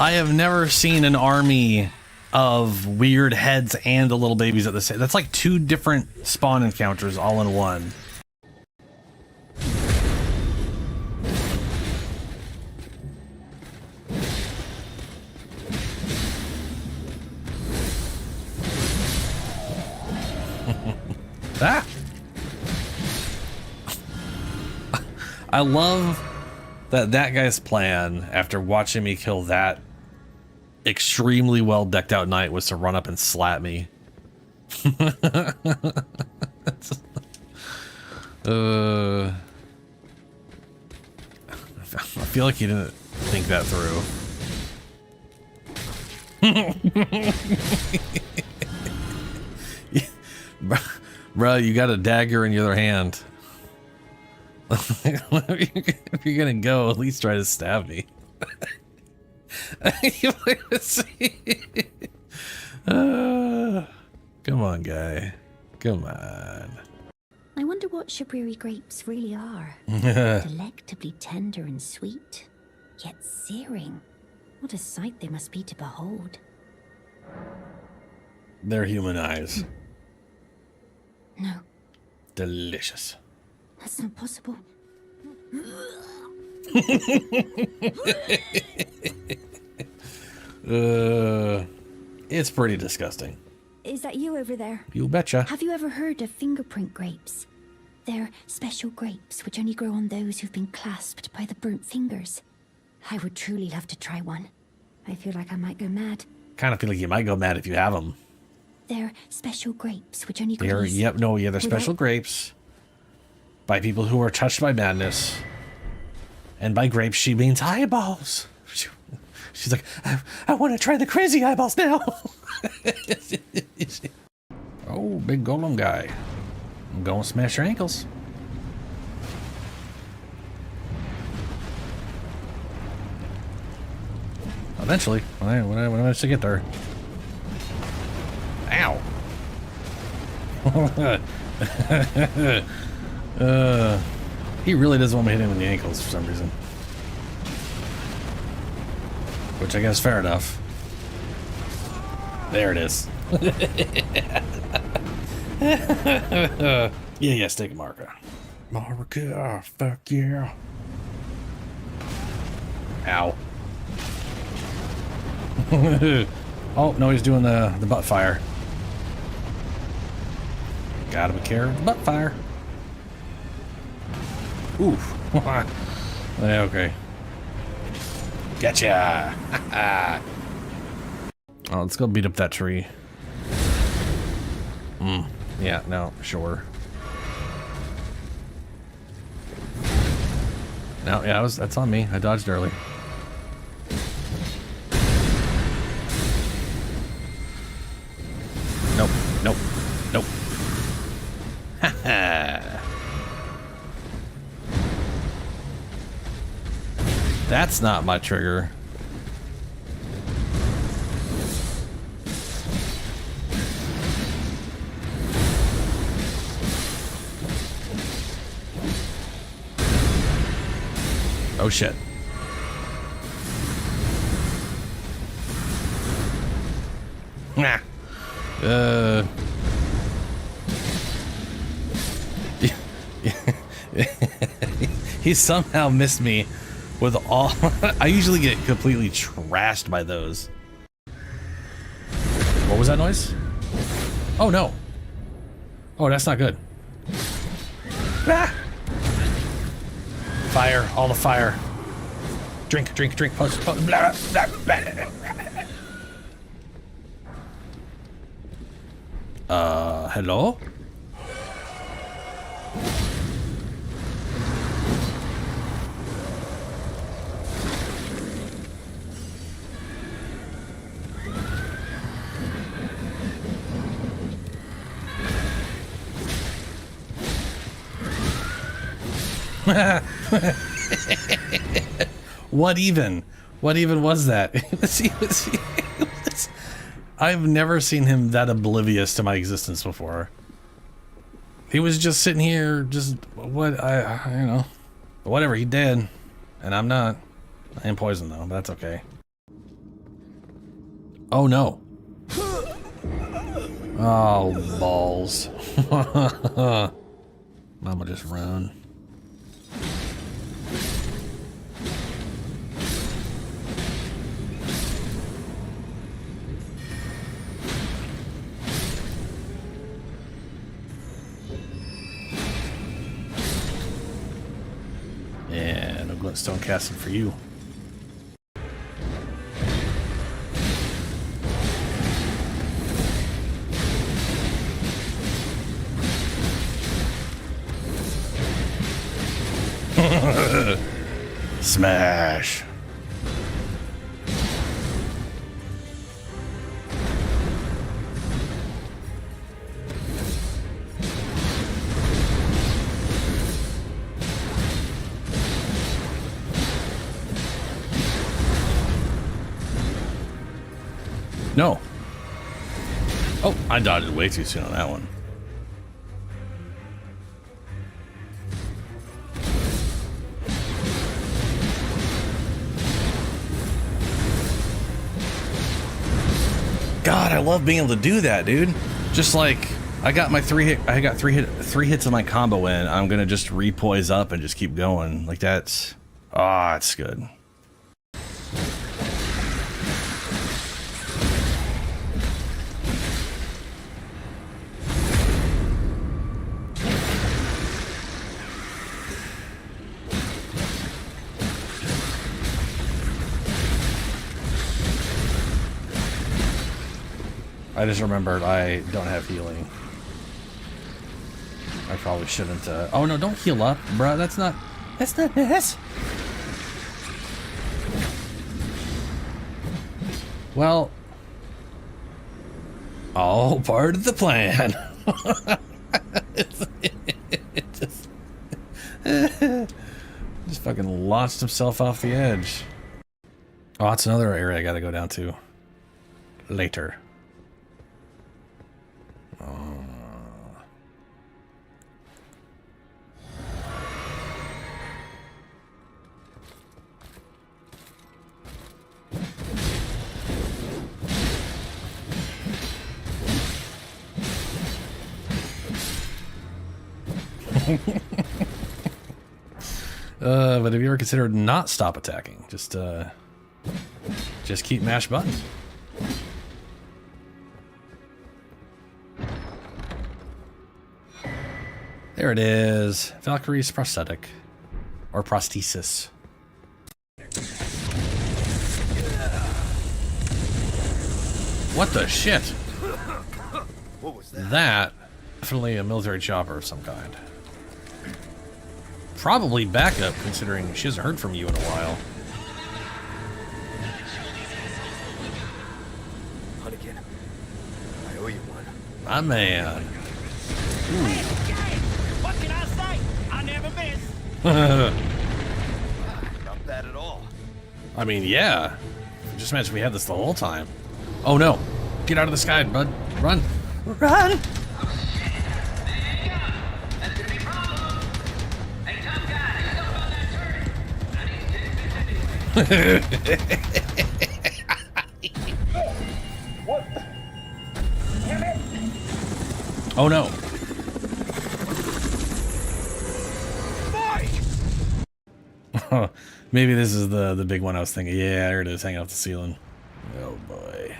I have never seen an army of weird heads and the little babies at the same... That's like 2 different spawn encounters all in one. Ah! I love that guy's plan, after watching me kill that extremely well decked out knight, was to run up and slap me. I feel like he didn't think that through. Bro, you got a dagger in your other hand. If you're gonna go, at least try to stab me. Come on, guy. Come on. I wonder what Shabriri grapes really are. Delectably tender and sweet, yet searing. What a sight they must be to behold. They're human eyes. No. delicious. That's not possible. It's pretty disgusting. Is that you over there? You betcha. Have you ever heard of fingerprint grapes? They're special grapes which only grow on those who've been clasped by the burnt fingers. I would truly love to try one. I feel like I might go mad. Kind of feel like you might go mad if you have them. They're special grapes which only grow. They're special grapes by people who are touched by madness. And by grapes, she means eyeballs. She's like, I want to try the crazy eyeballs now. Oh, big golem guy. I'm going to smash your ankles. Eventually, when I manage to get there. Ow. He really doesn't want me to hit him in the ankles for some reason. Which I guess fair enough. There it is. Yeah, stick Marca. Marca, fuck yeah. Ow. Oh, no, he's doing the butt fire. Gotta be careful of the butt fire. Oof. Yeah, okay. Gotcha. Oh, let's go beat up that tree. Yeah, no, sure. No, yeah, that's on me. I dodged early. Nope, nope, nope. Haha. That's not my trigger. Oh shit. Nah. He somehow missed me with all. I usually get completely trashed by those. What was that noise? Oh no. Oh, that's not good. Ah! Fire, all the fire. Drink, drink, drink, punch, punch, blah, blah, blah, blah. Hello? What even? What even was that? I've never seen him that oblivious to my existence before. He was just sitting here, just what you know, whatever. He dead, and I'm not. I am poisoned though. But that's okay. Oh no! Oh balls! Mama just run. Yeah, no glintstone casting for you. Smash. No. Oh, I dodged way too soon on that one. God, I love being able to do that, dude. Just like, I got my three hits of my combo in. I'm gonna just repoise up and just keep going. Like that's it's good. I just remembered I don't have healing. I probably shouldn't. Oh no! Don't heal up, bruh. That's not this. Well, all part of the plan. Just fucking launched himself off the edge. Oh, that's another area I gotta go down to later. But have you ever considered not stop attacking? Just keep mash buttons. There it is. Valkyrie's prosthetic. Or prosthesis. What the shit? What was that? That, definitely a military chopper of some kind. Probably backup, considering she hasn't heard from you in a while. Hunnigan, I owe you one. My man. What can I say? I never miss. Not bad at all. I mean, yeah. Just imagine we had this the whole time. Oh no. Get out of the sky, bud. Run. Run! Oh no. Maybe this is the big one I was thinking. Yeah, there it is, hanging off the ceiling. Oh boy.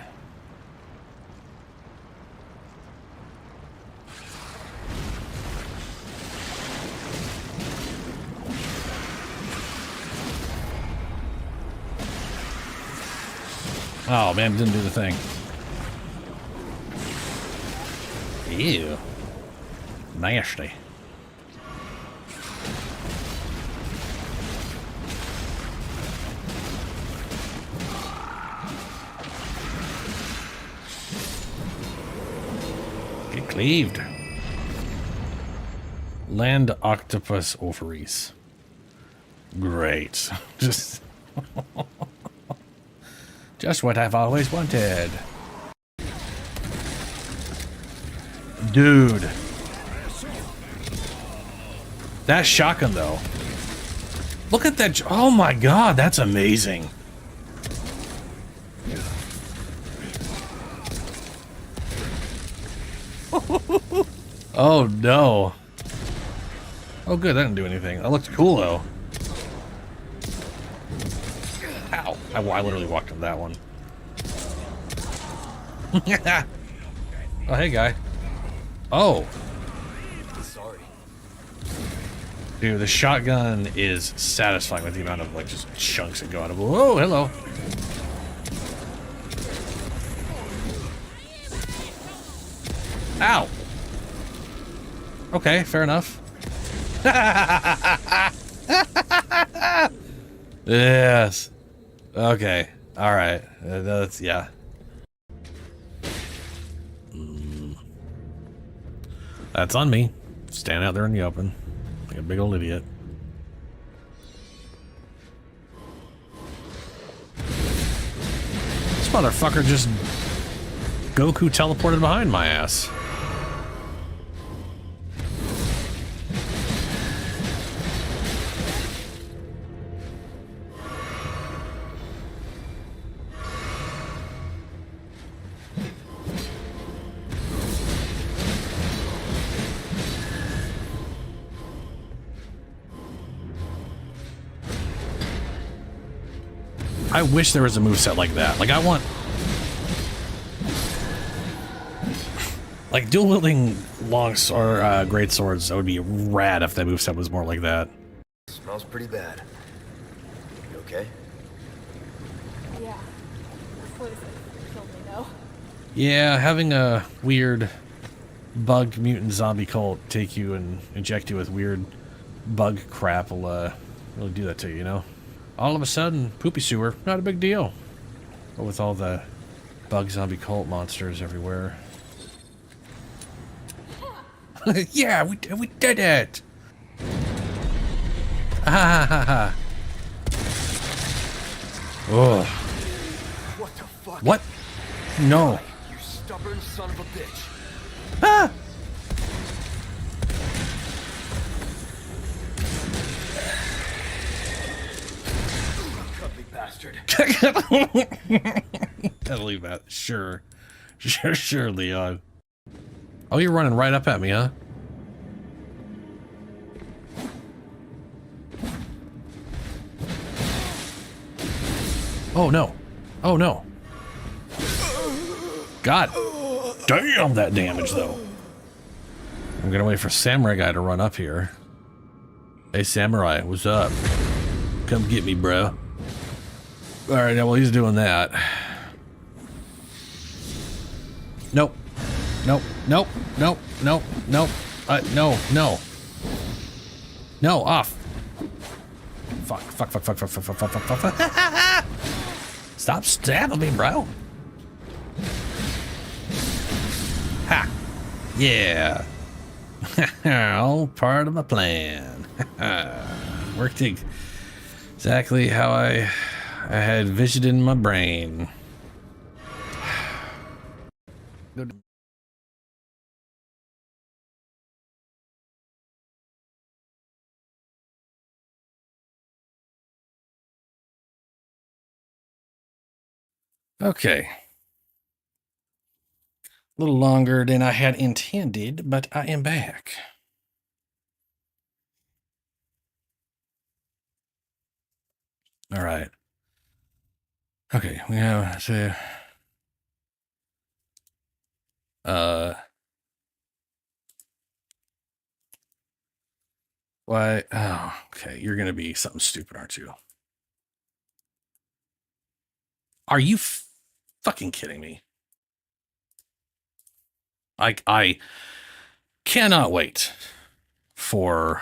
Oh man, didn't do the thing. Ew. Nasty. Get cleaved. Land octopus ovaries. Great. Just what I've always wanted. Dude. That shotgun, though. Look at that. Oh my god, that's amazing. Oh no. Oh good, that didn't do anything. That looked cool, though. Ow. I literally walked into that one. Oh, hey, guy. Oh. Sorry. Dude, the shotgun is satisfying with the amount of, like, just chunks that go out of it. Whoa, hello. Ow. Okay, fair enough. Yes. Okay. All right. That's, yeah. That's on me. Stand out there in the open like a big old idiot. This motherfucker just Goku teleported behind my ass. I wish there was a moveset like that. Like, I want... Like, dual-wielding great swords, that would be rad if that moveset was more like that. Smells pretty bad. You okay? Yeah. What is it? Killed me, though. Yeah, having a weird bug mutant zombie cult take you and inject you with weird bug crap will really do that to you, you know? All of a sudden, poopy sewer, not a big deal. But with all the bug zombie cult monsters everywhere. Yeah, we did it! Ha ha ha ha. Ugh. What the fuck? What? No. You stubborn son of a bitch. Ah! Cuddly bastard. I'll leave that. Sure. Sure, Leon. Oh, you're running right up at me, huh? Oh, no. Oh, no. God damn that damage, though. I'm gonna wait for Samurai Guy to run up here. Hey, Samurai, what's up? Come get me, bro. Alright, well, he's doing that. Nope. Nope. Nope. Nope. Nope. Nope. No. No. No, off. Fuck. Fuck, fuck, fuck, fuck, fuck, fuck, fuck, fuck, fuck, fuck. Stop stabbing me, bro. Ha. Yeah. All part of my plan. Worked exactly how I had visioned in my brain. Okay. A little longer than I had intended, but I am back. All right. Okay, we have to... Why? Oh, okay. You're gonna be something stupid, aren't you? Are you fucking kidding me? I cannot wait for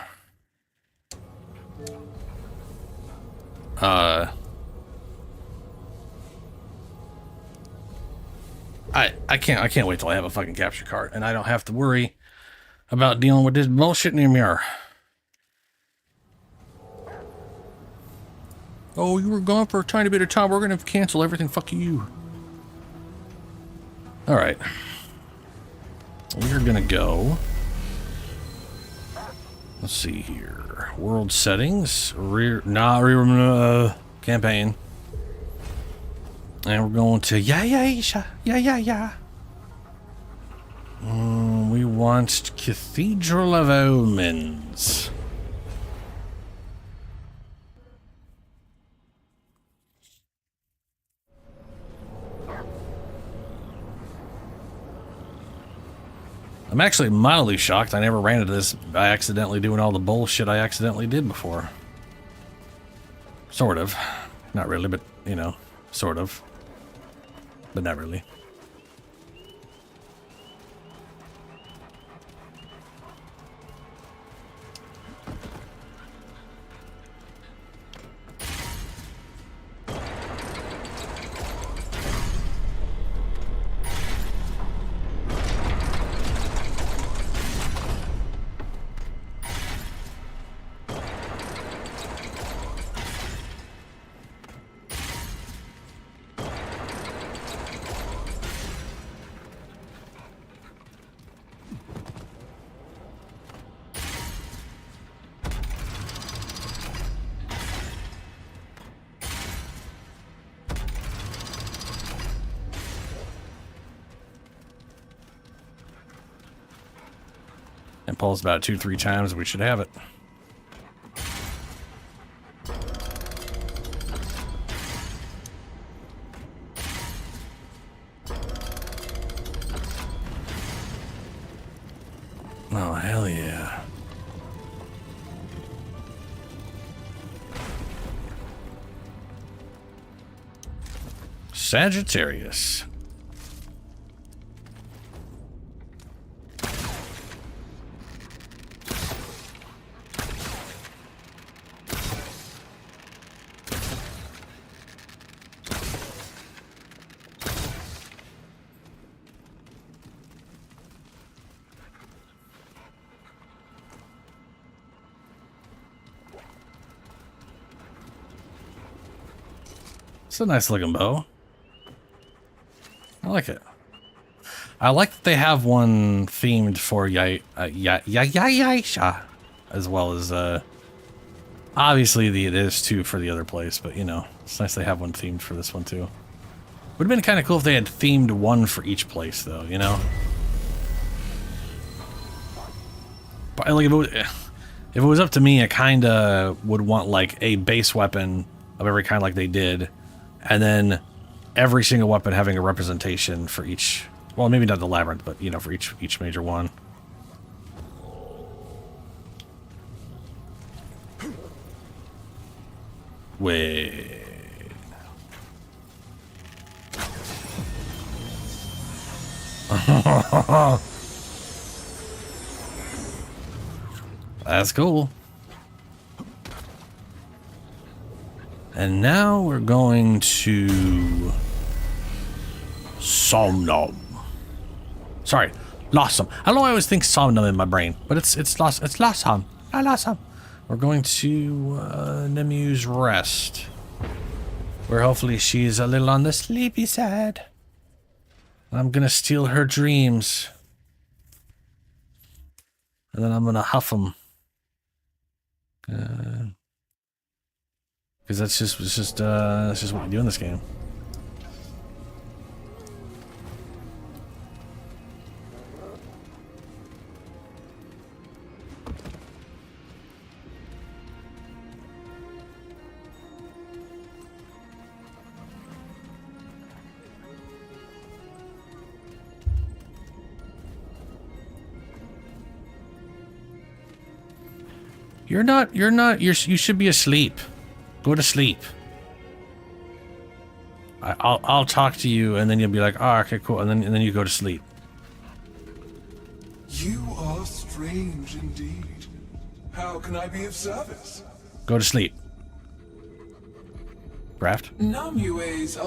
I can't wait till I have a fucking capture card and I don't have to worry about dealing with this bullshit anymore. Oh, you were gone for a tiny bit of time. We're gonna cancel everything. Fuck you. All right. We're gonna go. Let's see here. World settings. Campaign. And we're going to yeah. We want Cathedral of Omens. I'm actually mildly shocked I never ran into this by accidentally doing all the bullshit I accidentally did before. Sort of. Not really, but, you know, sort of. But not really. And pulls about 2-3 times, we should have it. Sagittarius. It's a nice looking bow. I like it. I like that they have one themed for Yaisha, as well as obviously there's two for the other place, but you know, it's nice they have one themed for this one too. Would have been kind of cool if they had themed one for each place, though. You know, but like if it was up to me, I kind of would want like a base weapon of every kind, like they did. And then every single weapon having a representation for each, well, maybe not the labyrinth, but you know, for each major one. Wait. That's cool. And now we're going to Somnum. Sorry, Lossum. I don't know why I always think Somnum in my brain, but it's Lossum. Lossum. We're going to Nemu's Rest, where hopefully she's a little on the sleepy side. I'm gonna steal her dreams, and then I'm gonna huff them. Because that's just what we do in this game. You should be asleep. Go to sleep. I'll talk to you, and then you'll be like, oh, okay, cool, and then you go to sleep. You are strange indeed. How can I be of service? Go to sleep. Graft. Namue's.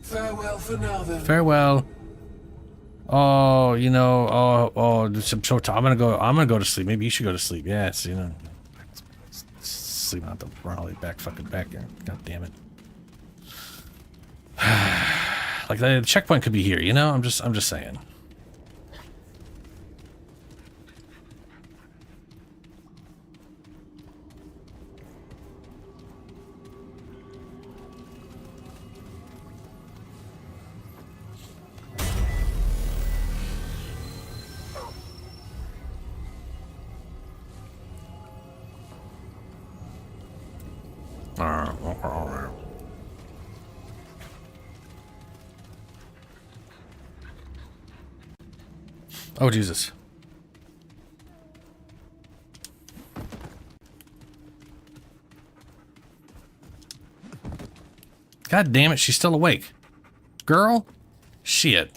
Farewell for now, then. Farewell. Oh, you know, I'm so tired. I'm gonna go to sleep. Maybe you should go to sleep. Yeah, it's, you know, sleep on the run all the way back here. God damn it. Like the checkpoint could be here, you know? I'm just saying. Oh, Jesus. God damn it, she's still awake. Girl? Shit.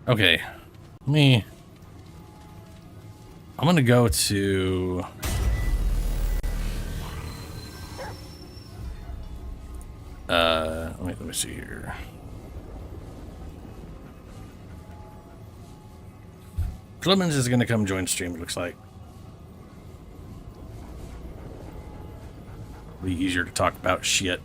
Okay, I'm gonna go to let me see here. Clemens is gonna come join stream, it looks like. Be easier to talk about shit.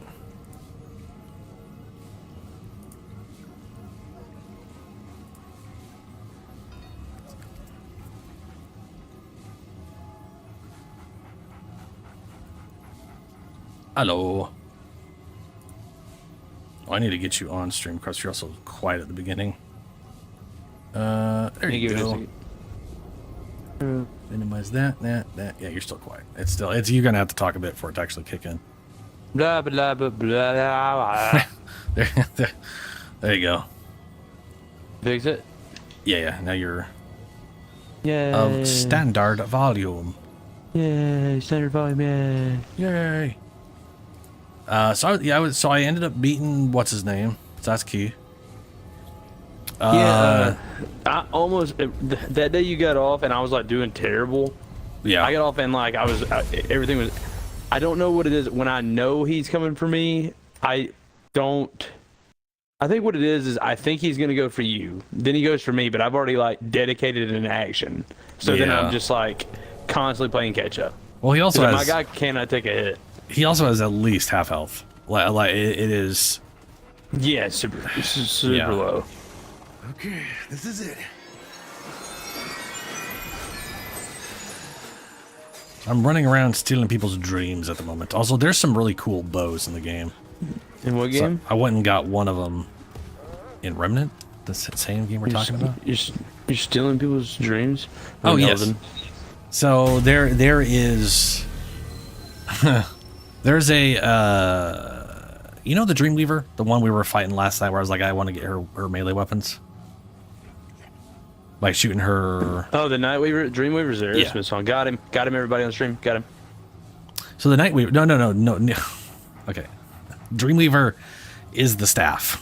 Hello. Oh, I need to get you on stream because you're also quiet at the beginning. There you go. Minimize that. Yeah, you're still quiet. You're gonna have to talk a bit for it to actually kick in. Blah blah blah blah blah. there you go. Fix it? Yeah, now you're Yay. of standard volume. Yay, standard volume, Yay. So I ended up beating what's his name. So that's key. I almost that day you got off and I was like doing terrible. Yeah. I got off and like everything was. I don't know what it is when I know he's coming for me. I think what it is I think he's gonna go for you. Then he goes for me, but I've already like dedicated an action. So then I'm just like constantly playing catch up. Well, he also has, my guy cannot take a hit. He also has at least half health. Like it is. Yeah, super low. Okay, this is it. I'm running around stealing people's dreams at the moment. Also, there's some really cool bows in the game. In what game? I went and got one of them in Remnant, the same game we're talking about. You're stealing people's dreams? Oh, yes. So there is... there's a... you know the Dreamweaver? The one we were fighting last night where I was like, I want to get her melee weapons? Like shooting her... Oh, the Nightweaver? Dreamweaver's there. Yeah. Song. Got him, everybody on stream. Got him. So the Nightweaver... No. Okay. Dreamweaver is the staff.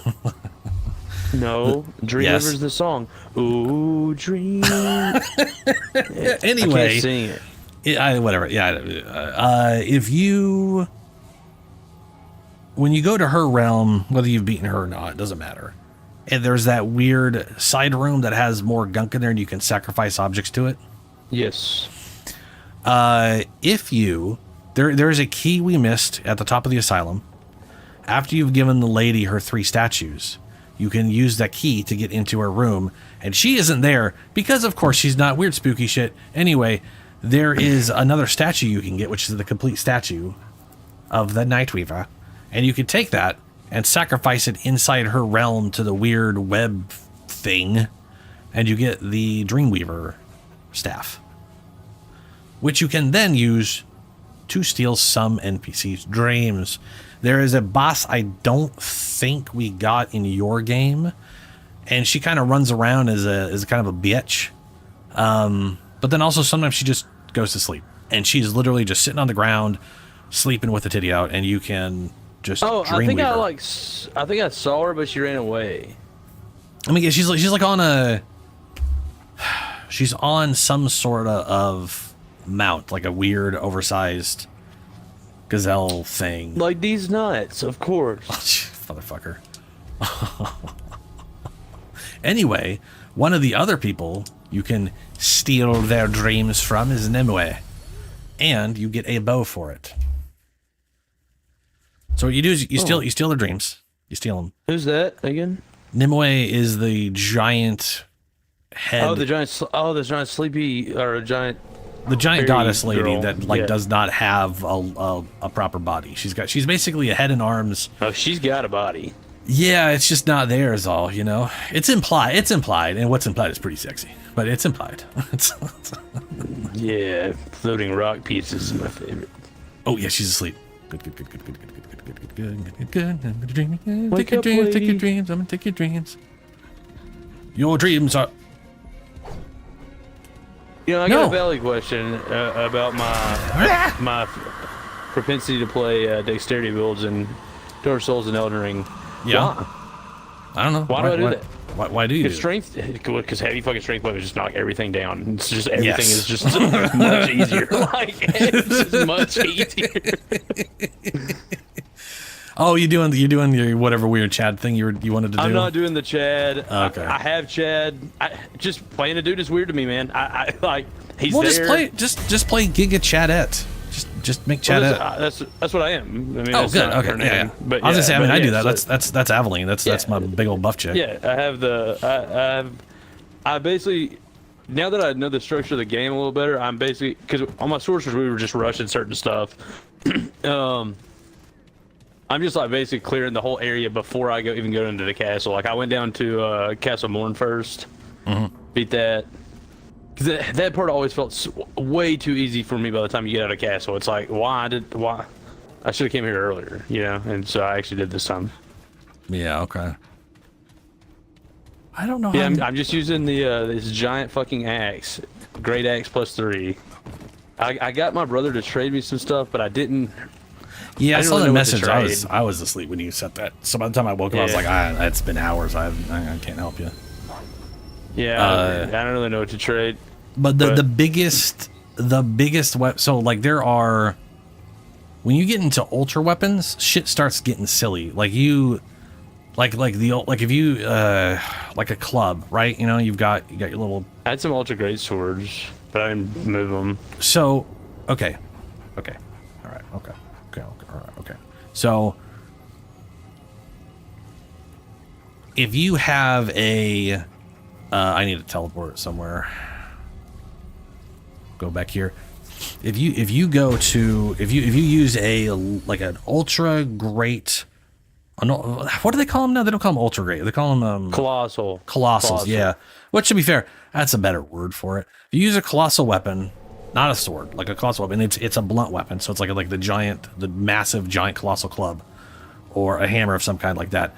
No, Dreamweaver's the song. Ooh, dream. Anyway. I can't sing it. Whatever. Yeah. If you... When you go to her realm, whether you've beaten her or not, it doesn't matter. And there's that weird side room that has more gunk in there and you can sacrifice objects to it. Yes. If you... There's a key we missed at the top of the asylum. After you've given the lady her 3 statues, you can use that key to get into her room. And she isn't there because, of course, she's not weird spooky shit. Anyway, there is another statue you can get, which is the complete statue of the Nightweaver. And you can take that and sacrifice it inside her realm to the weird web thing, and you get the Dreamweaver staff, which you can then use to steal some NPC's dreams. There is a boss I don't think we got in your game, and she kind of runs around as a kind of a bitch. But then also sometimes she just goes to sleep, and she's literally just sitting on the ground, sleeping with the titty out, and you can just I think I saw her, but she ran away. I mean, she's like on a... She's on some sort of mount, like a weird, oversized gazelle thing. Like these nuts, of course. Motherfucker. Anyway, one of the other people you can steal their dreams from is Nimue. And you get a bow for it. So what you do is you steal their dreams. You steal them. Who's that again? Nimue is the giant head. Oh, the giant sleepy or a giant. The giant goddess lady girl. that does not have a proper body. She's basically a head and arms. Oh, she's got a body. Yeah, it's just not there is all, you know. It's implied, and what's implied is pretty sexy, but it's implied. Yeah, floating rock pieces is my favorite. Oh yeah, she's asleep. Good. Take your dreams. I'm gonna take your dreams. Your dreams are... You know, I got a valid question about my propensity to play dexterity builds in Dark Souls and Elden Ring. Yeah. Why? I don't know. Why do I do that? Why do you? Because heavy fucking strength weapons just knock everything down. It's just everything is just much easier. Like it's just much easier. Oh, you're doing your whatever weird Chad thing you wanted to do. I'm not doing the Chad. Okay. I have Chad. Just playing a dude is weird to me, man. I like he's well, there. just play Giga Chadette. Just make Chadette. That's what I am. I mean, oh, that's good. not Okay. her Yeah, name, yeah. But I was gonna say. I mean, I do that. so, That's Aveline. That's my big old buff chick. Yeah, I basically. Now that I know the structure of the game a little better, I'm basically because on my sorcerers we were just rushing certain stuff. I'm just like basically clearing the whole area before I even go into the castle. Like I went down to Castle Morn first, beat that. Cause that part always felt way too easy for me by the time you get out of castle. It's like why I should have came here earlier, you know. And so I actually did this time. Yeah. Okay. I don't know. Yeah, I'm just using the this giant fucking axe, great axe +3. I got my brother to trade me some stuff, but I didn't. Yeah, I saw really the know what to message. trade. I was asleep when you sent that. So by the time I woke up, I was like, it's been hours. I can't help you. Yeah, I don't really know what to trade. But the biggest so like there are, when you get into ultra weapons, shit starts getting silly. Like you. Like if you like a club, right? You know, you got your little. I had some ultra great swords, but I didn't move them. So, okay, all right, okay. So, if you have a, I need to teleport somewhere. Go back here. If you use a like an ultra great. What do they call them now? They don't call them ultra great. They call them colossal. Colossals, yeah. Which, to be fair, that's a better word for it. If you use a colossal weapon, not a sword, like a colossal weapon, it's a blunt weapon. So it's like the massive giant colossal club, or a hammer of some kind like that.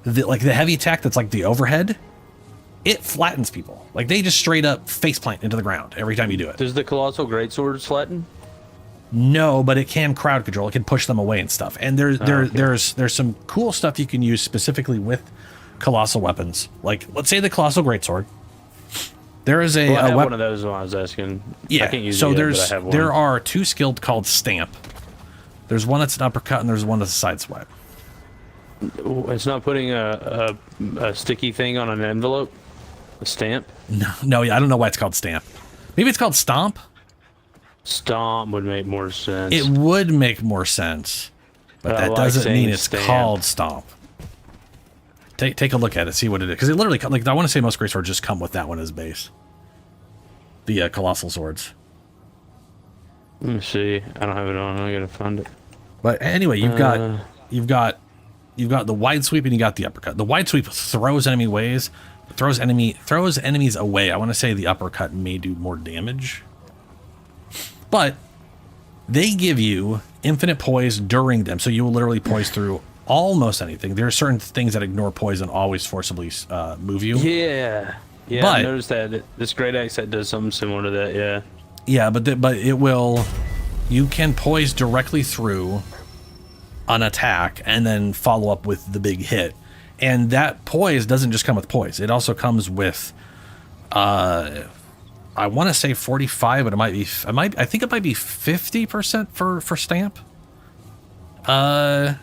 Like the heavy attack that's like the overhead, it flattens people. Like they just straight up faceplant into the ground every time you do it. Does the colossal greatsword flatten? No, but it can crowd control. It can push them away and stuff. And there's some cool stuff you can use specifically with colossal weapons. Like, let's say the colossal greatsword. There is a I have weapon. one of those when I was asking. Yeah. I can't use So it yet, but I have one. there are two skilled called stamp. There's one that's an uppercut and there's one that's a side swipe. It's not putting a sticky thing on an envelope. A stamp. No, I don't know why it's called stamp. Maybe it's called stomp. Stomp would make more sense. It would make more sense, but that doesn't mean it's called stomp. Take a look at it, see what it is, because it literally, like, I want to say most great swords just come with that one as base. The colossal swords. Let me see. I don't have it on. I gotta find it. But anyway, you've got the wide sweep and you got the uppercut. The wide sweep throws enemies away. I want to say the uppercut may do more damage. But they give you infinite poise during them, so you will literally poise through almost anything. There are certain things that ignore poise and always forcibly move you. Yeah, but, I noticed that this great axe that does something similar to that. Yeah. Yeah, but it will. You can poise directly through an attack and then follow up with the big hit, and that poise doesn't just come with poise. It also comes with. I want to say 45, but I think it might be 50% for stamp. I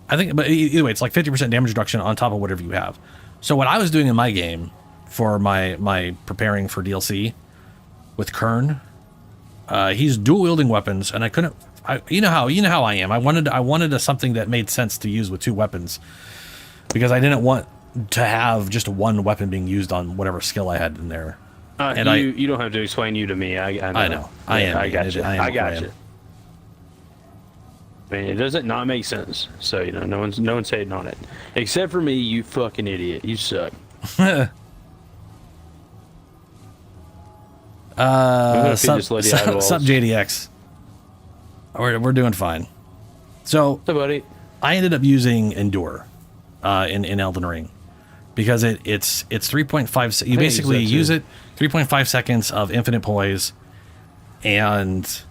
think, but either way, it's like 50% damage reduction on top of whatever you have. So what I was doing in my game for my preparing for DLC with Kern, he's dual wielding weapons, and I couldn't. You know how I am. I wanted something that made sense to use with two weapons, because I didn't want to have just one weapon being used on whatever skill I had in there. You don't have to explain you to me. I know. I got you. I got you. I mean, it doesn't not make sense. So no one's hating on it, except for me. You fucking idiot. You suck. Sup JDX. We're doing fine. So, hey buddy, I ended up using Endure in Elden Ring, because it's 3.5. You basically use it 3.5 seconds of infinite poise, and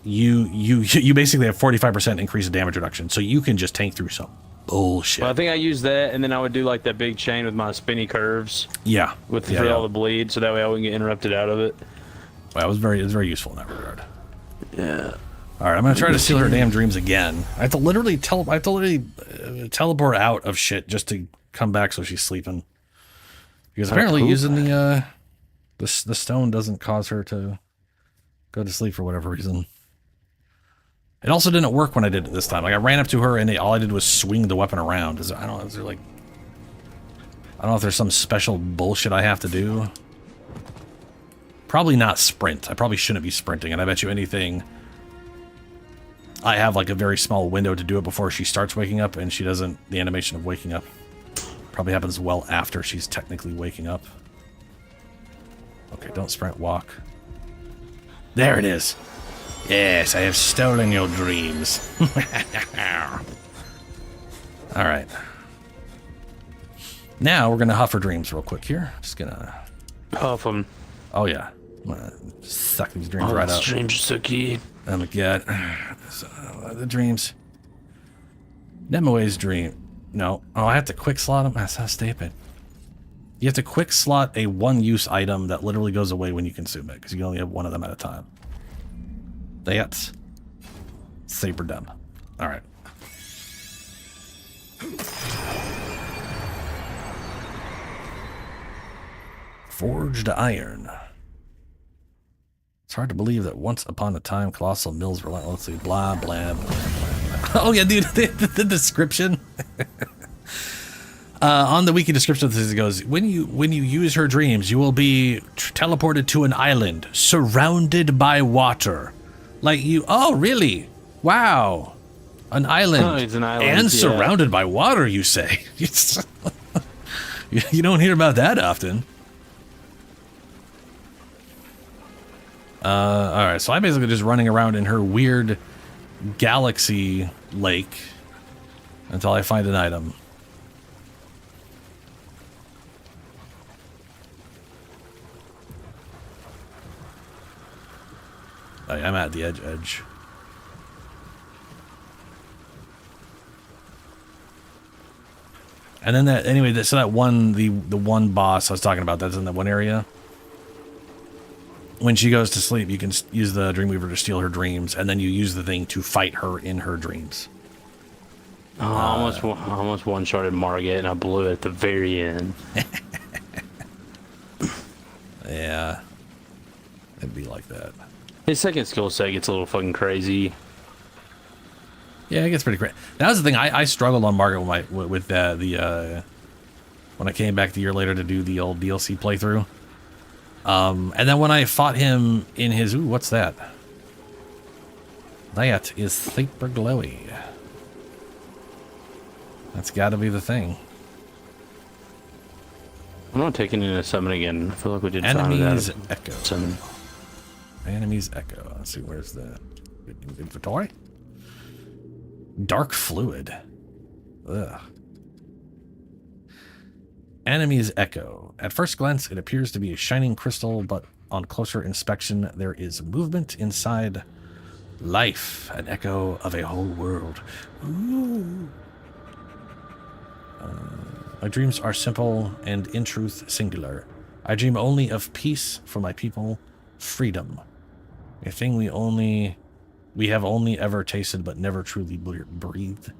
you basically have 45% increase in damage reduction, so you can just tank through some bullshit. Well, I think I used that, and then I would do like that big chain with my spinny curves. Yeah, for all the bleed, so that way I wouldn't get interrupted out of it. Well, it was very useful in that regard. Yeah. All right, I'm gonna try to steal her damn dreams again. I have to literally teleport out of shit just to come back so she's sleeping. Because apparently using the stone doesn't cause her to go to sleep for whatever reason. It also didn't work when I did it this time. Like I ran up to her and all I did was swing the weapon around. I don't know if there's some special bullshit I have to do. Probably not sprint. I probably shouldn't be sprinting, and I bet you anything I have like a very small window to do it before she starts waking up, and she doesn't, the animation of waking up probably happens well after she's technically waking up. Okay, don't sprint, walk. There it is. Yes, I have stolen your dreams. Alright. Now we're gonna huff her dreams real quick here. Just gonna huff them. Oh yeah. I'm gonna suck these dreams right up. Dreams are so key. Oh my god. So, the dreams. Nemoe's dream. No. Oh, I have to quick slot them? That's so stupid. You have to quick slot a one-use item that literally goes away when you consume it, because you can only have one of them at a time. That's super dumb. Alright. Forged iron. It's hard to believe that once upon a time, colossal mills relentlessly blah, blah, blah, blah, blah. Oh yeah, dude, the description. On the wiki description of this, it goes, when you use her dreams, you will be teleported to an island surrounded by water. Like you, oh really? Wow. An island. Oh, it's an island, and yeah. surrounded by water, you say. You don't hear about that often. Alright, so I'm basically just running around in her weird galaxy lake until I find an item. Oh, yeah, I'm at the edge. And then that, anyway, so that one, the one boss I was talking about, that's in that one area. When she goes to sleep, you can use the Dreamweaver to steal her dreams, and then you use the thing to fight her in her dreams. Oh, I almost one-shotted Margit, and I blew it at the very end. Yeah. It'd be like that. His second skill set gets a little fucking crazy. Yeah, it gets pretty crazy. That was the thing. I struggled on Margit with when I came back the year later to do the old DLC playthrough. And then when I fought him in his... Ooh, what's that? That is super glowy. That's gotta be the thing. I'm not taking in a summon again. I feel like we did Enemies find that Echo. Summon. Enemies Echo. Let's see, where's the inventory? Dark fluid. Ugh. Enemy's Echo. At first glance, it appears to be a shining crystal, but on closer inspection, there is movement inside. Life, an echo of a whole world. Ooh. My dreams are simple and, in truth, singular. I dream only of peace for my people, freedom. A thing we have only ever tasted but never truly breathed.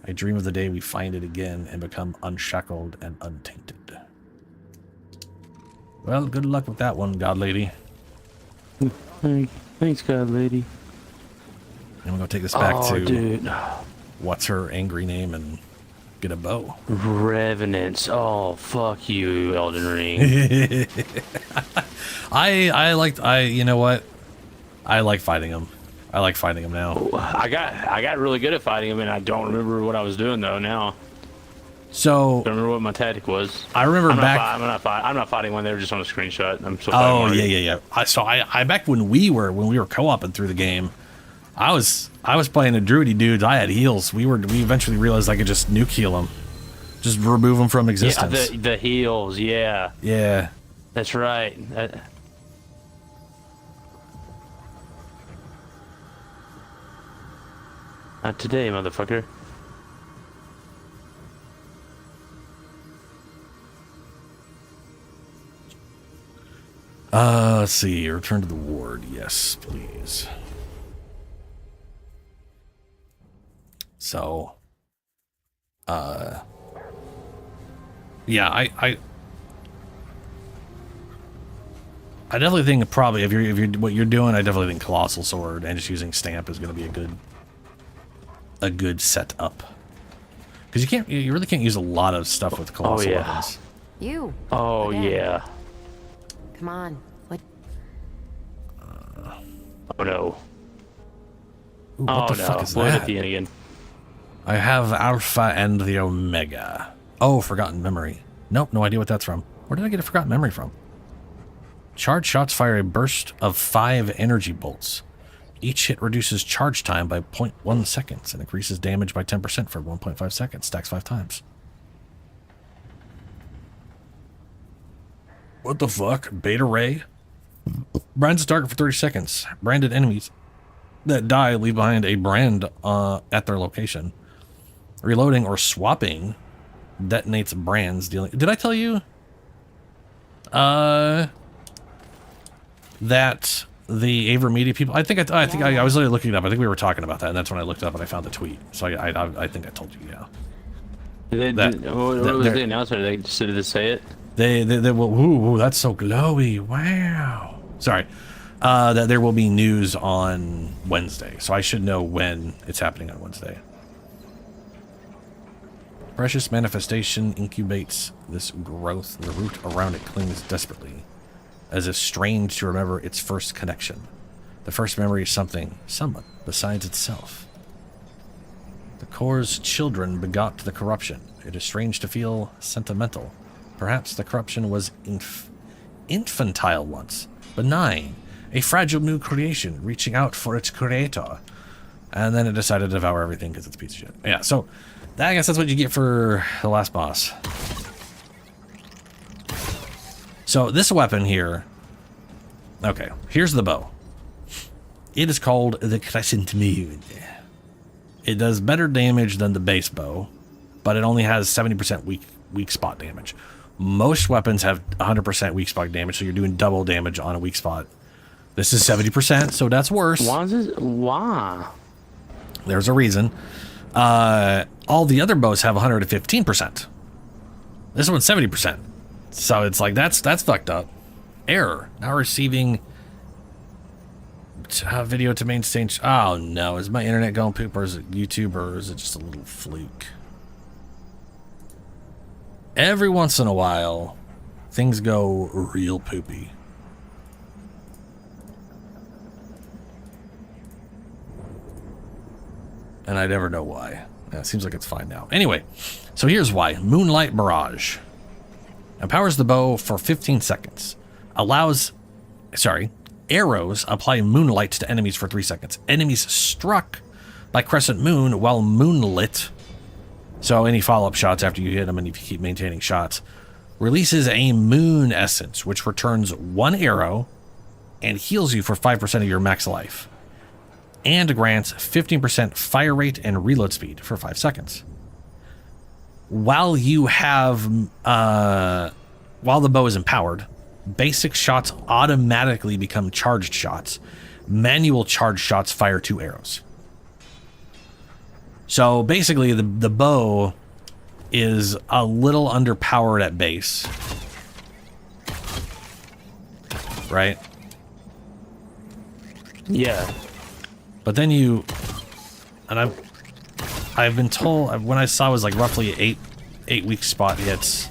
I dream of the day we find it again and become unshackled and untainted. Well, good luck with that one, God Lady. Thanks, God Lady. And we're going to take this back to... Dude. What's her angry name and get a bow. Revenants. Oh, fuck you, Elden Ring. you know what? I like fighting them. I like fighting them now. I got really good at fighting them, and I don't remember what I was doing though now. So don't remember what my tactic was. I remember I'm not fighting when they were just on a screenshot. I'm still oh fighting yeah. I back when we were co-oping through the game, I was playing a druidy dudes. I had heals. We eventually realized I could just nuke heal them, just remove them from existence. Yeah, the heals. Yeah. Yeah. That's right. Not today, motherfucker. Let's see. Return to the ward. Yes, please. So, yeah, I definitely think probably if you're what you're doing, I definitely think Colossal Sword and just using Stamp is going to be a good setup. Because you really can't use a lot of stuff with Colossal weapons. You. Oh Again. yeah. Come on. What? Oh no. Ooh, what the fuck is Blood that? at the end again. I have Alpha and the Omega. Oh, Forgotten Memory. Nope, no idea what that's from. Where did I get a Forgotten Memory from? Charged shots fire a burst of 5 energy bolts. Each hit reduces charge time by 0.1 seconds and increases damage by 10% for 1.5 seconds. Stacks 5 times. What the fuck? Beta Ray? Brands a target for 30 seconds. Branded enemies that die leave behind a brand at their location. Reloading or swapping detonates brands dealing... Did I tell you? That the Aver Media people... I think I was literally looking it up. I think we were talking about that, and that's when I looked it up and I found the tweet. So I think I told you, yeah. What was the announcement? Did they say it? They will... Ooh, that's so glowy. Wow. Sorry. That there will be news on Wednesday. So I should know when it's happening on Wednesday. Precious manifestation incubates this growth. The root around it clings desperately, as if strained to remember its first connection. The first memory is someone besides itself. The core's children begot the corruption. It is strange to feel sentimental. Perhaps the corruption was infantile once, benign, a fragile new creation reaching out for its creator. And then it decided to devour everything because it's a piece of shit. Yeah, so I guess that's what you get for the last boss. So this weapon here, okay, here's the bow. It is called the Crescent Moon. It does better damage than the base bow, but it only has 70% weak spot damage. Most weapons have 100% weak spot damage, so you're doing double damage on a weak spot. This is 70%, so that's worse. Why? There's a reason. All the other bows have 115%. This one's 70%. So it's like, that's fucked up. Error. Now receiving video to main stage. Oh no, is my internet going poop, or is it YouTube, or is it just a little fluke? Every once in a while, things go real poopy. And I never know why. Yeah, it seems like it's fine now. Anyway, so here's why. Moonlight Barrage. Empowers the bow for 15 seconds. Arrows apply moonlight to enemies for 3 seconds. Enemies struck by crescent moon while moonlit, so any follow-up shots after you hit them and if you keep maintaining shots, releases a moon essence, which returns 1 arrow and heals you for 5% of your max life, and grants 15% fire rate and reload speed for 5 seconds. While you have, while the bow is empowered, basic shots automatically become charged shots. Manual charged shots fire 2 arrows. So basically, the bow is a little underpowered at base, right? Yeah. But then and I've been told, when I saw it was like roughly 8 weak spot hits.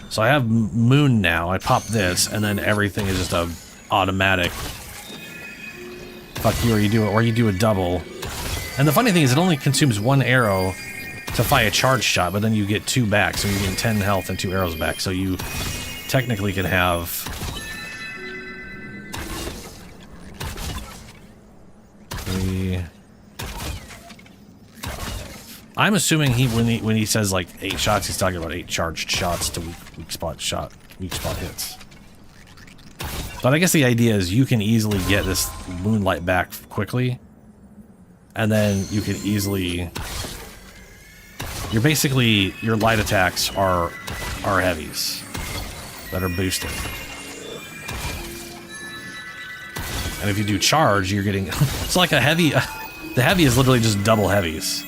So I have moon now. I pop this, and then everything is just a automatic. Fuck you, or you do a double. And the funny thing is, it only consumes 1 arrow to fire a charge shot, but then you get 2 back, so you get 10 health and 2 arrows back. So you technically can have 3. I'm assuming when he says like 8 shots, he's talking about 8 charged shots to weak spot hits. But I guess the idea is you can easily get this moonlight back quickly, and then you can easily. Your light attacks are heavies that are boosted, and if you do charge, you're getting it's like a heavy. The heavy is literally just double heavies.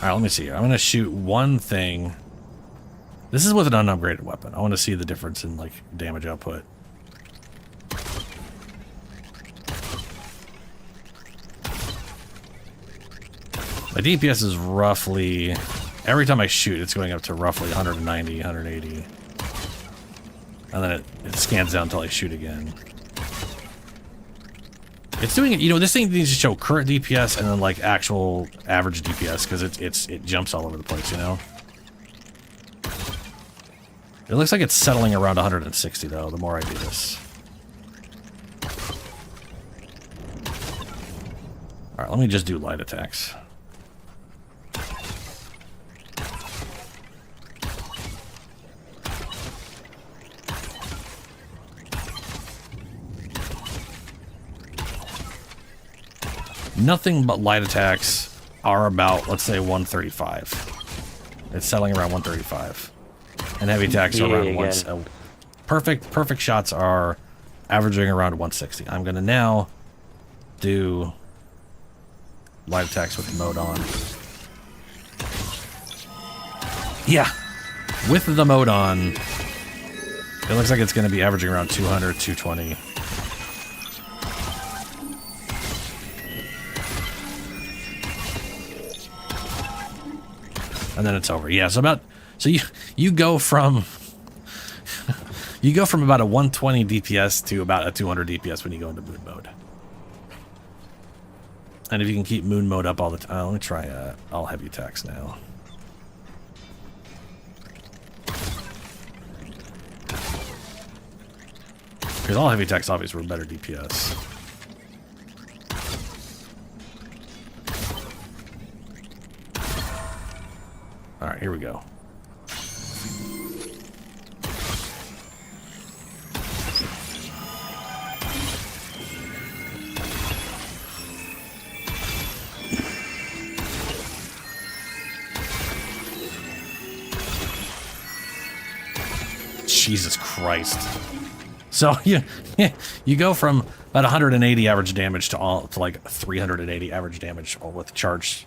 Alright, let me see here. I'm gonna shoot one thing. This is with an unupgraded weapon. I want to see the difference in like damage output. My DPS is roughly, every time I shoot, it's going up to roughly 190, 180. And then it scans down until I shoot again. It's doing it, you know, this thing needs to show current DPS and then like actual average DPS because it jumps all over the place, you know? It looks like it's settling around 160 though, the more I do this. Alright, let me just do light attacks. Nothing but light attacks are about, let's say, 135. It's settling around 135. And heavy attacks are around perfect shots are averaging around 160. I'm gonna now do light attacks with the mode on. Yeah, with the mode on, it looks like it's gonna be averaging around 200, 220. And then it's over. Yeah, so you go from about a 120 DPS to about a 200 DPS when you go into moon mode. And if you can keep moon mode up all the time, let me try all heavy attacks now. Because all heavy attacks obviously were better DPS. Alright, here we go. Jesus Christ. So you go from about 180 average damage to like 380 average damage all with charge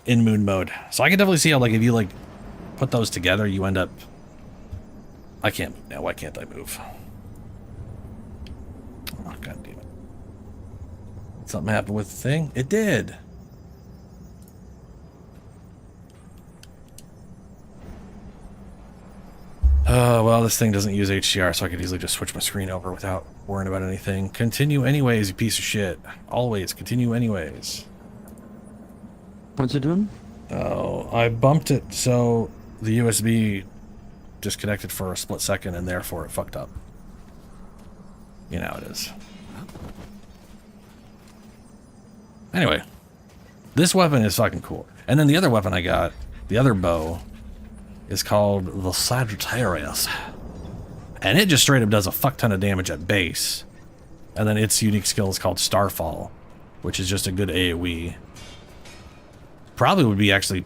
in moon mode. So I can definitely see how, like, if you like put those together, you end up. I can't move now. Why can't I move? Oh, god damn it. Something happened with the thing? It did. Well, this thing doesn't use HDR, so I could easily just switch my screen over without worrying about anything. Continue anyways, you piece of shit. Always continue anyways. What's it doing? Oh, I bumped it so the USB disconnected for a split second and therefore it fucked up. You know how it is. Anyway, this weapon is fucking cool. And then the other weapon I got, the other bow, is called the Sagittarius. And it just straight up does a fuck ton of damage at base. And then its unique skill is called Starfall, which is just a good AoE. Probably would be actually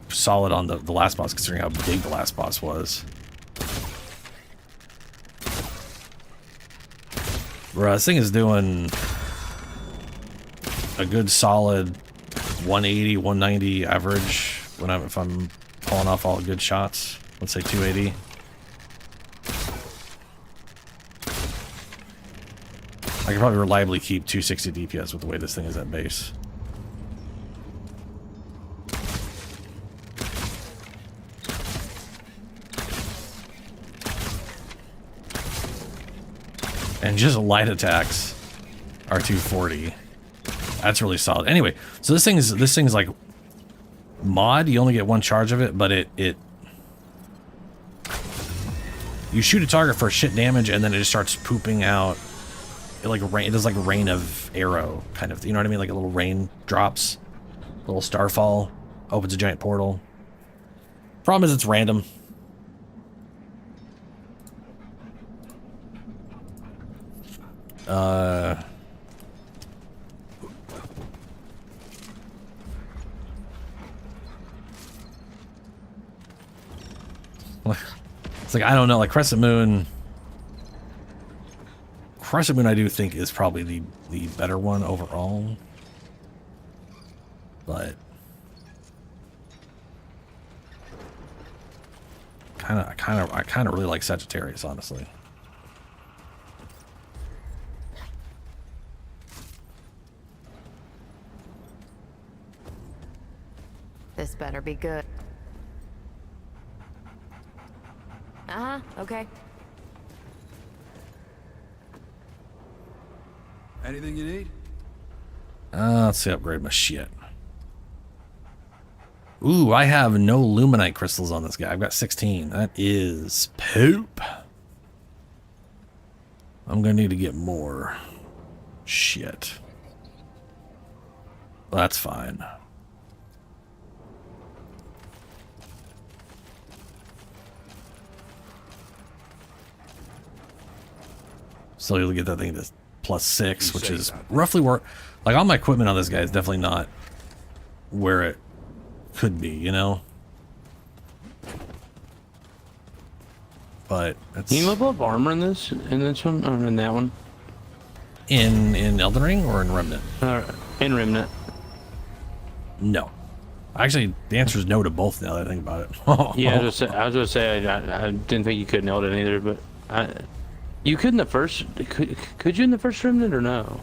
solid on the last boss, considering how big the last boss was. Bro, this thing is doing a good solid 180, 190 average if I'm pulling off all good shots. Let's say 280. I can probably reliably keep 260 DPS with the way this thing is at base. And just light attacks are 240. That's really solid. Anyway, so this thing's like mod. You only get one charge of it, but you shoot a target for shit damage, and then it just starts pooping out. It does like a rain of arrow kind of. You know what I mean? Like a little rain drops, a little starfall, opens a giant portal. Problem is it's random. It's like, I don't know, like Crescent Moon I do think is probably the better one overall. But I kind of really like Sagittarius, honestly. This better be good. Uh-huh, okay. Anything you need? Let's see, upgrade my shit. Ooh, I have no Luminite crystals on this guy. I've got 16. That is poop. I'm gonna need to get more. Shit. That's fine. So you'll get that thing to +6, which is roughly where, like, all my equipment on this guy is definitely not where it could be, you know? But it's... Can you level up armor in this one? Or in that one? In Elden Ring or in Remnant? In Remnant. No. Actually, the answer is no to both now that I think about it. Yeah, I was gonna say I didn't think you could nail it either, but you could in the first. Could you in the first Remnant or no?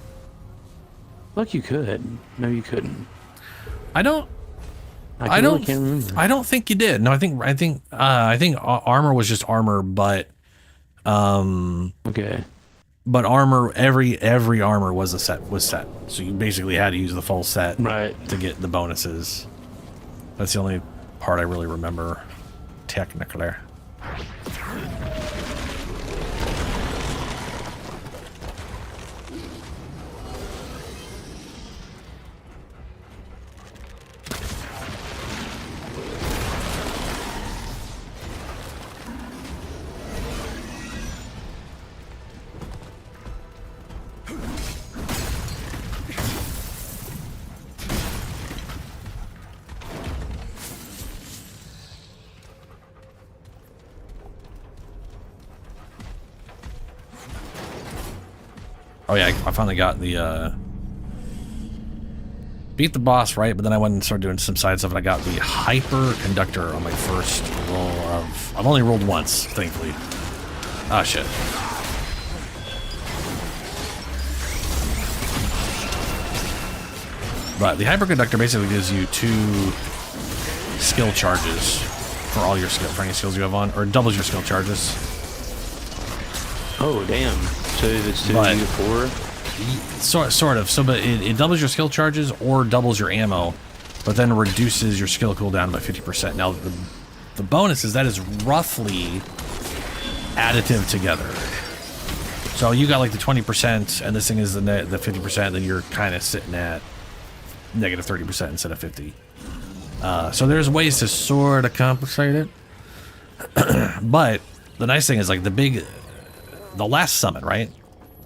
Look, you could. No, you couldn't. I don't can't remember. I don't think you did. No, I think armor was just armor, but okay. But armor, every armor was set. So you basically had to use the full set to get the bonuses. That's the only part I really remember technically. Oh yeah, I finally got the, beat the boss, right? But then I went and started doing some side stuff, and I got the Hyper Conductor on my first roll of... I've only rolled once, thankfully. Ah, shit. But the Hyper Conductor basically gives you 2 skill charges for all your for any skills you have on, or doubles your skill charges. Oh, damn. So if it's 2, you get 4? Sort of. So, but it doubles your skill charges or doubles your ammo, but then reduces your skill cooldown by 50%. Now, the bonus is that is roughly additive together. So you got like the 20%, and this thing is the 50%, then you're kind of sitting at negative 30% instead of 50. So there's ways to sort of compensate it. But the nice thing is, like, the last summon, right?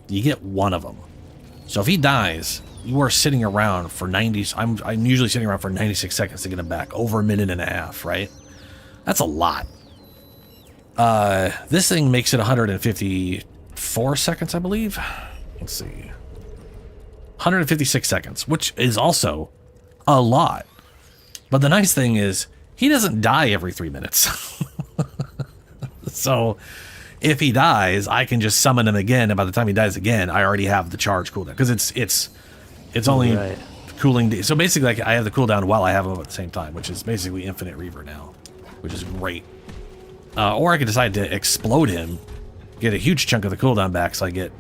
You get one of them. So if he dies, you are sitting around for 90. I'm usually sitting around for 96 seconds to get him back, over a minute and a half, right? That's a lot. This thing makes it 154 seconds, I believe. Let's see. 156 seconds, which is also a lot. But the nice thing is, he doesn't die every 3 minutes. So if he dies, I can just summon him again, and by the time he dies again, I already have the charge cooldown, because it's only cooling. So basically, like, I have the cooldown while I have him at the same time, which is basically infinite Reaver now, which is great. Or I could decide to explode him, get a huge chunk of the cooldown back, so I get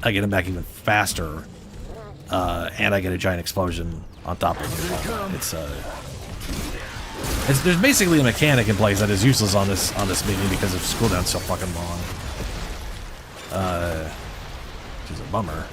him back even faster, and I get a giant explosion on top of it. There's basically a mechanic in place that is useless on this mini because its cooldown's so fucking long. Which is a bummer.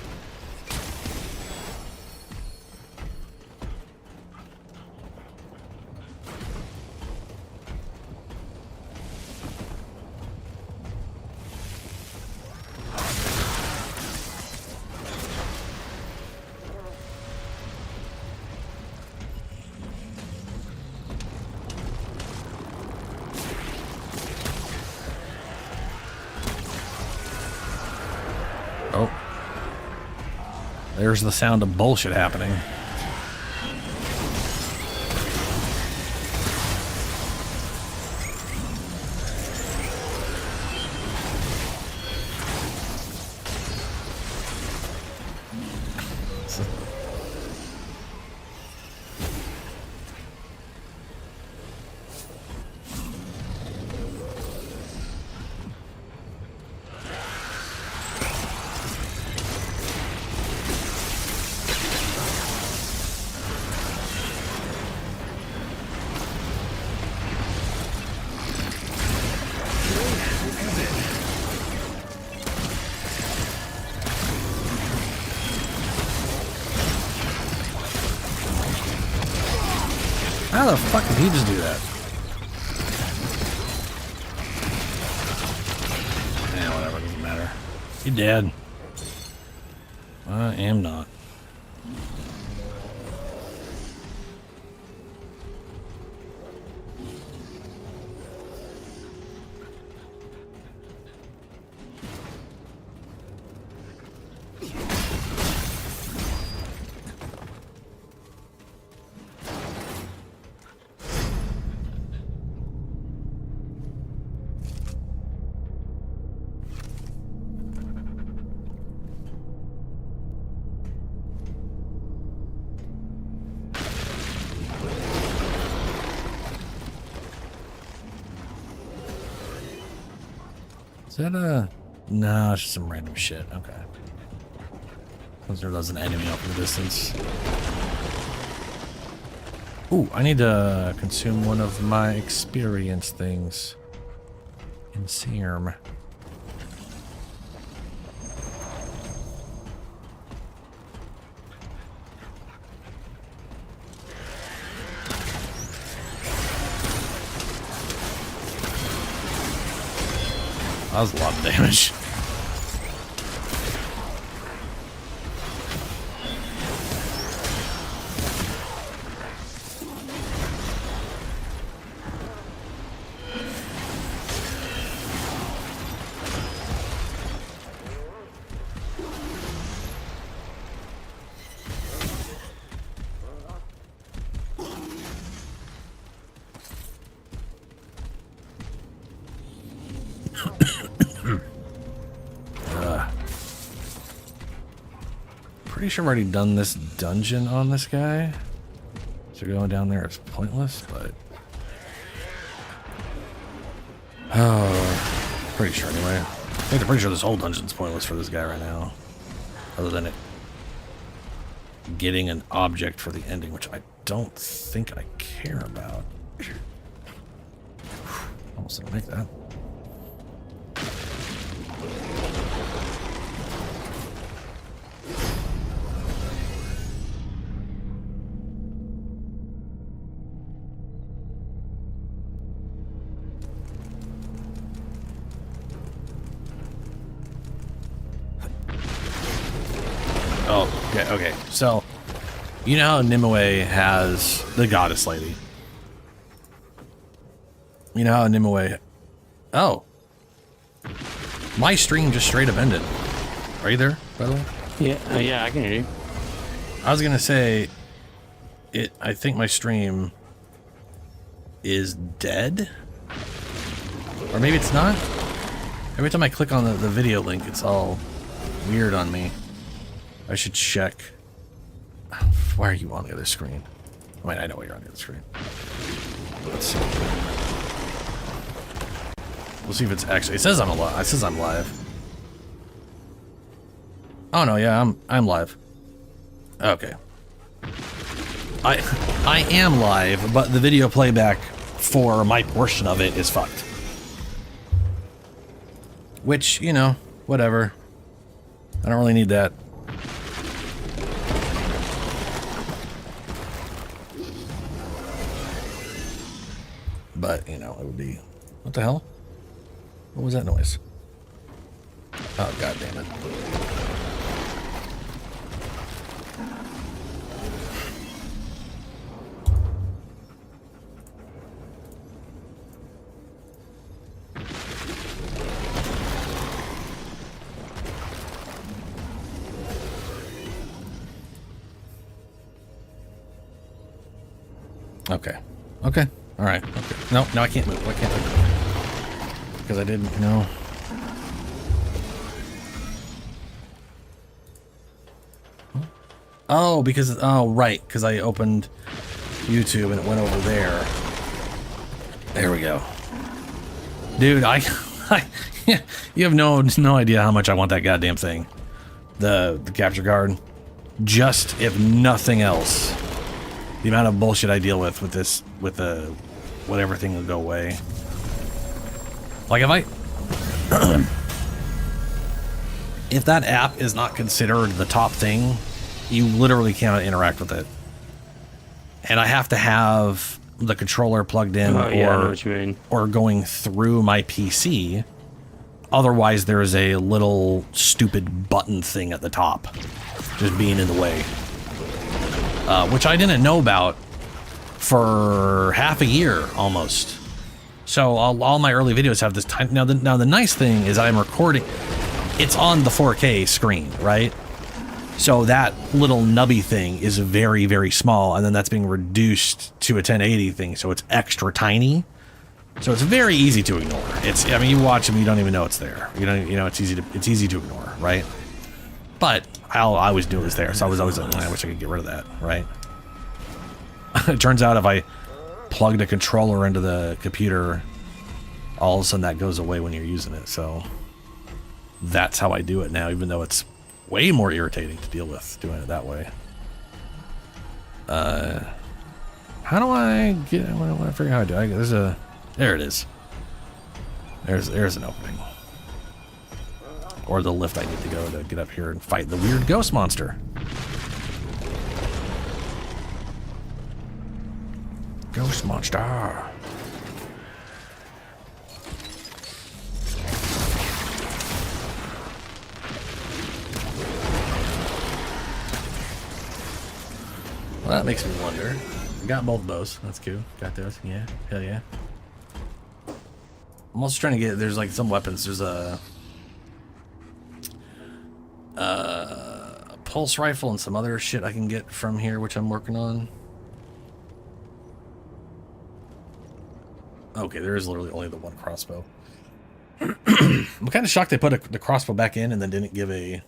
There's the sound of bullshit happening. How the fuck did he just do that? Yeah, whatever, doesn't matter. You're dead. I am not. Is that a... No, it's just some random shit. Okay. Because there was an enemy off in the distance. Ooh, I need to consume one of my experience things. In serum. That was a lot of damage. Pretty sure I've already done this dungeon on this guy. So going down there is pointless, but... Oh, pretty sure anyway. I think I'm pretty sure this whole dungeon's pointless for this guy right now. Other than it getting an object for the ending, which I don't think I care about. Almost didn't make that. Oh, okay. So, you know how Nimue has the goddess lady? You know how Nimue... Oh. My stream just straight up ended. Are you there, by the way? Yeah, I can hear you. I was gonna say... I think my stream is dead? Or maybe it's not? Every time I click on the video link, it's all weird on me. I should check. Why are you on the other screen? I mean, I know you're on the other screen. Let's see. We'll see if it's actually... It says I'm alive. It says I'm live. Oh no, yeah, I'm live. Okay. I am live, but the video playback for my portion of it is fucked. Which, you know, whatever. I don't really need that. But, you know, it would be... What the hell? What was that noise? Oh, god damn it. Okay. Okay. All right. Okay. No, I can't move. I can't move. Because I didn't know. Oh, because... Oh, right. Because I opened YouTube and it went over there. There we go. Dude, you have no idea how much I want that goddamn thing. The capture card. Just, if nothing else, the amount of bullshit I deal with this, with the whatever thing will go away. Like if that app is not considered the top thing, you literally cannot interact with it. And I have to have the controller plugged in I know what you mean. or going through my PC. Otherwise, there's a little stupid button thing at the top just being in the way. Which I didn't know about for half a year almost. So all my early videos have this time. Now the nice thing is I'm recording. It's on the 4K screen, right? So that little nubby thing is very, very small, and then that's being reduced to a 1080 thing, so it's extra tiny. So it's very easy to ignore. I mean, you watch them, you don't even know it's there. You know, it's easy to ignore, right? But I always knew it was there, so I was always like, I wish I could get rid of that, right? It turns out if I plugged a controller into the computer, all of a sudden that goes away when you're using it. So that's how I do it now, even though it's way more irritating to deal with doing it that way. How do I get? I want to figure out how to do. There it is. There's an opening. Or the lift I need to go to get up here and fight the weird ghost monster. Ghost monster. Well, that makes me wonder. Got both bows. That's cool. Got those. Yeah. Hell yeah. I'm also trying to get... There's like some weapons. There's a pulse rifle and some other shit I can get from here, which I'm working on. Okay, there is literally only the one crossbow. I'm kind of shocked they put the crossbow back in and then didn't give a...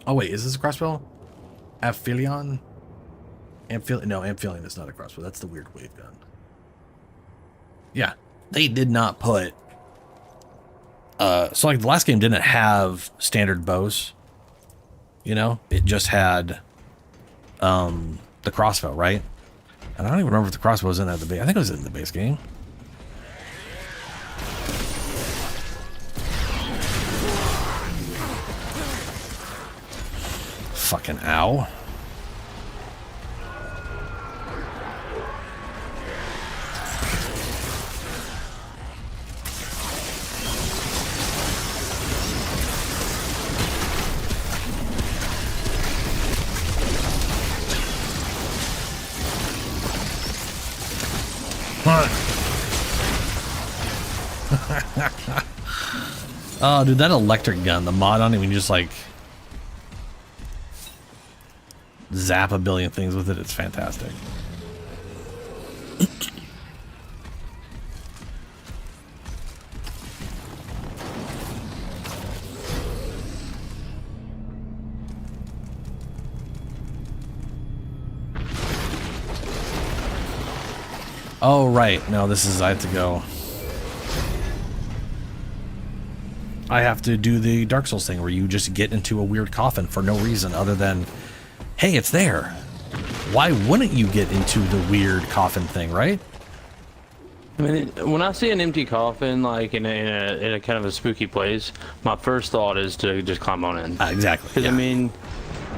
Oh wait, is this a crossbow? Aphelion? No, Aphelion is not a crossbow. That's the weird wave gun. Yeah, they did not put... so like the last game didn't have standard bows. You know? It just had the crossbow, right? And I don't even remember if the crossbow was in that debate. I think it was in the base game. Fucking ow. Oh, dude, that electric gun, the mod on it, when you just like zap a billion things with it, it's fantastic. Oh, right. No, this is... I have to go... I have to do the Dark Souls thing where you just get into a weird coffin for no reason other than, hey, it's there. Why wouldn't you get into the weird coffin thing, right? I mean, when I see an empty coffin, like in a kind of a spooky place, my first thought is to just climb on in. Exactly. Because, yeah. I mean...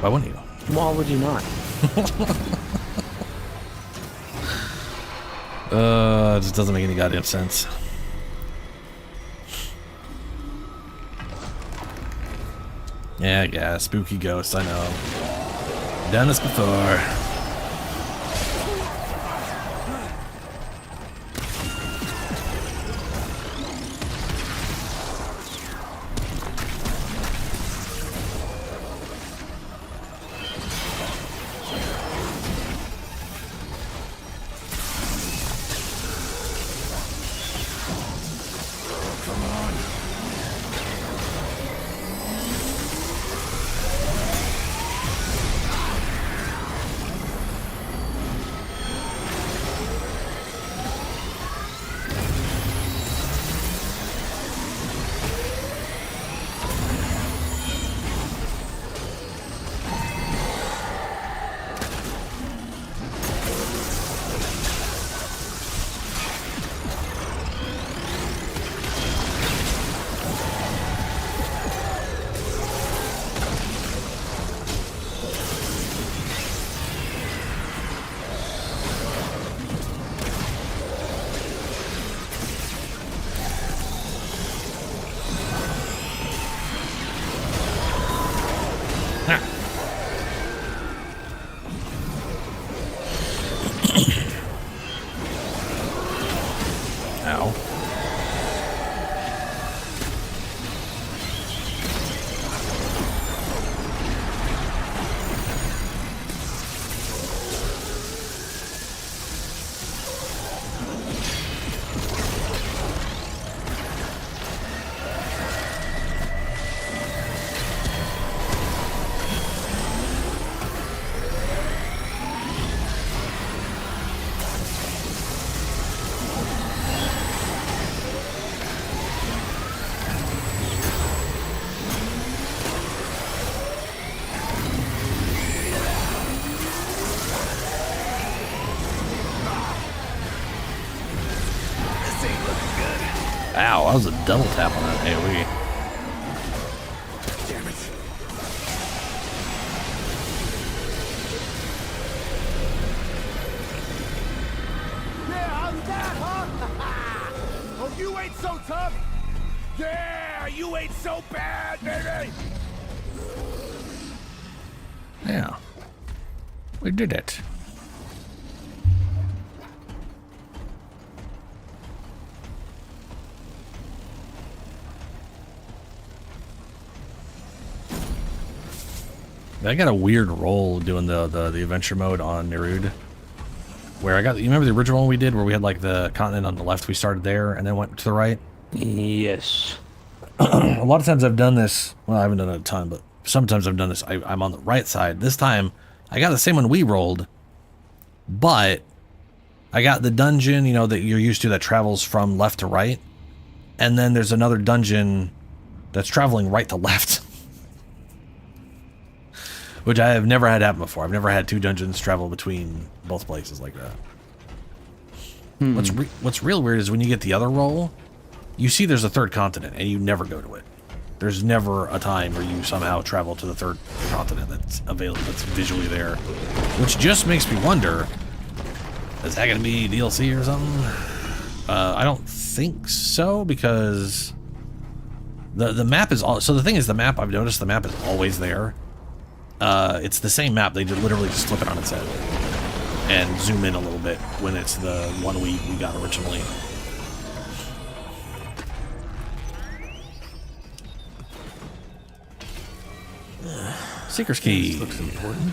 Why wouldn't you? Why would you not? It just doesn't make any goddamn sense. Yeah, spooky ghosts, I know. Done this before. that was a double tap on that AoE. Damn it. Yeah, how's that, huh? Oh, you ain't so tough. Yeah, you ain't so bad, baby. Yeah. We did it. I got a weird roll doing the adventure mode on Nerud, where I got, you remember the original one we did where we had like the continent on the left, we started there and then went to the right? Yes. A lot of times I've done this, well, I haven't done it a ton, but sometimes I've done this, I'm on the right side. This time I got the same one we rolled, but I got the dungeon, you know, that you're used to that travels from left to right, and then there's another dungeon that's traveling right to left. Which I have never had happen before. I've never had two dungeons travel between both places like that. What's real weird is when you get the other roll, you see there's a third continent and you never go to it. There's never a time where you somehow travel to the third continent that's available, that's visually there. Which just makes me wonder, is that going to be DLC or something? I don't think so, because the map is all, so the thing is, the map, I've noticed the map is always there. It's the same map, they did literally just flip it on its head and zoom in a little bit when it's the one we got originally. Seeker's Key. This looks important.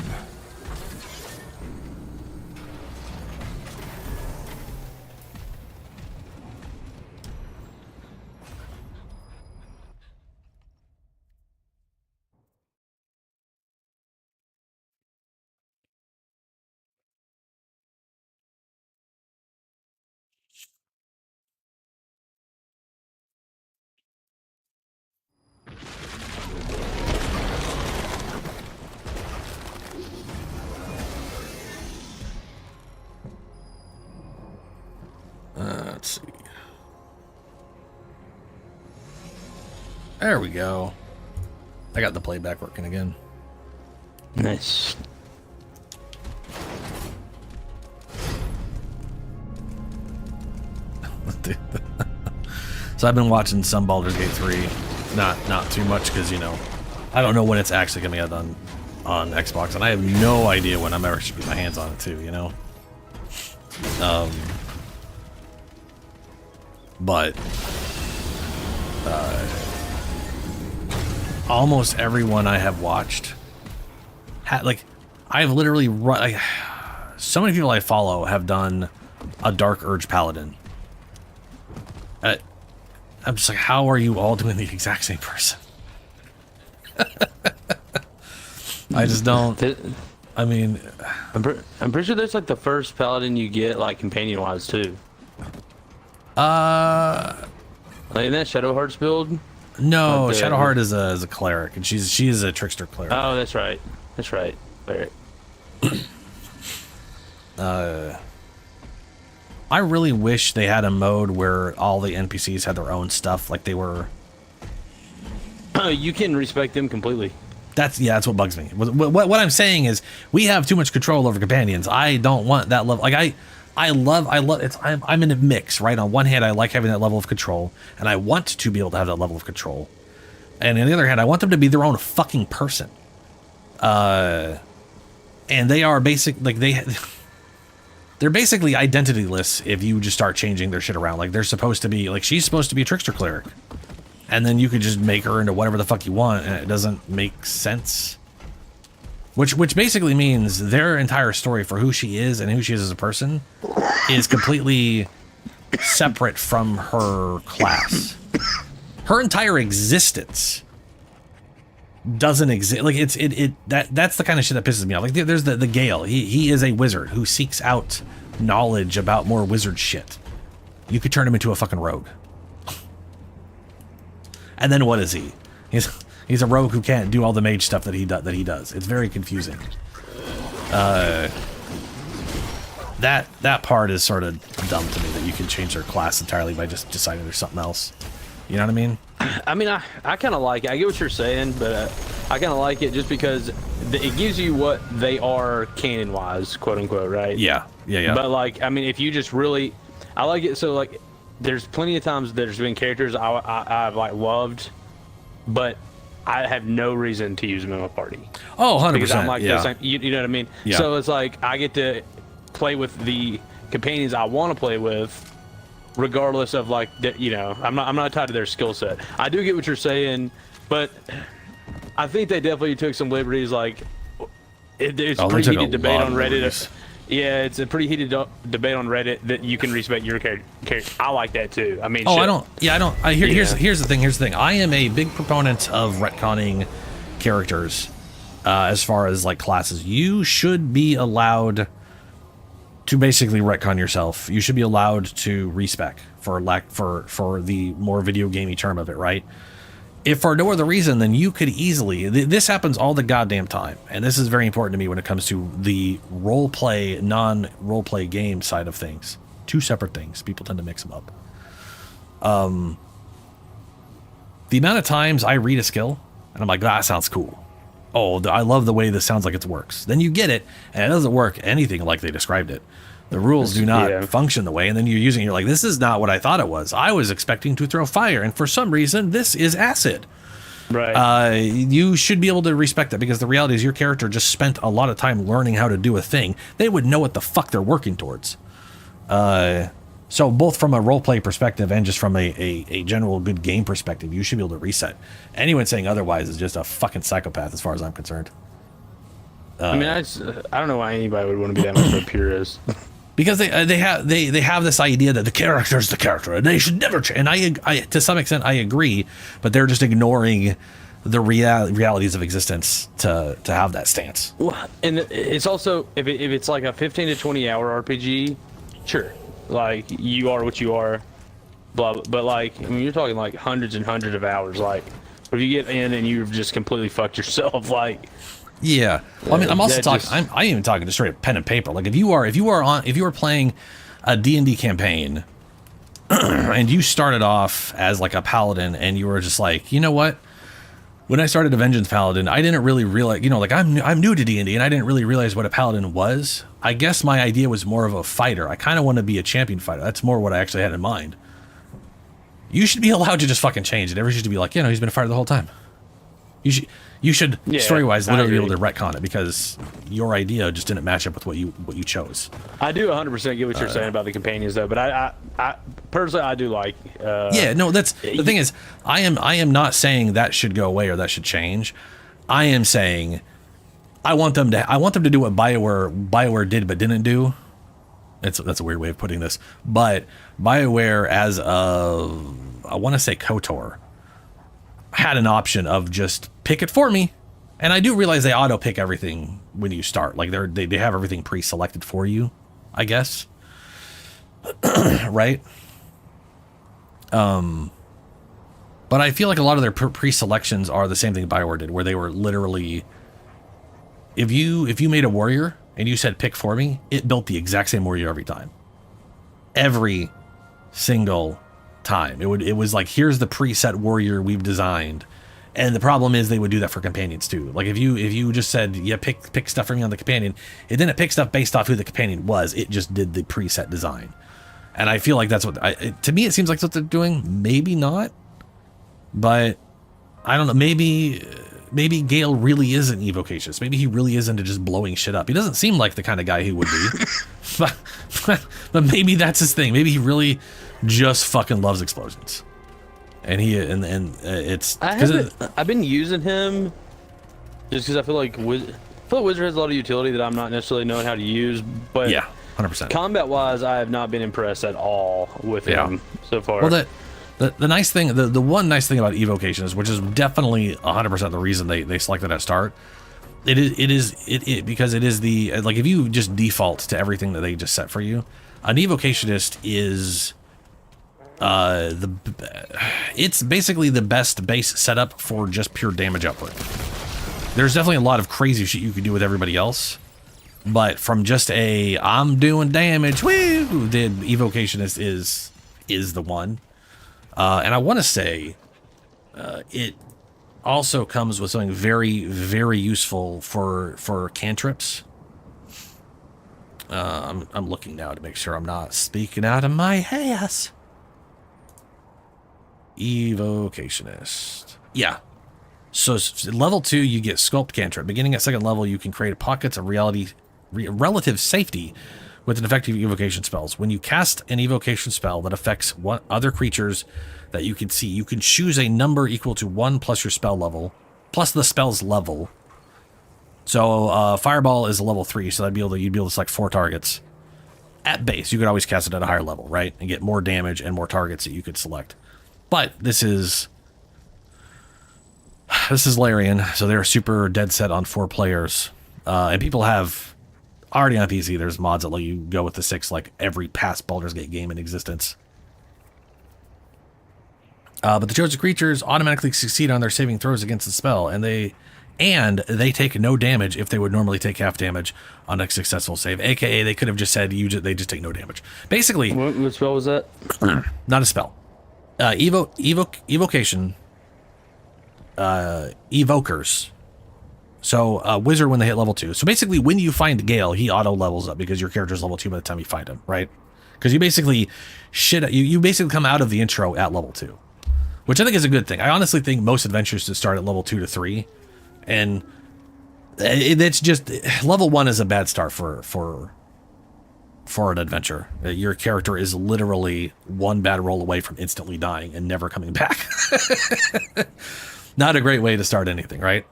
Let's see. There we go. I got the playback working again. Nice. So I've been watching some Baldur's Gate 3. Not too much, because, you know, I don't know when it's actually coming out on Xbox, and I have no idea when I'm ever should get my hands on it too, you know? But almost everyone I have watched I've literally run, so many people I follow have done a Dark Urge Paladin. I'm just like, how are you all doing the exact same person? I just don't. I mean, I'm pretty sure that's like the first paladin you get, like companion wise too. Like in that Shadowheart's build. No, Shadowheart is a cleric, and she is a trickster cleric. Oh, that's right. That's right. Cleric. I really wish they had a mode where all the NPCs had their own stuff, like they were. You can respect them completely. That's what bugs me. What I'm saying is we have too much control over companions. I don't want that level. Like I love it's. I'm in a mix, right? On one hand, I like having that level of control, and I want to be able to have that level of control. And on the other hand, I want them to be their own fucking person. And they are they're basically identityless if you just start changing their shit around. Like they're supposed to be, like she's supposed to be a trickster cleric, and then you could just make her into whatever the fuck you want, and it doesn't make sense. Which basically means their entire story for who she is and who she is as a person is completely separate from her class. Her entire existence doesn't exist. Like that's the kind of shit that pisses me off. Like there's the Gale. He is a wizard who seeks out knowledge about more wizard shit. You could turn him into a fucking rogue. And then what is he? He's a rogue who can't do all the mage stuff that he does. It's very confusing. That part is sort of dumb to me, that you can change their class entirely by just deciding there's something else. You know what I mean? I mean, I kind of like it. I get what you're saying, but I kind of like it just because it gives you what they are canon-wise, quote-unquote, right? Yeah, yeah. But, like, I mean, if you just really... I like it, so, like, there's plenty of times there's been characters I've like, loved, but I have no reason to use them in my party. Oh, 100%. Because I'm like, yeah. you know what I mean? Yeah. So it's like, I get to play with the companions I want to play with, regardless of like, you know, I'm not tied to their skill set. I do get what you're saying, but I think they definitely took some liberties. Like, it's a pretty heated debate on Reddit. Yeah, it's a pretty heated debate on Reddit that you can respect your character. I like that too. I mean, oh, shit. I don't. Yeah, I don't. Here's the thing. Here's the thing. I am a big proponent of retconning characters. As far as like classes, you should be allowed to basically retcon yourself. You should be allowed to respec for the more video gamey term of it, right? If for no other reason, then you could easily... This happens all the goddamn time, and this is very important to me when it comes to the role-play, non-role-play game side of things. Two separate things. People tend to mix them up. The amount of times I read a skill, and I'm like, that sounds cool. Oh, I love the way this sounds like it works. Then you get it, and it doesn't work anything like they described it. The rules do not function the way, and then you're using it, you're like, this is not what I thought it was. I was expecting to throw fire, and for some reason, this is acid. Right. You should be able to respect that, because the reality is your character just spent a lot of time learning how to do a thing. They would know what the fuck they're working towards. So both from a roleplay perspective and just from a general good game perspective, you should be able to reset. Anyone saying otherwise is just a fucking psychopath as far as I'm concerned. I mean, I don't know why anybody would want to be that much of a purist. Because they have this idea that the character is the character and they should never change. And I to some extent I agree, but they're just ignoring the realities of existence to have that stance. Well, and it's also if it's like a 15 to 20 hour RPG, sure, like you are what you are, blah. But like, I mean, you're talking like hundreds and hundreds of hours. Like, if you get in and you've just completely fucked yourself, like. Yeah, well, I mean, I'm also talking. I'm even talking to straight up pen and paper. Like, if you are playing a D&D campaign, and you started off as like a paladin, and you were just like, you know what? When I started a vengeance paladin, I didn't really realize, you know, like I'm new to D&D, and I didn't really realize what a paladin was. I guess my idea was more of a fighter. I kind of want to be a champion fighter. That's more what I actually had in mind. You should be allowed to just fucking change it. Everybody should be like, you know, he's been a fighter the whole time. You should story-wise literally be able to retcon it, because your idea just didn't match up with what you chose. I do 100% get what you're saying about the companions, though. But I personally, I do like. Yeah, no, that's the thing is, I am not saying that should go away or that should change. I am saying I want them to do what BioWare did but didn't do. That's a weird way of putting this, but BioWare as I want to say KOTOR had an option of just pick it for me. And I do realize they auto pick everything when you start. Like they have everything pre-selected for you, I guess. Right? But I feel like a lot of their pre-selections are the same thing BioWare did, where they were literally, if you made a warrior and you said pick for me, it built the exact same warrior every time. Every single time. It was like, here's the preset warrior we've designed. And the problem is they would do that for companions too. Like if you just said, yeah, pick stuff for me on the companion, it didn't pick stuff based off who the companion was. It just did the preset design. And I feel like that's what to me it seems like that's what they're doing. Maybe not, but I don't know. Maybe Gale really isn't evocacious. Maybe he really is into just blowing shit up. He doesn't seem like the kind of guy he would be. but maybe that's his thing. Maybe he really just fucking loves explosions. And it's I've been using him just because I feel like Wizard has a lot of utility that I'm not necessarily knowing how to use. But yeah, 100%. Combat wise, I have not been impressed at all with him so far. Well, the nice thing, the one nice thing about evocations, which is definitely 100% the reason they selected at start, it is because it is the, like, if you just default to everything that they just set for you, an evocationist is it's basically the best base setup for just pure damage output. There's definitely a lot of crazy shit you could do with everybody else, but from just I'm doing damage, woo, the evocationist is the one. And I want to say it also comes with something very, very useful for cantrips. I'm looking now to make sure I'm not speaking out of my ass. Evocationist. Yeah. So level 2, you get Sculpt Cantrip. Beginning at 2nd level, you can create pockets of relative safety with an effective evocation spells. When you cast an evocation spell that affects other creatures that you can see, you can choose a number equal to 1 plus your spell level, plus the spell's level. So Fireball is a level 3, so you'd be able to select 4 targets. At base, you could always cast it at a higher level, right? And get more damage and more targets that you could select. But this is Larian, so they're super dead set on 4 players. And people have already on PC, there's mods that let you go with the 6 like every past Baldur's Gate game in existence. But the chosen creatures automatically succeed on their saving throws against the spell, and they take no damage if they would normally take half damage on a successful save. AKA, they could have just said they just take no damage. Basically, what spell was that? Not a spell. Evocation. Evokers. So wizard when they hit level 2. So basically, when you find Gale, he auto levels up because your character's level 2 by the time you find him, right? Because you basically you basically come out of the intro at level 2, which I think is a good thing. I honestly think most adventures should start at level 2 to 3, and it's just level 1 is a bad start for an adventure. Your character is literally one bad roll away from instantly dying and never coming back. Not a great way to start anything, right?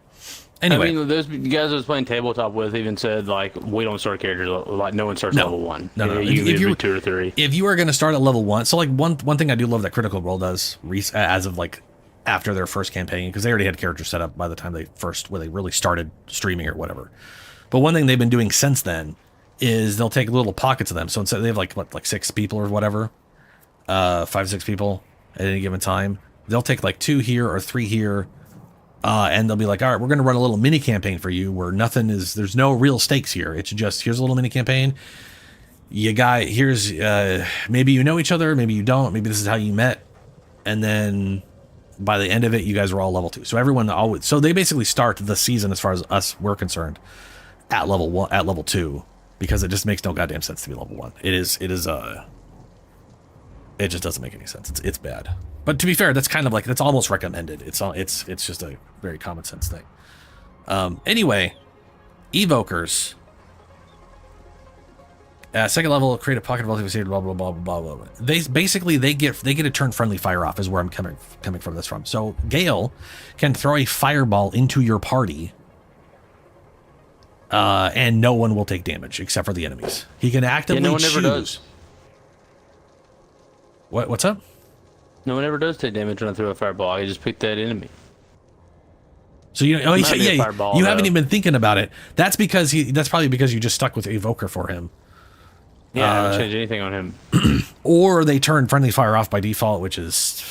Anyway, I mean, those guys I was playing tabletop with even said, like, we don't start characters, like, no one starts level 1. No. If you're 2 or 3. If you are going to start at level 1, so like one thing I do love that Critical Role does as of like after their first campaign, because they already had characters set up by the time they really started streaming or whatever. But one thing they've been doing since then is they'll take little pockets of them. So instead they have like 6 people or whatever, 5-6 people at any given time. They'll take like 2 here or 3 here. And they'll be like, all right, we're going to run a little mini campaign for you where there's no real stakes here. It's just, here's a little mini campaign. Maybe you know each other, maybe you don't, maybe this is how you met. And then by the end of it, you guys are all level 2. So they basically start the season, as far as we're concerned, at level 2, because it just makes no goddamn sense to be level 1. It just doesn't make any sense. It's bad. But to be fair, that's kind of like, that's almost recommended. It's just a very common sense thing. Anyway, evokers. 2nd level, create a pocket of relatively saved, blah blah blah blah blah blah. They get a turn friendly fire off is where I'm coming from this from. So Gale can throw a fireball into your party, and no one will take damage except for the enemies. He can actively no one choose. ever does. What's up? No one ever does take damage when I throw a fireball. I just pick that enemy. So you haven't even been thinking about it. That's probably because you just stuck with Evoker for him. Yeah, I haven't changed anything on him. Or they turn friendly fire off by default, which is,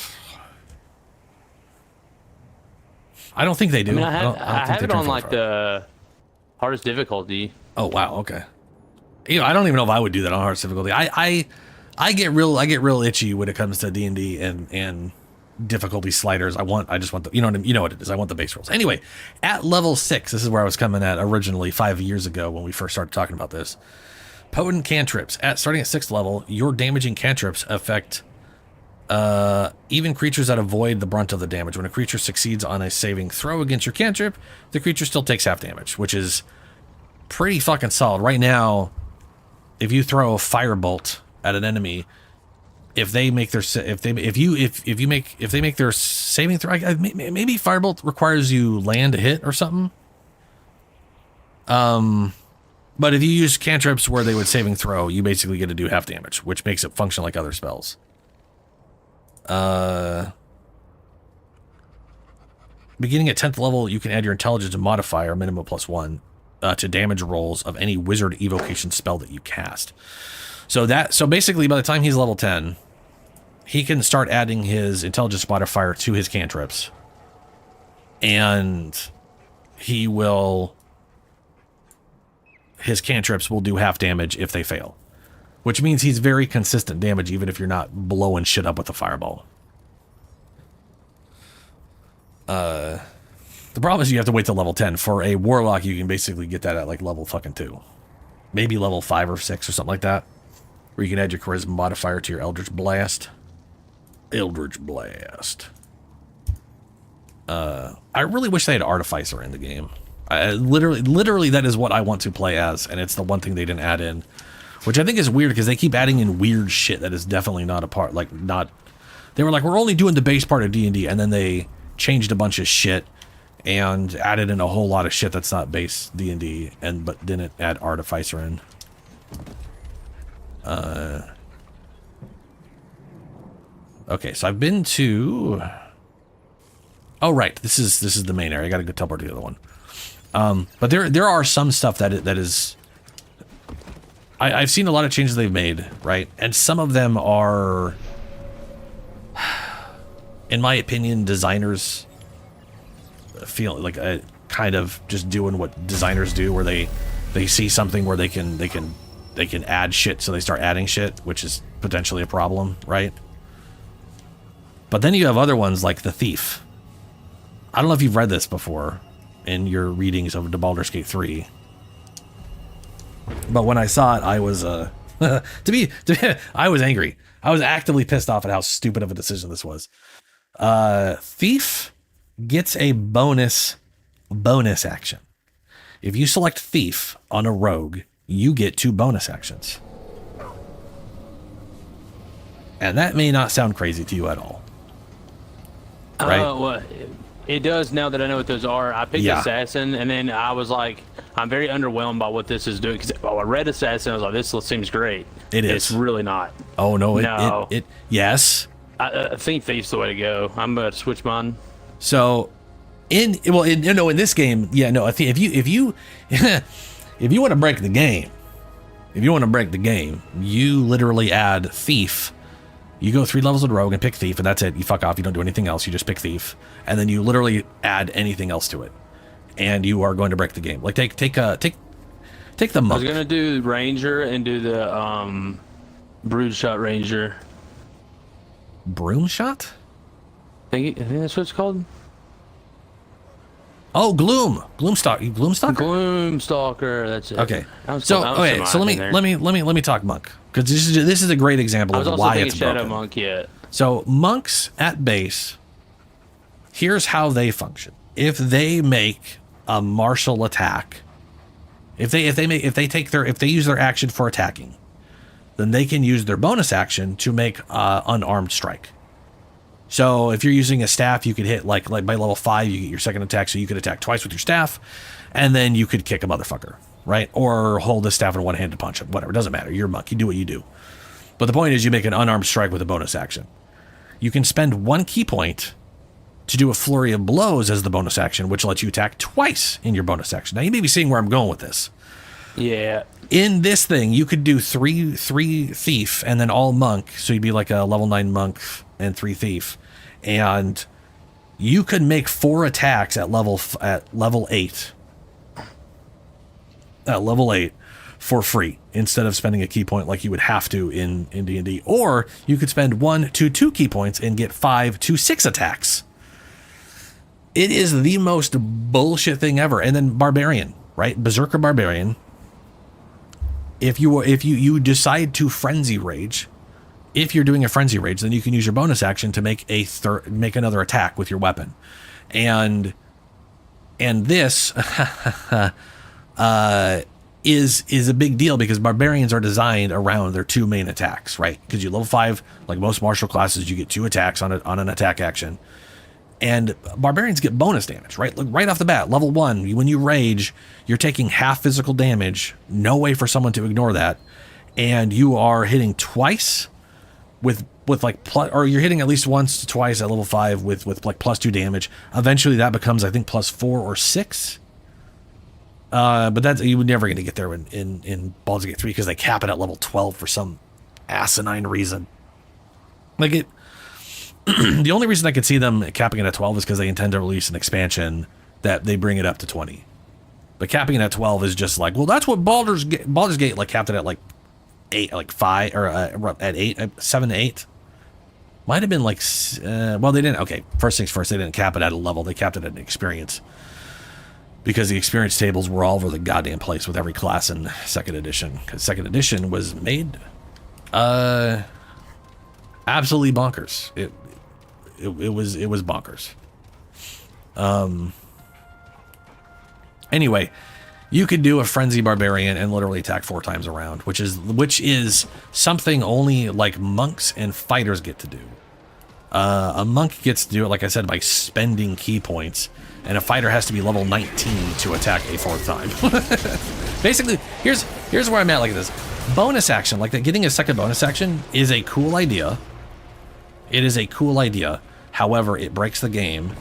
I don't think they do. I mean, I have it on like the hardest difficulty. Oh wow, okay. I don't even know if I would do that on hardest difficulty. I get real itchy when it comes to D&D and difficulty sliders. I just want the, you know what it is. I want the base rolls. Anyway, at level 6, this is where I was coming at originally 5 years ago when we first started talking about this. Potent cantrips. Starting at 6th level, your damaging cantrips affect even creatures that avoid the brunt of the damage. When a creature succeeds on a saving throw against your cantrip, the creature still takes half damage, which is pretty fucking solid. Right now, if you throw a firebolt at an enemy, if they make their saving throw, maybe firebolt requires you land a hit or something. But if you use cantrips where they would saving throw, you basically get to do half damage, which makes it function like other spells. Beginning at 10th level, you can add your intelligence modifier, minimum +1, to damage rolls of any wizard evocation spell that you cast. So basically, by the time he's level 10, he can start adding his intelligence modifier to his cantrips, and his cantrips will do half damage if they fail, which means he's very consistent damage even if you're not blowing shit up with a fireball. The problem is you have to wait till level 10. For a warlock, you can basically get that at like level fucking 2. Maybe level 5 or 6 or something like that. Where you can add your charisma modifier to your Eldritch Blast. Eldritch Blast. I really wish they had Artificer in the game. Literally that is what I want to play as, and it's the one thing they didn't add in. Which I think is weird, because they keep adding in weird shit that is definitely not a part, like, not... They were like, we're only doing the base part of D&D, and then they changed a bunch of shit and added in a whole lot of shit that's not base D&D, but didn't add Artificer in. Okay, so I've been to... Oh, right, this is the main area. I gotta go teleport to the other one. But there are some stuff that is... I've seen a lot of changes they've made, right? And some of them are, in my opinion, designers feel like kind of just doing what designers do, where they see something where they can add shit, so they start adding shit, which is potentially a problem, right? But then you have other ones like the Thief. I don't know if you've read this before in your readings of Baldur's Gate 3. But when I saw it, I was, I was angry. I was actively pissed off at how stupid of a decision this was. Thief gets a bonus action. If you select Thief on a rogue, you get 2 bonus actions. And that may not sound crazy to you at all. Right? Well, it does now that I know what those are. I picked Assassin, and then I was like, I'm very underwhelmed by what this is doing. Because I read Assassin, I was like, this seems great. It is. It's really not. Oh, no. Yes. I think Thief's the way to go. I'm going to switch mine. So, in this game, if you if you want to break the game, you literally add Thief. You go 3 levels of Rogue and pick Thief, and that's it. You fuck off. You don't do anything else. You just pick Thief, and then you literally add anything else to it, and you are going to break the game. Like take the Monk. I was gonna do Ranger and do the Brood Shot Ranger. Broom Shot? I think that's what it's called. Oh, Gloomstalker. Gloomstalker. That's it. Okay. So let me talk Monk, because this is a great example of why it's broken. Shadow Monk yet. So monks at base, here's how they function. If they make a martial attack, if they use their action for attacking, then they can use their bonus action to make unarmed strike. So if you're using a staff, you could hit like by level 5, you get your second attack, so you could attack twice with your staff, and then you could kick a motherfucker, right? Or hold the staff in one hand to punch him. Whatever, it doesn't matter. You're a monk. You do what you do. But the point is, you make an unarmed strike with a bonus action. You can spend 1 key point to do a flurry of blows as the bonus action, which lets you attack twice in your bonus action. Now you may be seeing where I'm going with this. Yeah. In this thing, you could do three Thief and then all Monk, so you'd be like a level 9 Monk and 3 Thief. And you could make 4 attacks at level 8. At level 8 for free, instead of spending a key point like you would have to in D&D. Or you could spend 1 to 2 key points and get 5 to 6 attacks. It is the most bullshit thing ever. And then Barbarian, right? Berserker Barbarian. If you decide to Frenzy Rage, if you're doing a Frenzy Rage, then you can use your bonus action to make another attack with your weapon. And this is a big deal, because Barbarians are designed around their 2 main attacks, right? Because you level 5, like most martial classes, you get 2 attacks on an attack action. And Barbarians get bonus damage, right? Look, right off the bat, level 1, when you rage, you're taking half physical damage. No way for someone to ignore that. And you are hitting twice with like or you're hitting at least once to twice at level 5 with like +2 damage. Eventually that becomes, I think, +4 or 6. But that's, you're never going to get there in Baldur's Gate 3, because they cap it at level 12 for some asinine reason. Like it. The only reason I could see them capping it at 12 is because they intend to release an expansion that they bring it up to 20. But capping it at 12 is just like, well, that's what Baldur's Gate like capped it at like 8, like 5, or at 8, 7 to 8. Might have been like, well, they didn't. Okay, first things first, they didn't cap it at a level. They capped it at an experience. Because the experience tables were all over the goddamn place with every class in second edition. Because second edition was made absolutely bonkers. It was bonkers. Anyway, you could do a frenzy barbarian and literally attack 4 times around, which is something only like monks and fighters get to do. A monk gets to do it, like I said, by spending key points, and a fighter has to be level 19 to attack a 4th time. Basically, here's where I'm at like this. Bonus action, like that, getting a second bonus action is a cool idea. It is a cool idea. However, it breaks the game,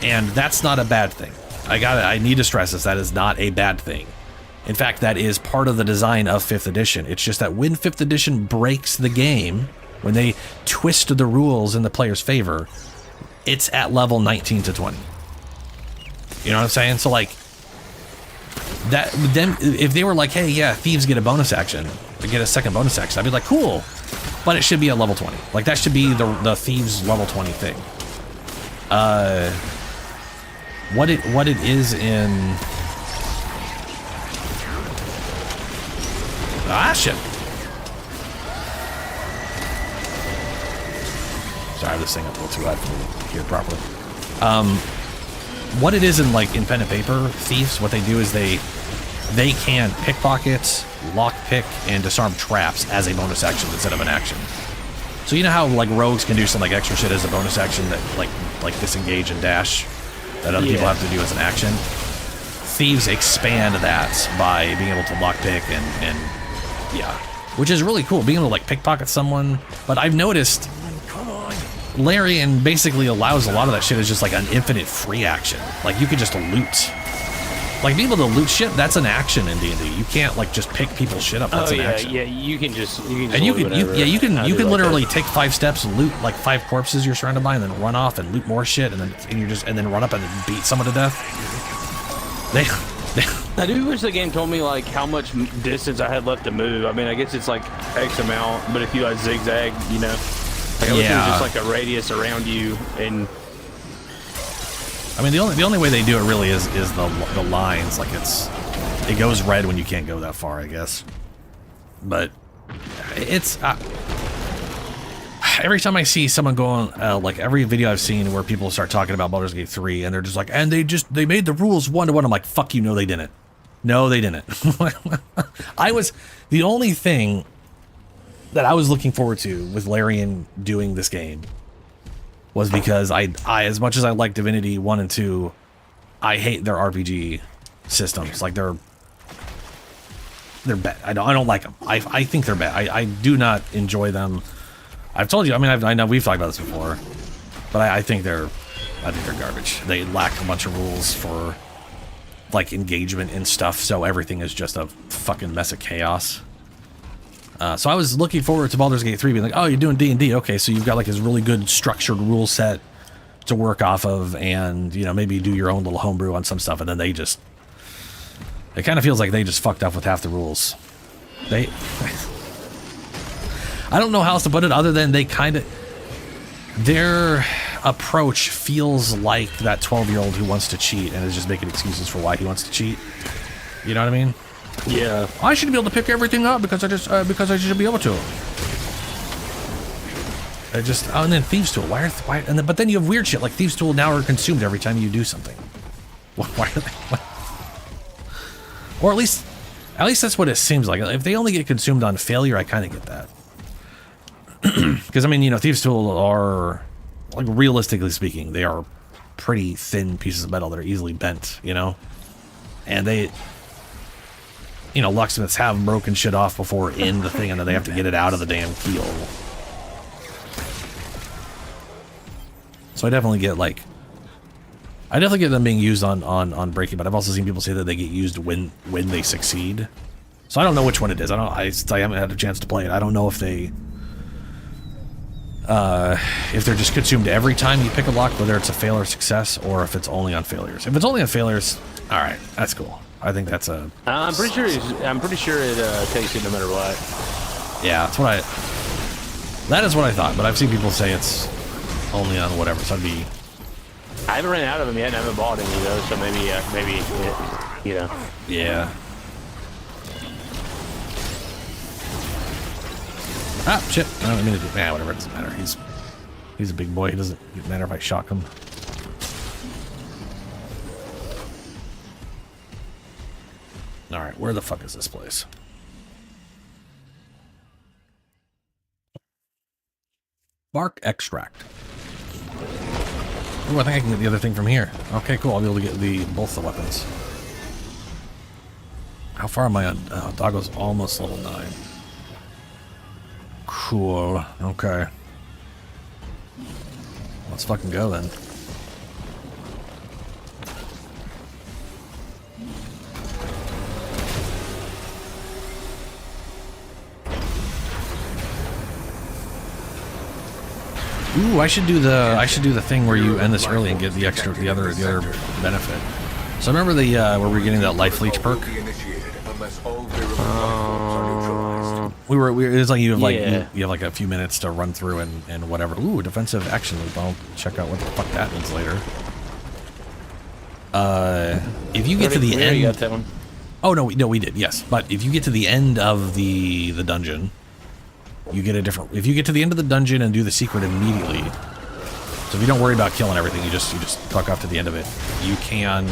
and that's not a bad thing. I need to stress this. That is not a bad thing. In fact, that is part of the design of 5th edition. It's just that when 5th edition breaks the game, when they twist the rules in the player's favor, it's at level 19 to 20. You know what I'm saying? So like that, then if they were like, hey, yeah, thieves get a bonus action, they get a second bonus action, I'd be like, cool, but it should be at level 20. Like that should be the thieves level 20 thing. What it is in shit. Sorry, this thing up a little too loud for me to hear properly. What it is in like in pen and paper thieves, what they do is they can pickpocket, lockpick, and disarm traps as a bonus action instead of an action. So you know how like rogues can do some like extra shit as a bonus action that like disengage and dash that other people have to do as an action. Thieves expand that by being able to lockpick and yeah, which is really cool, being able to like pickpocket someone. But I've noticed Larian basically allows a lot of that shit as just like an infinite free action. Like you could just loot. Like being able to loot shit, that's an action in D&D. You can't like just pick people's shit up. That's an action. Yeah, you can just and you can literally take 5 steps, loot like 5 corpses you're surrounded by, and then run off and loot more shit, and then run up and beat someone to death. I do wish the game told me like how much distance I had left to move. I mean, I guess it's like X amount, but if you like zigzag, you know, like I wish it was just like a radius around you. And I mean, the only way they do it really is the lines. Like it goes red when you can't go that far, I guess. But it's every time I see someone go on like every video I've seen where people start talking about Baldur's Gate 3 and they're just like, and they made the rules 1-to-1. I'm like, fuck you, no they didn't. No, they didn't. The only thing that I was looking forward to with Larian doing this game was because I as much as I like Divinity 1 and 2, I hate their RPG systems. Like they're bad. I don't like them. I think they're bad. I do not enjoy them. I've told you. I mean, I know we've talked about this before, but I think they're garbage. They lack a bunch of rules for like engagement and stuff. So everything is just a fucking mess of chaos. So I was looking forward to Baldur's Gate 3 being like, oh, you're doing D&D. Okay, so you've got like this really good structured rule set to work off of, and, you know, maybe do your own little homebrew on some stuff, and then it kind of feels like they just fucked up with half the rules. I don't know how else to put it other than their approach feels like that 12-year-old who wants to cheat and is just making excuses for why he wants to cheat. You know what I mean? Yeah. I should be able to pick everything up because I should be able to. And then Thieves Tool. But then you have weird shit like Thieves Tool now are consumed every time you do something. Why are they? Or at least that's what it seems like. If they only get consumed on failure, I kind of get that. Because I mean, you know, Thieves Tool are, like, realistically speaking, they are pretty thin pieces of metal that are easily bent, you know, and they. You know, locksmiths have broken shit off before in the thing, and then they have to get it out of the damn keel. So I definitely get them being used on breaking, but I've also seen people say that they get used when they succeed. So I don't know which one it is. I haven't had a chance to play it. I don't know if they're just consumed every time you pick a lock, whether it's a fail or success, or if it's only on failures. If it's only on failures, all right, that's cool. I think that's a. I'm pretty sure it takes it no matter what. Yeah, that's what That is what I thought, but I've seen people say it's only on whatever, so I'd be... I haven't ran out of them yet, and I haven't bought any though, so maybe, you know. Yeah. Ah, shit. I don't mean to do... Nah, whatever, it doesn't matter. He's a big boy. It doesn't matter if I shock him. Alright, where the fuck is this place? Bark extract. Ooh, I think I can get the other thing from here. Okay, cool. I'll be able to get both the weapons. How far am I on? Doggo's almost level 9. Cool. Okay. Let's fucking go then. Ooh, I should do the thing where you end this early and get the other benefit. So remember the where we're getting that life leech perk? It was like you have like you have like a few minutes to run through and whatever. Ooh, defensive action loop. I'll check out what the fuck that means later. If you get to the end, you got that one. Oh no, we did, yes. But if you get to the end of the dungeon, you get a different. If you get to the end of the dungeon and do the secret immediately, so if you don't worry about killing everything, you just fuck off to the end of it. You can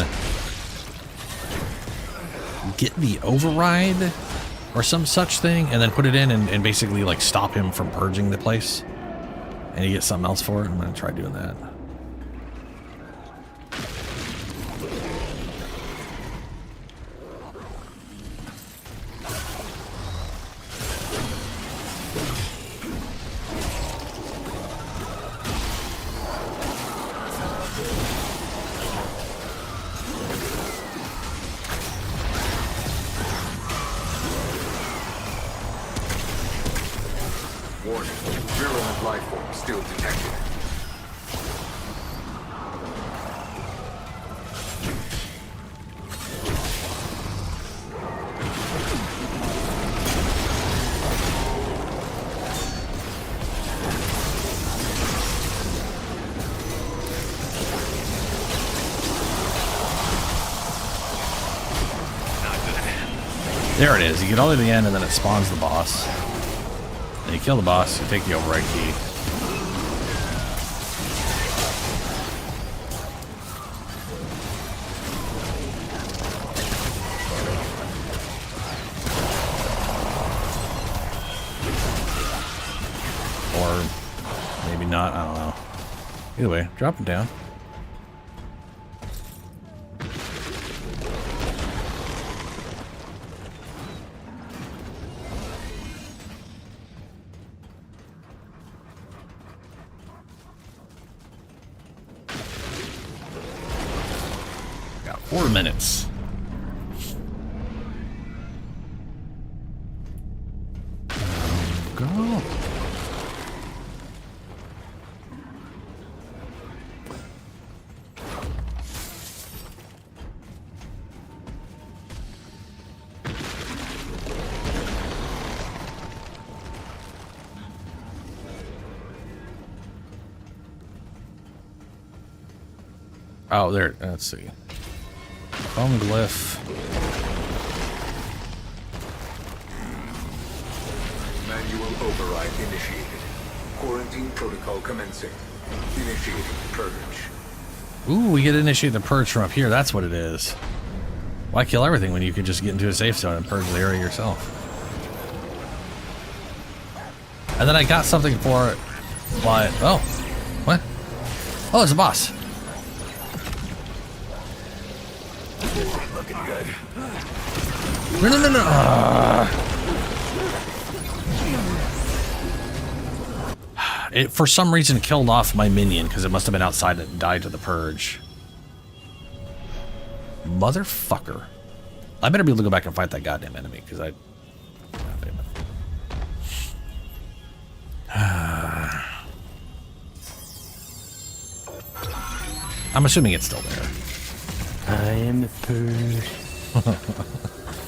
get the override or some such thing, and then put it in and basically like stop him from purging the place, and you get something else for it. I'm gonna try doing that. Warning, virulent life form still detected. There it is. You get all the way to the end, and then it spawns the boss. And you kill the boss, you take the override key. Or maybe not, I don't know. Either way, drop them down. Got 4 minutes. Go. Oh, there. Let's see. Bone glyph. Manual override initiated. Quarantine protocol commencing. Initiating purge. Ooh, we get to initiate the purge from up here. That's what it is. Why kill everything when you could just get into a safe zone and purge the area yourself? And then I got something for it. But oh, what? Oh, it's a boss. Looking good. No. It, for some reason, killed off my minion because it must have been outside and died to the purge. Motherfucker. I better be able to go back and fight that goddamn enemy because I... I'm assuming it's still there. I am the purge.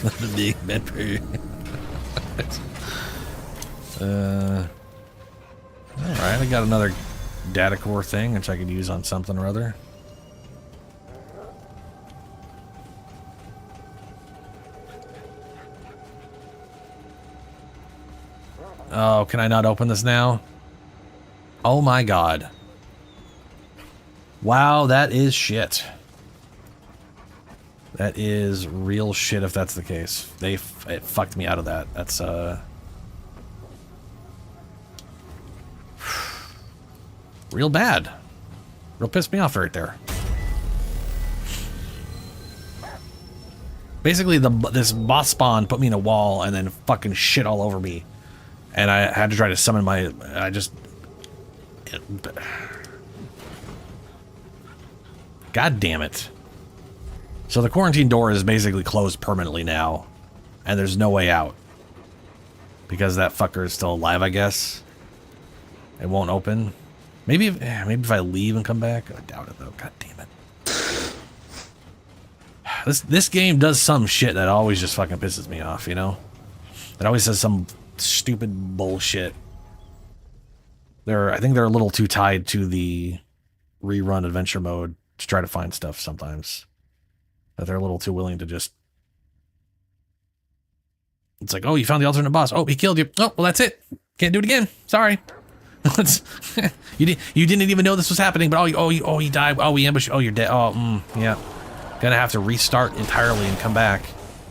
The big bad purge. Alright, I got another data core thing, which I could use on something or other. Oh, can I not open this now? Oh my god. Wow, that is shit. That is real shit if that's the case. It fucked me out of that. That's, real bad. Real pissed me off right there. Basically, this boss spawn put me in a wall and then fucking shit all over me. And I had to try to summon my... God damn it. So the quarantine door is basically closed permanently now. And there's no way out. Because that fucker is still alive, I guess. It won't open. Maybe if I leave and come back. I doubt it, though. God damn it. This game does some shit that always just fucking pisses me off, you know? It always says some stupid bullshit. I think they're a little too tied to the rerun adventure mode to try to find stuff sometimes. That they're a little too willing to just... It's like, oh, you found the alternate boss. Oh, he killed you. Oh, well, that's it. Can't do it again. Sorry. You didn't even know this was happening, but he died. Oh, we ambushed. Oh, you're dead. Oh, yeah. Gonna have to restart entirely and come back.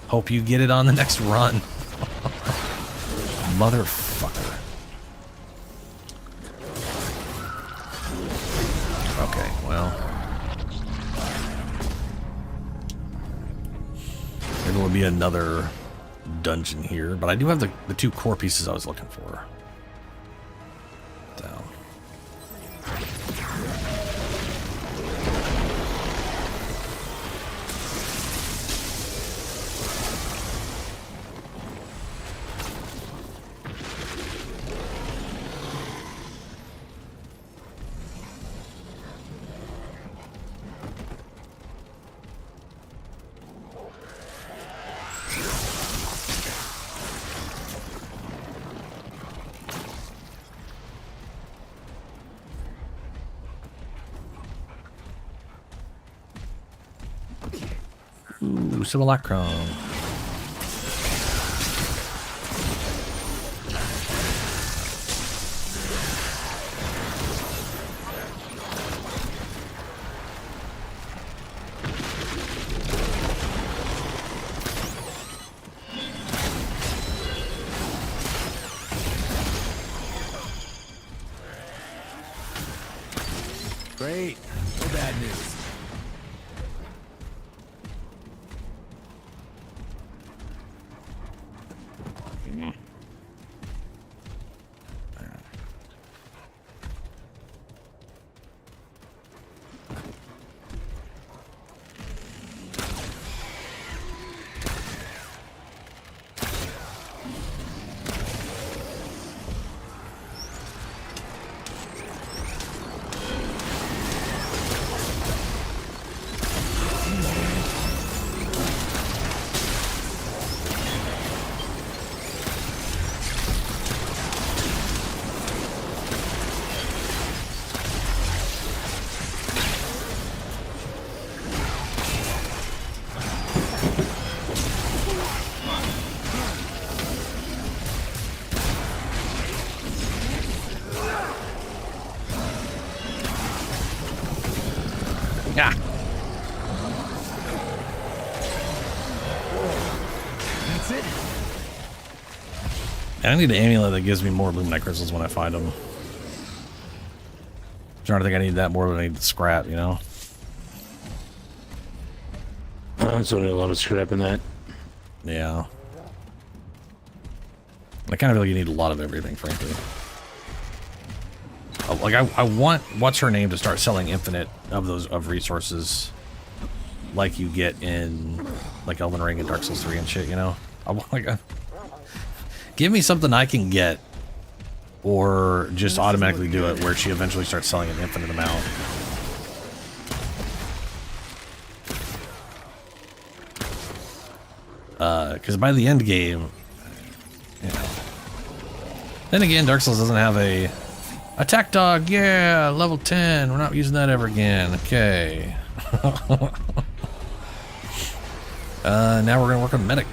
Hope you get it on the next run. Motherfucker. Okay, well. Maybe there will be another dungeon here, but I do have the two core pieces I was looking for. So. Ooh, simulacrum. Great. No bad news. Yeah. That's it. I need an amulet that gives me more Luminite crystals when I find them. I'm trying to think I need that more than I need the scrap, you know? That's only a lot of scrap in that. Yeah. I kind of feel like you need a lot of everything, frankly. Like, I want what's-her-name to start selling infinite of resources like you get in, like, Elden Ring and Dark Souls 3 and shit, you know? I want, like, give me something I can get, or just automatically do it, where she eventually starts selling an infinite amount. Because by the end game, you know. Then again, Dark Souls doesn't have a Attack dog, yeah, level 10. We're not using that ever again. Okay. Now we're gonna work on medic.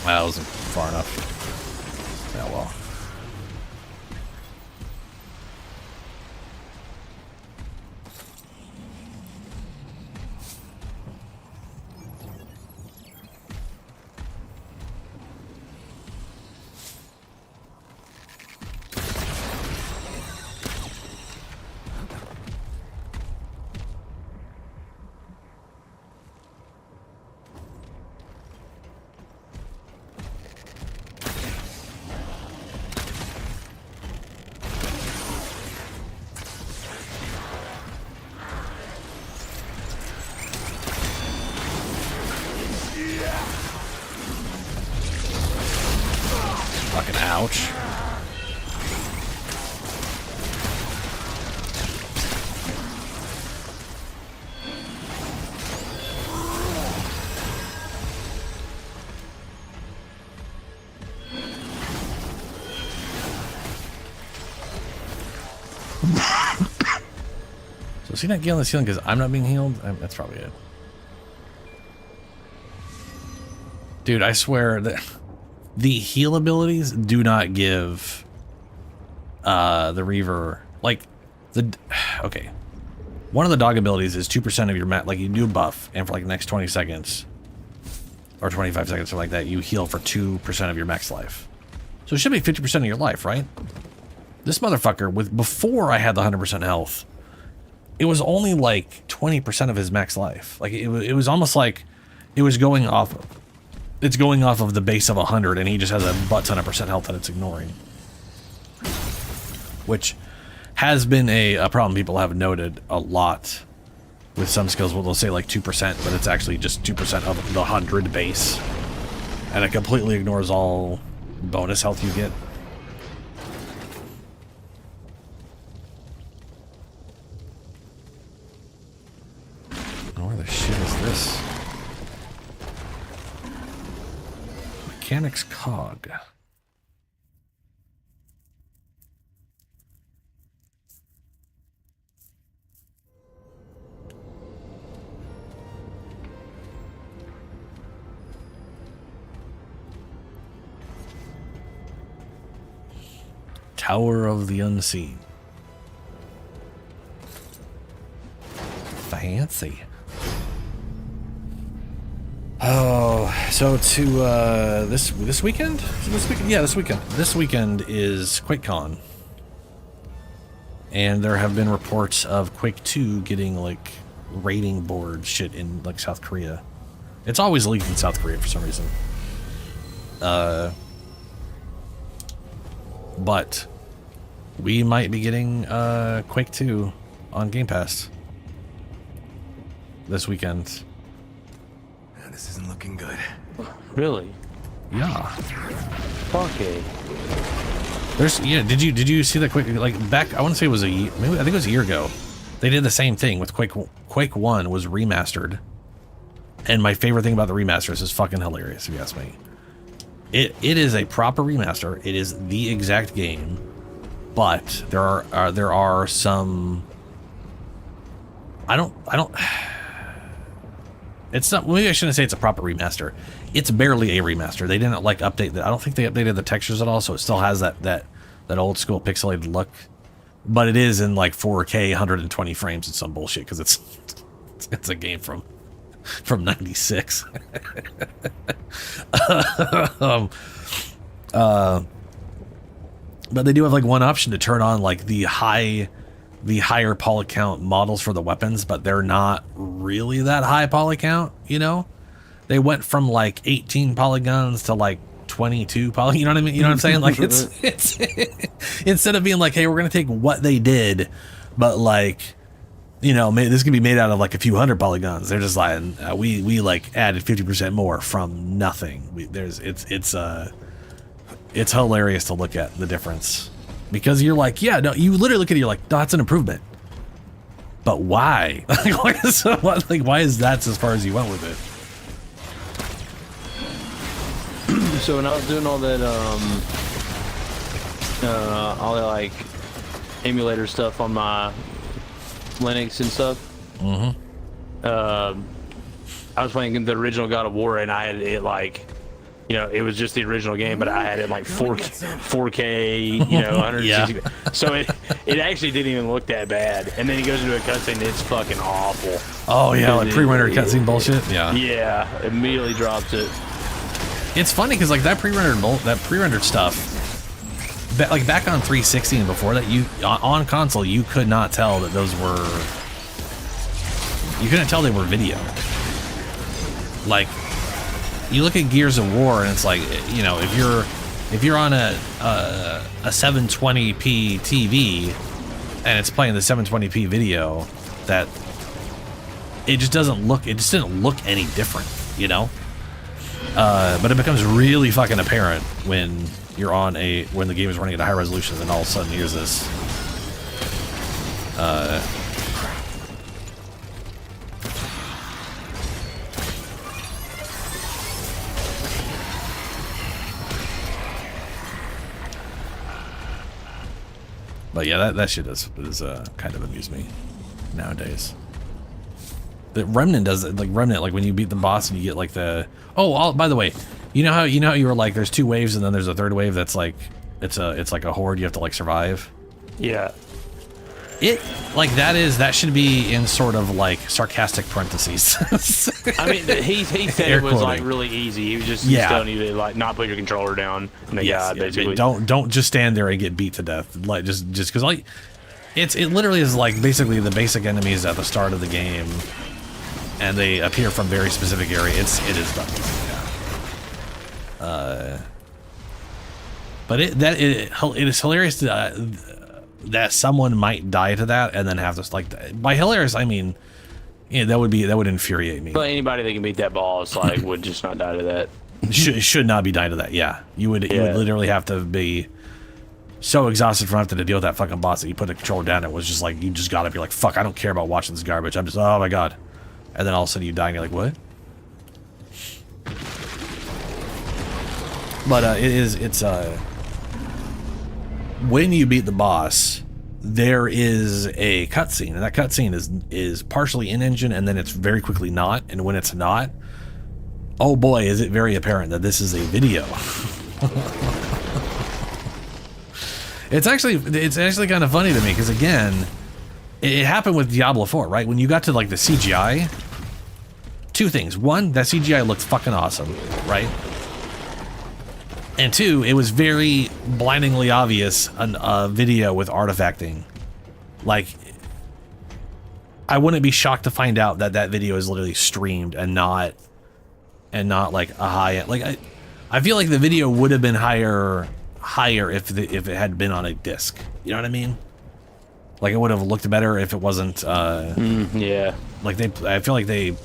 That wasn't far enough. Yeah, well. Fucking ouch. So is he not getting this healing because I'm not being healed? That's probably it. Dude, I swear that the heal abilities do not give the Reaver, like, okay. One of the dog abilities is 2% of your like you do a buff, and for like the next 20 seconds, or 25 seconds, or like that, you heal for 2% of your max life. So it should be 50% of your life, right? This motherfucker, before I had the 100% health, it was only like 20% of his max life. Like it was almost like it was going off of, it's going off of the base of 100, and he just has a butt ton of percent health that it's ignoring. Which has been a problem people have noted a lot with some skills where they'll say like 2%, but it's actually just 2% of the 100 base. And it completely ignores all bonus health you get. Where the shit is this? Mechanics cog. Tower of the Unseen. Fancy. Oh, so to this weekend? This weekend? Yeah, this weekend. This weekend is QuakeCon. And there have been reports of Quake 2 getting like rating board shit in like South Korea. It's always leaked in South Korea for some reason. But we might be getting Quake 2 on Game Pass this weekend. This isn't looking good. Really? Yeah. Okay. There's did you see that Quake, like back, I want to say it was maybe I think it was a year ago. They did the same thing with Quake 1 was remastered. And my favorite thing about the remaster is it's fucking hilarious if you ask me. It is a proper remaster. It is the exact game, but there are some. I don't. It's not. Maybe I shouldn't say it's a proper remaster. It's barely a remaster. They didn't like update that. I don't think they updated the textures at all, so it still has that old school pixelated look. But it is in like 4K, 120 frames and some bullshit because it's a game from 96. But they do have like one option to turn on like the higher poly count models for the weapons, but they're not really that high poly count, you know? They went from like 18 polygons to like 22 poly, you know what I mean? You know what I'm saying? Like it's instead of being like, hey, we're gonna take what they did, but like you know, this could be made out of like a few hundred polygons. They're just like, we like added 50% more from nothing. It's hilarious to look at the difference, because you're like, yeah, no, you literally look at it, you're like, no, that's an improvement. But why? Why is that as far as you went with it? So when I was doing all that like emulator stuff on my Linux and stuff, I was playing the original God of War, and I had it like, you know, it was just the original game, but I had it like 4K, you know, 160. Yeah. So it actually didn't even look that bad. And then he goes into a cutscene, it's fucking awful. Oh yeah, like pre-rendered cutscene bullshit. Yeah. Yeah, immediately drops it. It's funny because like that pre-rendered stuff, like back on 360 and before that, you on console you could not tell that those were. You couldn't tell they were video. Like, you look at Gears of War and it's like, you know, if you're on a 720p TV and it's playing the 720p video, that it just didn't look any different, you know. But it becomes really fucking apparent when you're on when the game is running at a high resolution, and all of a sudden here's this but yeah, that shit is kind of amuse me nowadays. The Remnant does it, like Remnant, like when you beat the boss and you get like by the way, you know how you were like, there's 2 waves and then there's a 3rd wave that's like it's like a horde you have to like survive. Yeah. It like that should be in sort of like sarcastic parentheses. I mean, he said it was like really easy. He was just telling you to like not put your controller down. And basically, don't just stand there and get beat to death. Like just because like it literally is like basically the basic enemies at the start of the game, and they appear from very specific areas. It is done. Yeah. But it is hilarious that someone might die to that and then have this, like, by hilarious I mean, yeah, that would infuriate me. But anybody that can beat that boss like would just not die to that. Should not be dying to that. Yeah, you would literally have to be so exhausted from having to deal with that fucking boss that you put the controller down. It was just like you just gotta be like, fuck, I don't care about watching this garbage. I'm just, oh my god, and then all of a sudden you die and you're like, what? But it's when you beat the boss, there is a cutscene, and that cutscene is partially in engine, and then it's very quickly not. And when it's not, oh boy, is it very apparent that this is a video. It's actually kind of funny to me because, again, it happened with Diablo 4, right? When you got to like the CGI, 2 things: 1, that CGI looked fucking awesome, right? And 2, it was very blindingly obvious a video with artifacting. Like, I wouldn't be shocked to find out that video is literally streamed and not like a high, like I feel like the video would have been higher if it had been on a disc. You know what I mean? Like, it would have looked better if it wasn't. Yeah. Like I feel like they,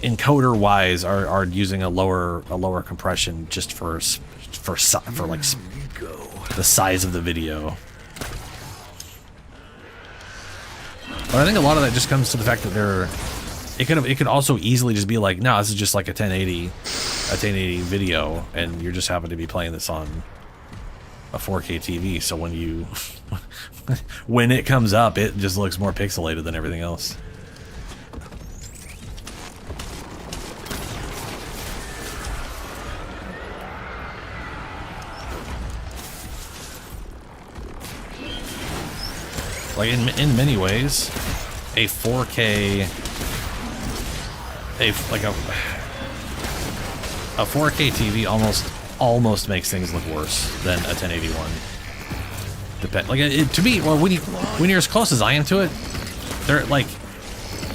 encoder wise, are using a lower compression just for like the size of the video. But I think a lot of that just comes to the fact that it could also easily just be like, no, this is just like a 1080 video, and you're just happen to be playing this on a 4K TV. So when it comes up, it just looks more pixelated than everything else. Like, in many ways, a 4K, a 4K TV almost makes things look worse than a 1081. To me, well, when you're as close as I am to it, they're like,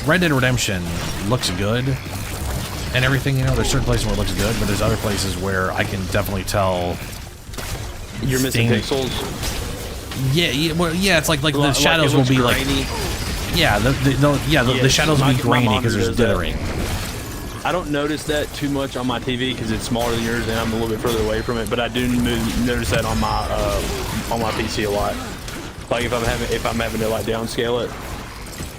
Red Dead Redemption looks good and everything. You know, there's certain places where it looks good, but there's other places where I can definitely tell you're missing pixels. Yeah, well, yeah, it's like the shadows will be like, Yeah, the shadows will be grainy because there's dithering. I don't notice that too much on my TV because it's smaller than yours and I'm a little bit further away from it. But I do notice that on my PC a lot. Like if I'm having to like downscale it.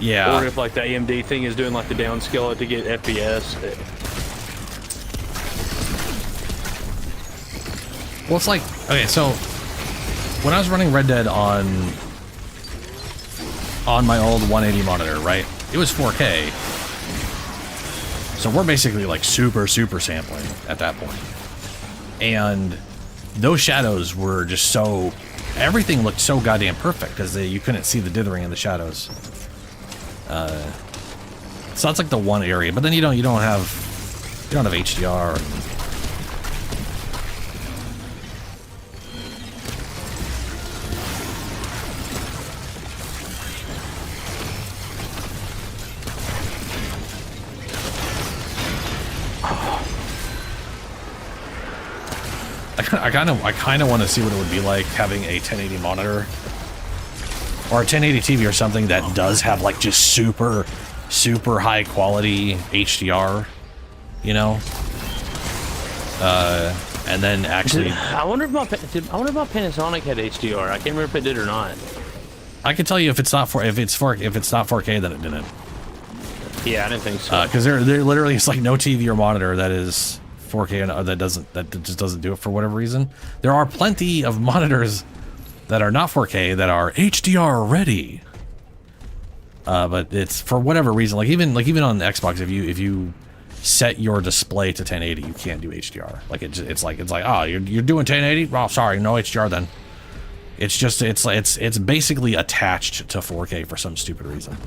Yeah. Or if like the AMD thing is doing like the downscale it to get FPS. Well, it's like, okay, so when I was running Red Dead on my old 180 monitor, right? It was 4K. So we're basically like super sampling at that point. And those shadows were just so, everything looked so goddamn perfect because you couldn't see the dithering in the shadows. So that's like the one area, but then you don't have HDR. I kind of want to see what it would be like having a 1080 monitor or a 1080 TV or something that does have like just super high quality HDR, you know. And then actually, I wonder if my Panasonic had HDR. I can't remember if it did or not. I can tell you if it's not 4K, then it didn't. Yeah, I didn't think so. Because there literally is like no TV or monitor that is 4K and that just doesn't do it for whatever reason. There are plenty of monitors that are not 4K that are HDR ready. But it's for whatever reason, like even on Xbox, if you set your display to 1080, you can't do HDR. Like it's like oh, you're doing 1080? Oh, sorry, no HDR then. It's just it's basically attached to 4K for some stupid reason,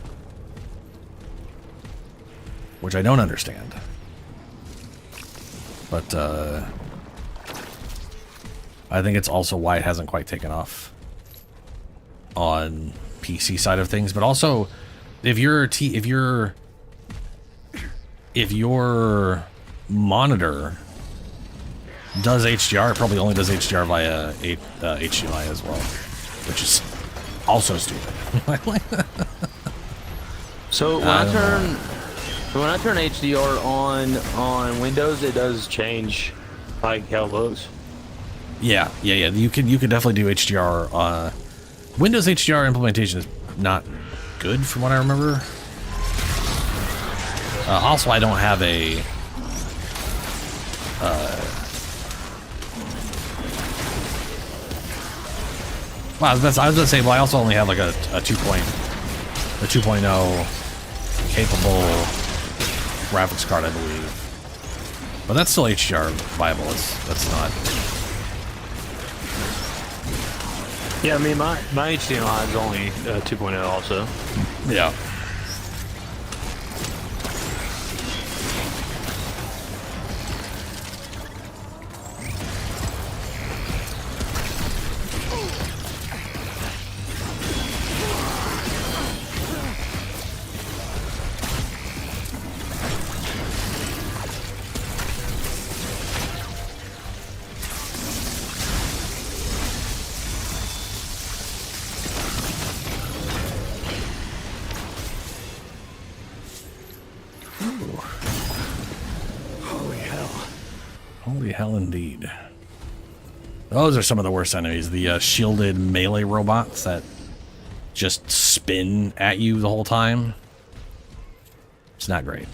which I don't understand. But I think it's also why it hasn't quite taken off on PC side of things. But also, if your monitor does HDR, it probably only does HDR via HDMI as well, which is also stupid. So when I turn HDR on Windows, it does change like how it looks. Yeah. You can definitely do HDR. Windows HDR implementation is not good from what I remember. Also, I don't have a well, I was gonna say, well, I also only have like a 2.0 capable graphics card, I believe. But that's still HDR viable. That's not. Yeah, I mean my HDMI is only 2.0 also. Yeah. Holy hell indeed. Those are some of the worst enemies. The shielded melee robots that just spin at you the whole time. It's not great.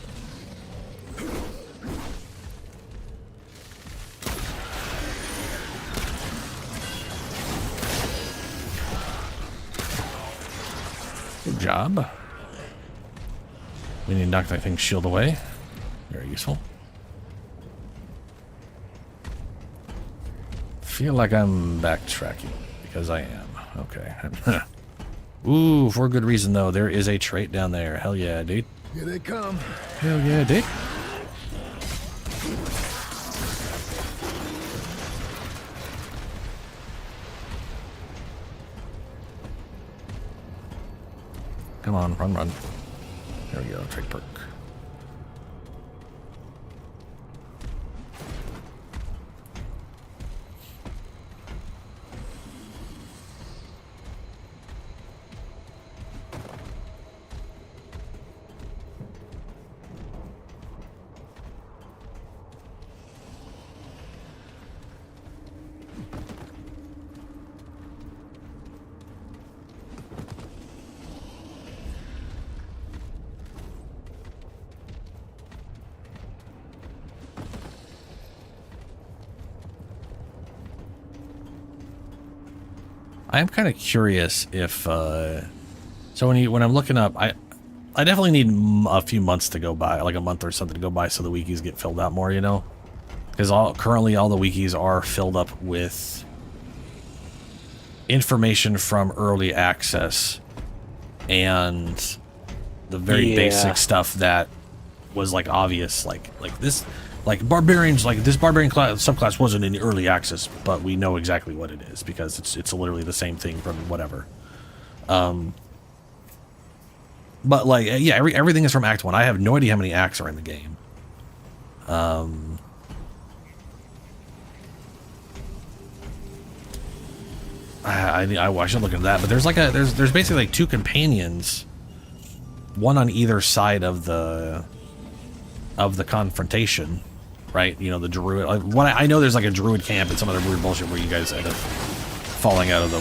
Good job. We need to knock that thing's shield away. Very useful. Feel like I'm backtracking because I am. Okay. Ooh, for good reason though. There is a trait down there. Hell yeah, dude. Here they come. Hell yeah, dude. Come on, run. There we go, trait perk. I am kind of curious if so when I'm looking up, I definitely need a few months to go by, like a month or something to go by, so the wikis get filled out more, you know, because currently all the wikis are filled up with information from early access and the very basic stuff that was like obvious, like this, like barbarians, like this barbarian subclass wasn't in the early access, but we know exactly what it is because it's literally the same thing from whatever. But like, yeah, everything is from Act 1. I have no idea how many acts are in the game. I should look into that, but there's like there's basically like 2 companions, one on either side of the confrontation, right? You know, the druid. Like, I know there's like a druid camp and some other weird bullshit where you guys end up falling out of the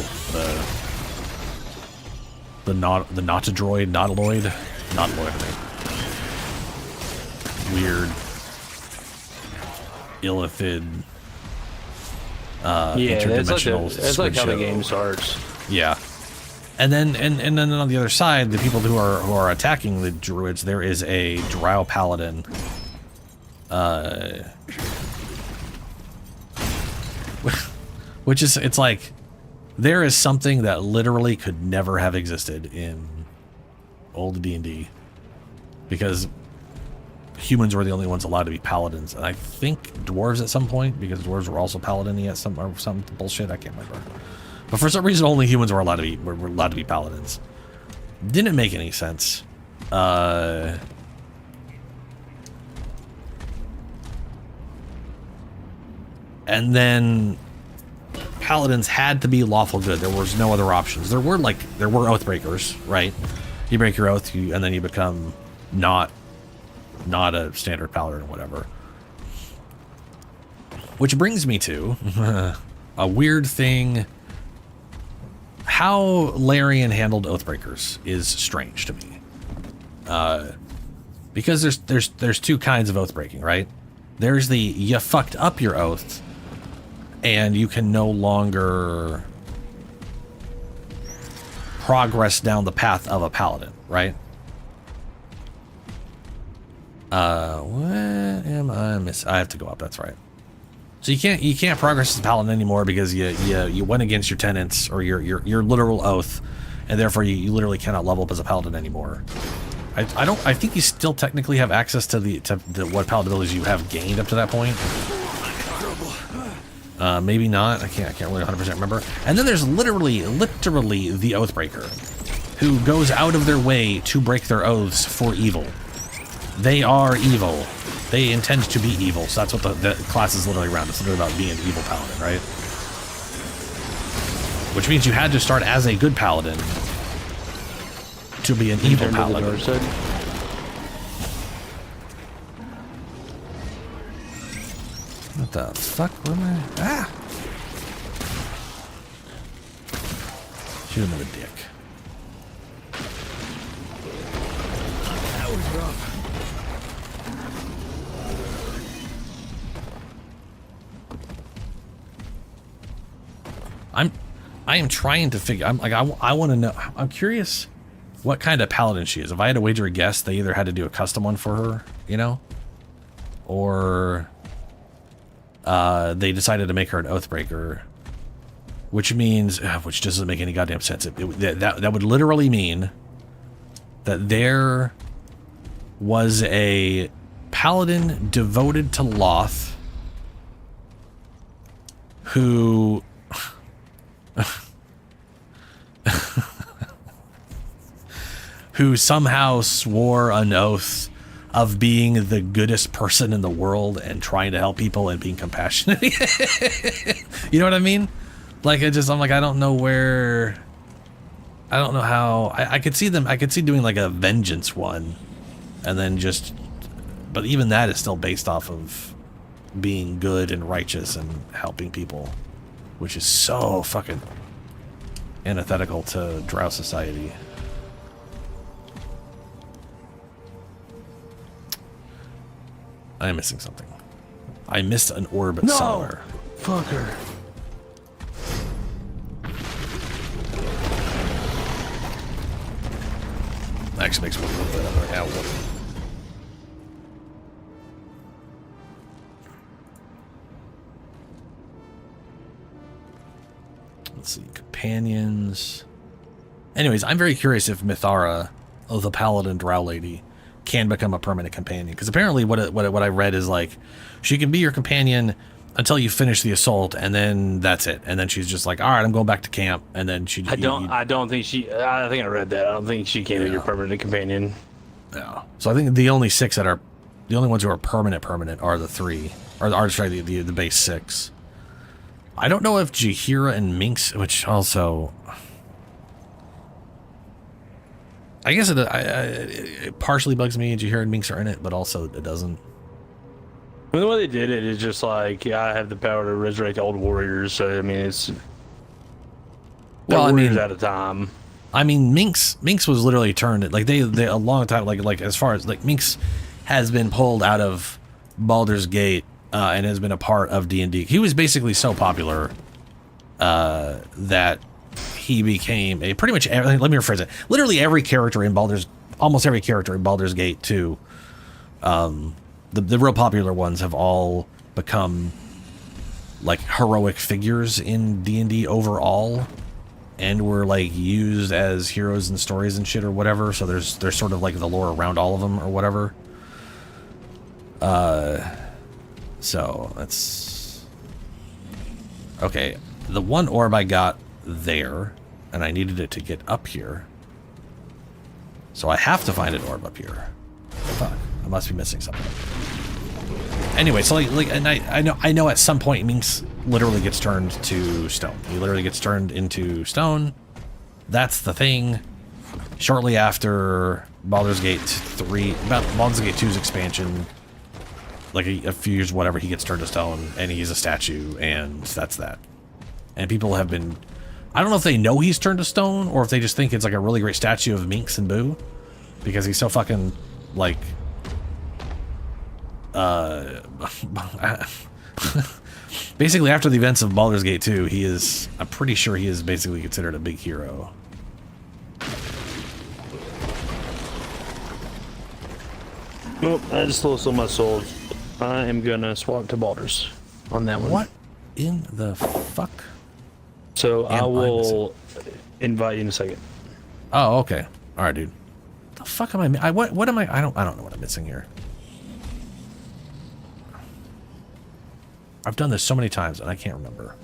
nautiloid, I think. Weird, illithid. Interdimensional. That's like how the game starts. Yeah, and then on the other side, the people who are attacking the druids, there is a drow paladin, which is, it's like there is something that literally could never have existed in old D&D because humans were the only ones allowed to be paladins, and I think dwarves at some point, because dwarves were also paladin-y at some bullshit, I can't remember. But for some reason, only humans were allowed to be paladins. Didn't make any sense. And then paladins had to be lawful good. There was no other options. There were oath breakers, right? You break your oath, and then you become not a standard paladin or whatever. Which brings me to a weird thing. How Larian handled Oathbreakers is strange to me. Because there's 2 kinds of oath breaking, right? There's the you fucked up your oath and you can no longer progress down the path of a paladin, right? What am I missing? I have to go up, that's right. So you can't progress as a paladin anymore because you went against your tenets or your literal oath, and therefore you literally cannot level up as a paladin anymore. I think you still technically have access to the what paladin abilities you have gained up to that point. Maybe not. I can't really 100% remember. And then there's literally the Oathbreaker, who goes out of their way to break their oaths for evil. They are evil. They intend to be evil. So that's what the class is literally around. It's literally about being an evil paladin, right? Which means you had to start as a good paladin to be an evil paladin. What the fuck? Where am I? Ah! Shoot him in the dick. That was rough. I am trying to figure. I want to know. I'm curious what kind of paladin she is. If I had to wager a guess, they either had to do a custom one for her, you know, or they decided to make her an Oathbreaker, which means, which doesn't make any goddamn sense. That would literally mean that there was a paladin devoted to Loth who who somehow swore an oath of being the goodest person in the world and trying to help people and being compassionate. You know what I mean? Like, I'm like, I don't know how. I could see doing like a vengeance one, and then but even that is still based off of being good and righteous and helping people, which is so fucking antithetical to Drow society. I am missing something. I missed an orb somewhere. Fucker. actually makes me look that up. Yeah, well, let's see, companions. Anyways, I'm very curious if Mithara, the paladin drow lady, can become a permanent companion. Because apparently what I read is like, she can be your companion until you finish the assault, and then that's it. And then she's just like, all right, I'm going back to camp. And then she... I don't think she... I think I read that. I don't think she can be your permanent companion. Yeah. So I think the only six that are... The only ones who are permanent are the three. Or sorry, the base six. I don't know if Jaheira and Minx, which also... I guess it partially bugs me. Jaheira and Minx are in it, but also it doesn't. I mean, the way they did it is just like, yeah, I have the power to resurrect old warriors. So I mean, it's warriors at a time. I mean, Minx was literally turned like they a long time like as far as like Minx has been pulled out of Baldur's Gate and has been a part of D&D. He was basically so popular that he became a pretty much let me rephrase it. Literally every character in almost every character in Baldur's Gate 2, the real popular ones have all become like heroic figures in D&D overall, and were like used as heroes in stories and shit or whatever. So there's sort of like the lore around all of them or whatever. So that's okay. The one orb I got there, and I needed it to get up here. So I have to find an orb up here. Fuck, I must be missing something. Anyway, so and I know at some point Minx literally gets turned to stone. He literally gets turned into stone. That's the thing. Shortly after Baldur's Gate 3, about Baldur's Gate 2's expansion, like a few years, whatever, he gets turned to stone, and he's a statue, and that's that. And people have been... I don't know if they know he's turned to stone, or if they just think it's like a really great statue of Minx and Boo, because he's so fucking, like... basically, after the events of Baldur's Gate 2, he is... I'm pretty sure he is basically considered a big hero. Well, I just lost all my souls. I am gonna swap to Baldur's on that one. What in the fuck? So I will invite you in a second. Oh, okay. All right, dude. The fuck am I? What am I? I don't know what I'm missing here. I've done this so many times and I can't remember.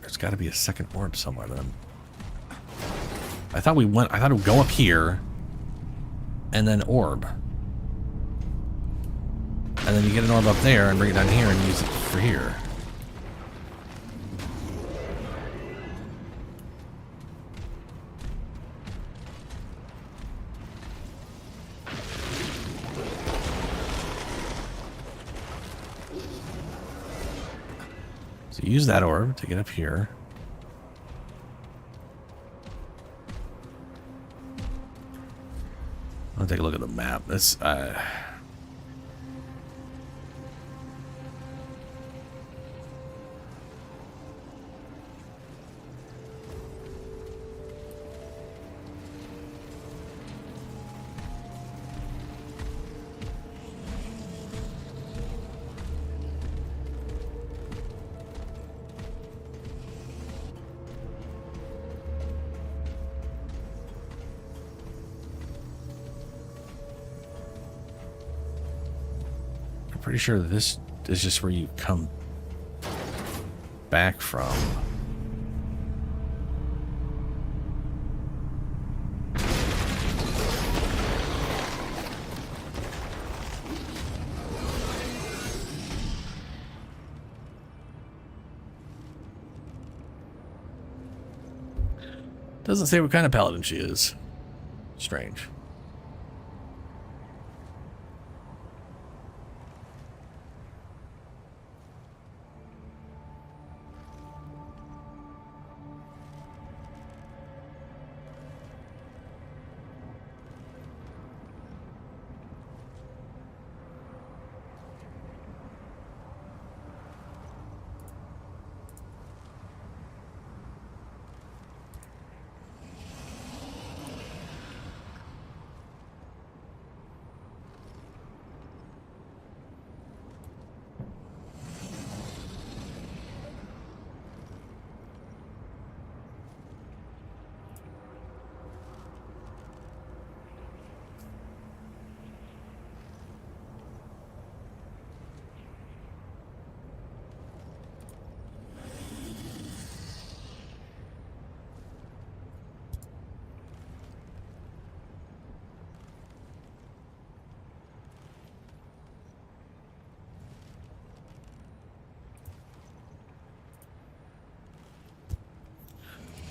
There's got to be a second orb somewhere that I thought we'd go up here and then orb. And then you get an orb up there and bring it down here and use it for here. So use that orb to get up here. I'll take a look at the map. This pretty sure this is just where you come back from. Doesn't say what kind of paladin she is. Strange.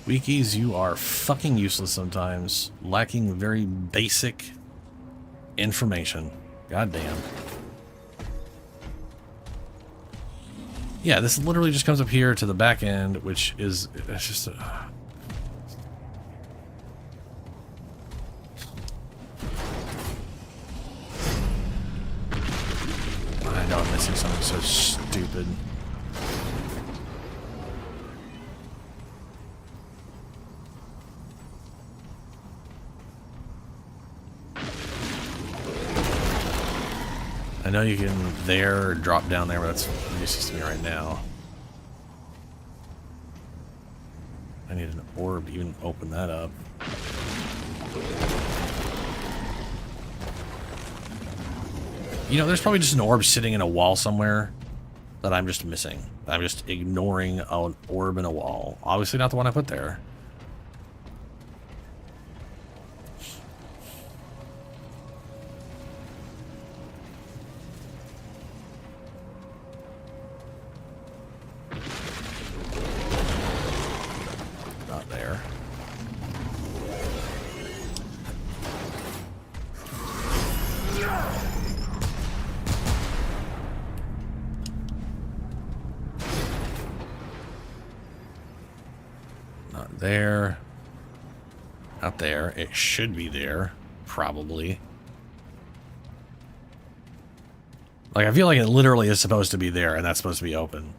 Wikis, you are fucking useless sometimes. Lacking very basic information. God damn. Yeah, this literally just comes up here to the back end, which is... It's just... I know I'm missing something so stupid. I know you can there or drop down there, but that's useless to me right now. I need an orb to even open that up. You know, there's probably just an orb sitting in a wall somewhere that I'm just missing. I'm just ignoring an orb in a wall. Obviously not the one I put there. Not there. Not there. Not there. It should be there. Probably. Like, I feel like it literally is supposed to be there, and that's supposed to be open.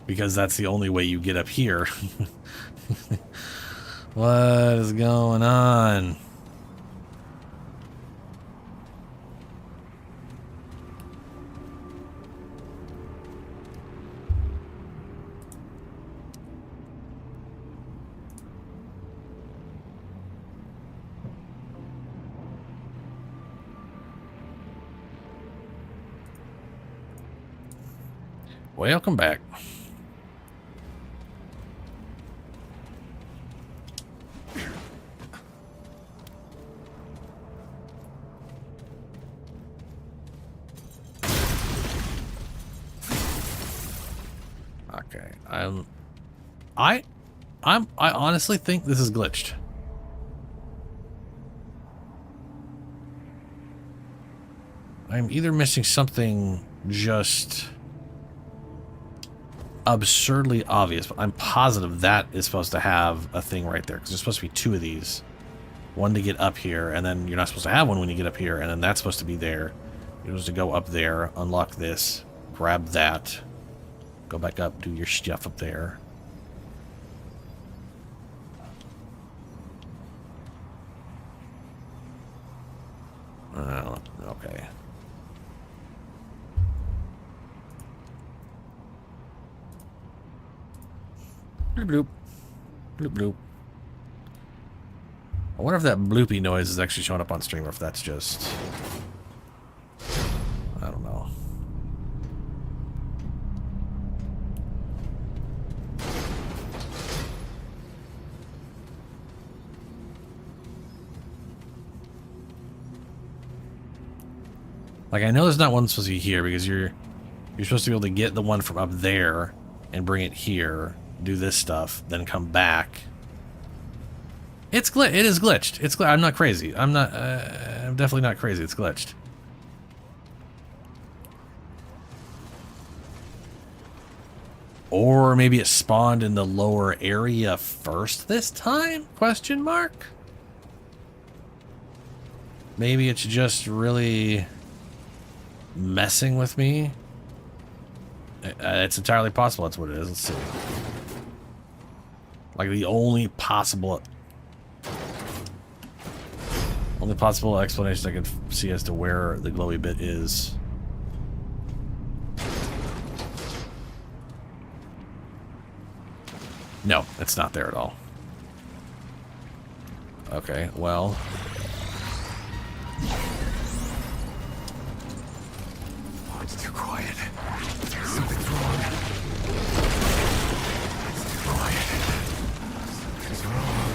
Because that's the only way you get up here. What is going on? Welcome back. Okay, I honestly think this is glitched. I'm either missing something just absurdly obvious, but I'm positive that is supposed to have a thing right there, because there's supposed to be two of these. One to get up here, and then you're not supposed to have one when you get up here, and then that's supposed to be there. You're supposed to go up there, unlock this, grab that, go back up, do your stuff up there. Okay. Bloop, bloop. Bloop, bloop. I wonder if that bloopy noise is actually showing up on stream, or if that's just... I don't know. Like, I know there's not one supposed to be here, because you're supposed to be able to get the one from up there and bring it here, do this stuff, then come back. It is glitched. I'm not crazy. I'm definitely not crazy. It's glitched. Or maybe it spawned in the lower area first this time? Question mark? Maybe it's just really messing with me. It's entirely possible that's what it is. Let's see. Like, the only possible explanation I can see as to where the glowy bit is. No, it's not there at all. Okay, well. Oh, it's too quiet. Something's wrong. It's too quiet. Something's wrong.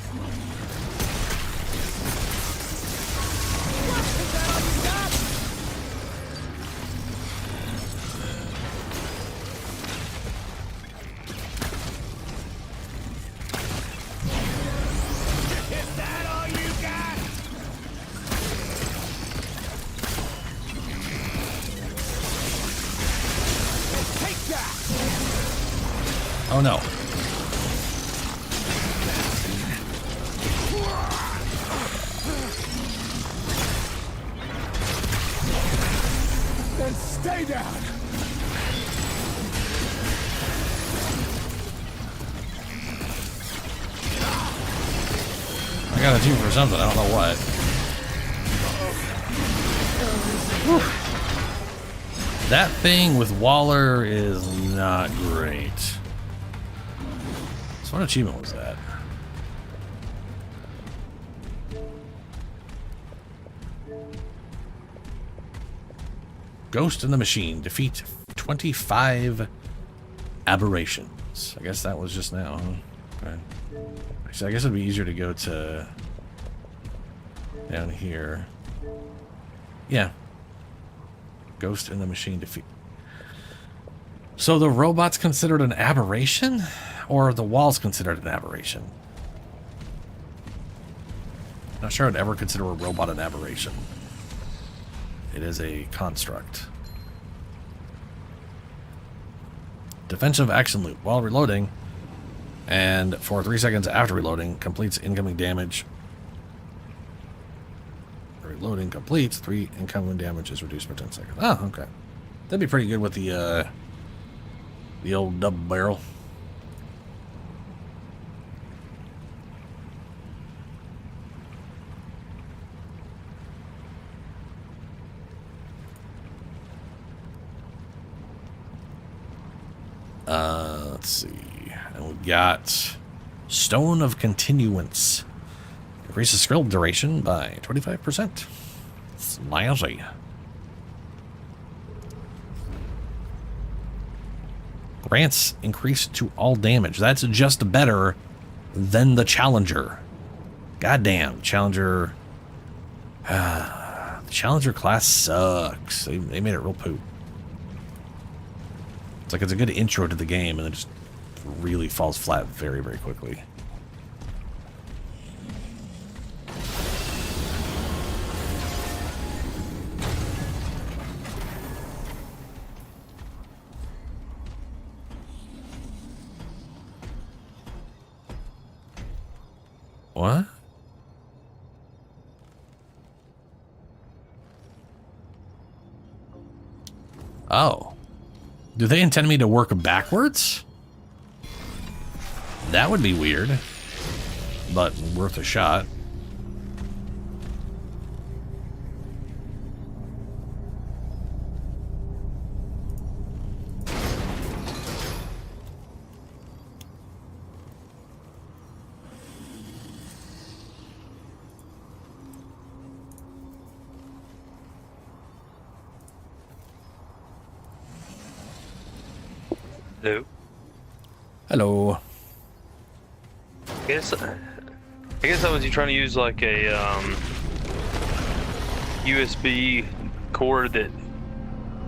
Come on. Oh no. Then stay down. I got a 2 for something, I don't know what. Whew. That thing with Waller is not great. So what achievement was that? Ghost in the Machine. Defeat 25 aberrations. I guess that was just now, huh? Okay. So I guess it'd be easier to go to down here. Yeah. Ghost in the Machine defeat. So the robot's considered an aberration? Or the wall's considered an aberration? Not sure I'd ever consider a robot an aberration. It is a construct. Defensive action loop. While reloading, and for 3 seconds after reloading, completes incoming damage. Reloading completes, 3 incoming damage is reduced for 10 seconds. Oh, okay. That'd be pretty good with the old double barrel. Let's see. And we got Stone of Continuance. Increases scroll duration by 25%. Snazzy. Grants increase to all damage. That's just better than the Challenger. Goddamn, Challenger. The Challenger class sucks. They made it real poop. It's like it's a good intro to the game, and it just really falls flat very, very quickly. What? Oh. Do they intend me to work backwards? That would be weird, but worth a shot. Hello. Hello. I guess that was you trying to use like a USB cord that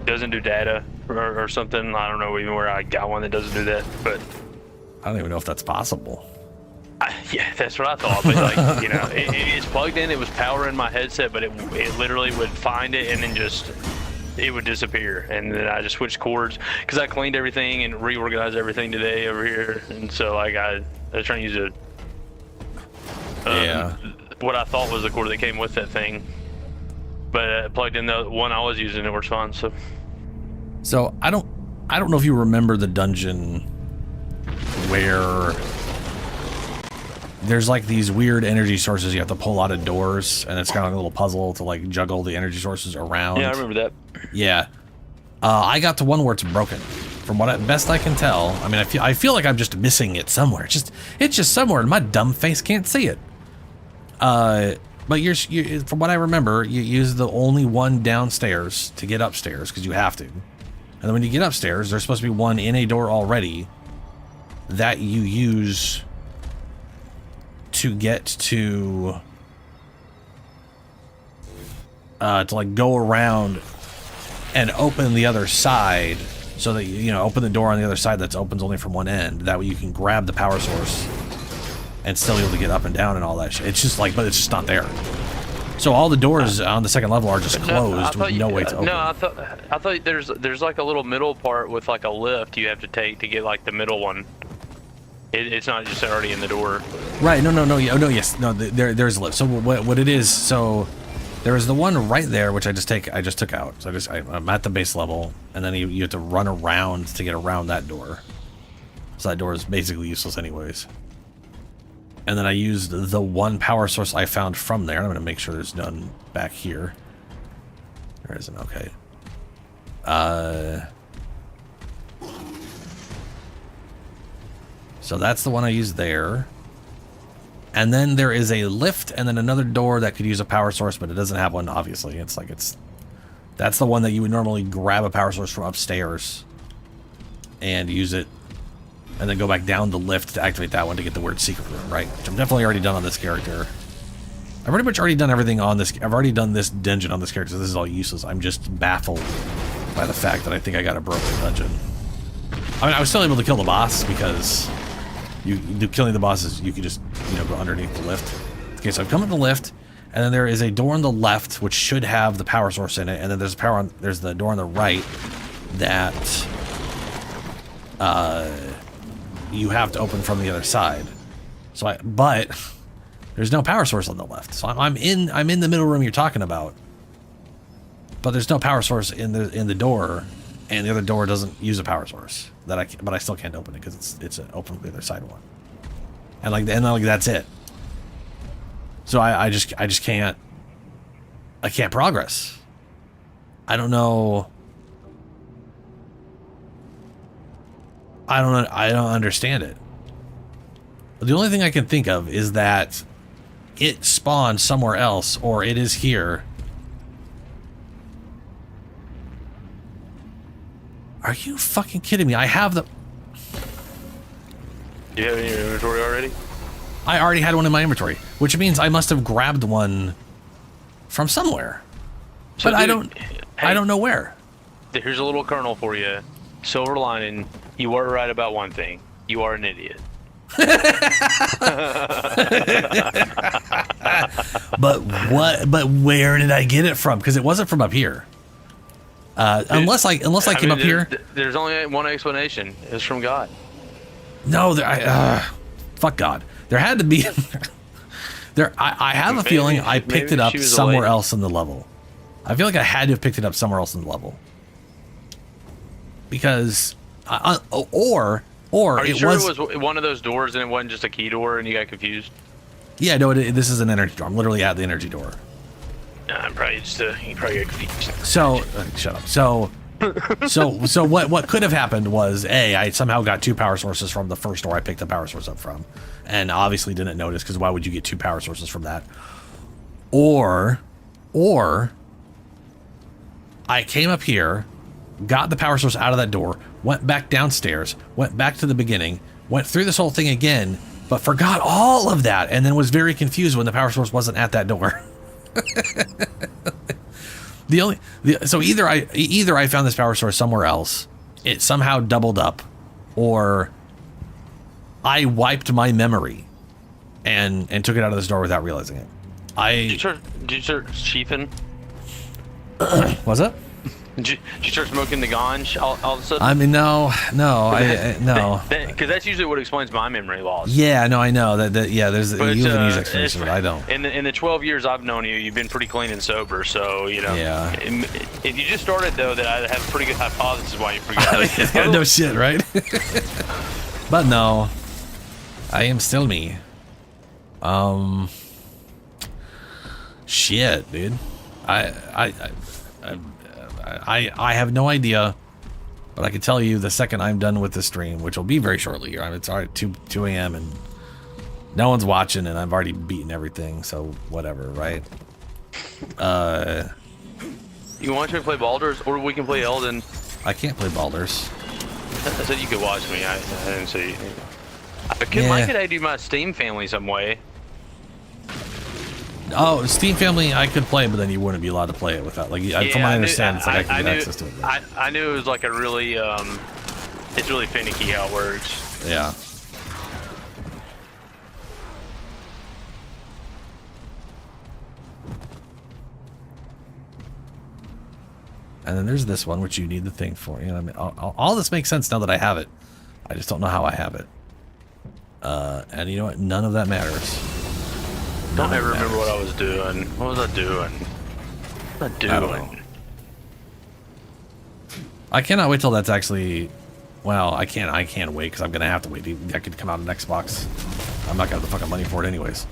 doesn't do data or something. I don't know even where I got one that doesn't do that, but I don't even know if that's possible. Yeah, that's what I thought. But like, you know, it's plugged in. It was powering my headset, but it literally would find it and then it would disappear. And then I just switched cords because I cleaned everything and reorganized everything today over here. And so like I was trying to use what I thought was the cord that came with that thing, but plugged in the one I was using. It works fine. So I don't know if you remember the dungeon where there's like these weird energy sources you have to pull out of doors, and it's kind of like a little puzzle to like juggle the energy sources around. Yeah, I remember that. Yeah. I got to one where it's broken. From what best I can tell. I mean, I feel like I'm just missing it somewhere. It's just somewhere, and my dumb face can't see it. But you from what I remember, you use the only one downstairs to get upstairs because you have to. And then when you get upstairs, there's supposed to be one in a door already that you use to get to like go around and open the other side, so that you know, open the door on the other side that opens only from one end. That way you can grab the power source and still be able to get up and down and all that shit. It's just like, but it's just not there. So all the doors on the second level are just closed with no way to open. No, I thought there's like a little middle part with like a lift you have to take to get like the middle one. It's not just already in the door. Right. No. Yes. No. There's a lift. So what it is? So there is the one right there, which I just took out. So I'm at the base level, and then you have to run around to get around that door. So that door is basically useless anyways. And then I used the one power source I found from there. I'm going to make sure there's none back here. There isn't. Okay. So that's the one I used there. And then there is a lift and then another door that could use a power source, but it doesn't have one, obviously. That's the one that you would normally grab a power source from upstairs and use it, and then go back down the lift to activate that one to get the weird secret room, right? Which I'm definitely already done on this character. I've pretty much already done everything on this. I've already done this dungeon on this character, so this is all useless. I'm just baffled by the fact that I think I got a broken dungeon. I mean, I was still able to kill the boss because killing the bosses, you could just, go underneath the lift. Okay, so I've come up the lift, and then there is a door on the left which should have the power source in it, and then there's the door on the right that you have to open from the other side. But there's no power source on the left, so I'm in the middle room you're talking about, but there's no power source in the door, and the other door doesn't use a power source but I still can't open it because it's open from the other side one, and that's it. So I just can't progress. I don't know. I don't understand it. The only thing I can think of is that it spawned somewhere else, or it is here. Are you fucking kidding me? I have the... Do you have it in your inventory already? I already had one in my inventory, which means I must have grabbed one from somewhere. So but dude, I don't know where. Here's a little kernel for you. Silver lining, you were right about one thing. You are an idiot. But where did I get it from? Because it wasn't from up here. Unless I came up here. There's only one explanation. It's from God. No, fuck God. There had to be. I have a feeling I picked it up somewhere else in the level. I feel like I had to have picked it up somewhere else in the level. Because, or Are you it sure was. it was one of those doors and it wasn't just a key door and you got confused? Yeah, no, this is an energy door. I'm literally at the energy door. I'm probably just you probably got confused. So shut up. So what could have happened was I somehow got two power sources from the first door I picked the power source up from, and obviously didn't notice because why would you get two power sources from that? Or I came up here, got the power source out of that door, went back downstairs, went back to the beginning, went through this whole thing again, but forgot all of that, and then was very confused when the power source wasn't at that door. So either I found this power source somewhere else, it somehow doubled up, or I wiped my memory and took it out of this door without realizing it. Did you start chiefing? Was it? Did you start smoking the ganj all of a sudden? I mean, no. Because that's usually what explains my memory loss. Yeah, no, I know that. Yeah, there's you have an easy explanation, but I don't. In the 12 years I've known you, you've been pretty clean and sober. So Yeah. If you just started though, that I have a pretty good hypothesis why you forgot. No shit, right? But no, I am still me. Shit, dude. I have no idea, but I can tell you the second I'm done with the stream, which will be very shortly here. It's already 2 a.m. and no one's watching, and I've already beaten everything, so whatever, right? You want me to play Baldur's, or we can play Elden? I can't play Baldur's. I said you could watch me. I didn't say. Why could I do my Steam family some way? Oh, Steam Family, I could play, but then you wouldn't be allowed to play it without. Like, from my understanding, it's like I can get access to it. I knew it was like a really, it's really finicky how it works. Yeah. And then there's this one, which you need the thing for. You know, I mean, all this makes sense now that I have it. I just don't know how I have it. And you know what? None of that matters. Don't ever remember what I was doing. What was I doing? What was I I don't know. I cannot wait till that's actually... Well, I can't wait because I'm going to have to wait. That could come out on Xbox. I'm not going to have the fucking money for it anyways.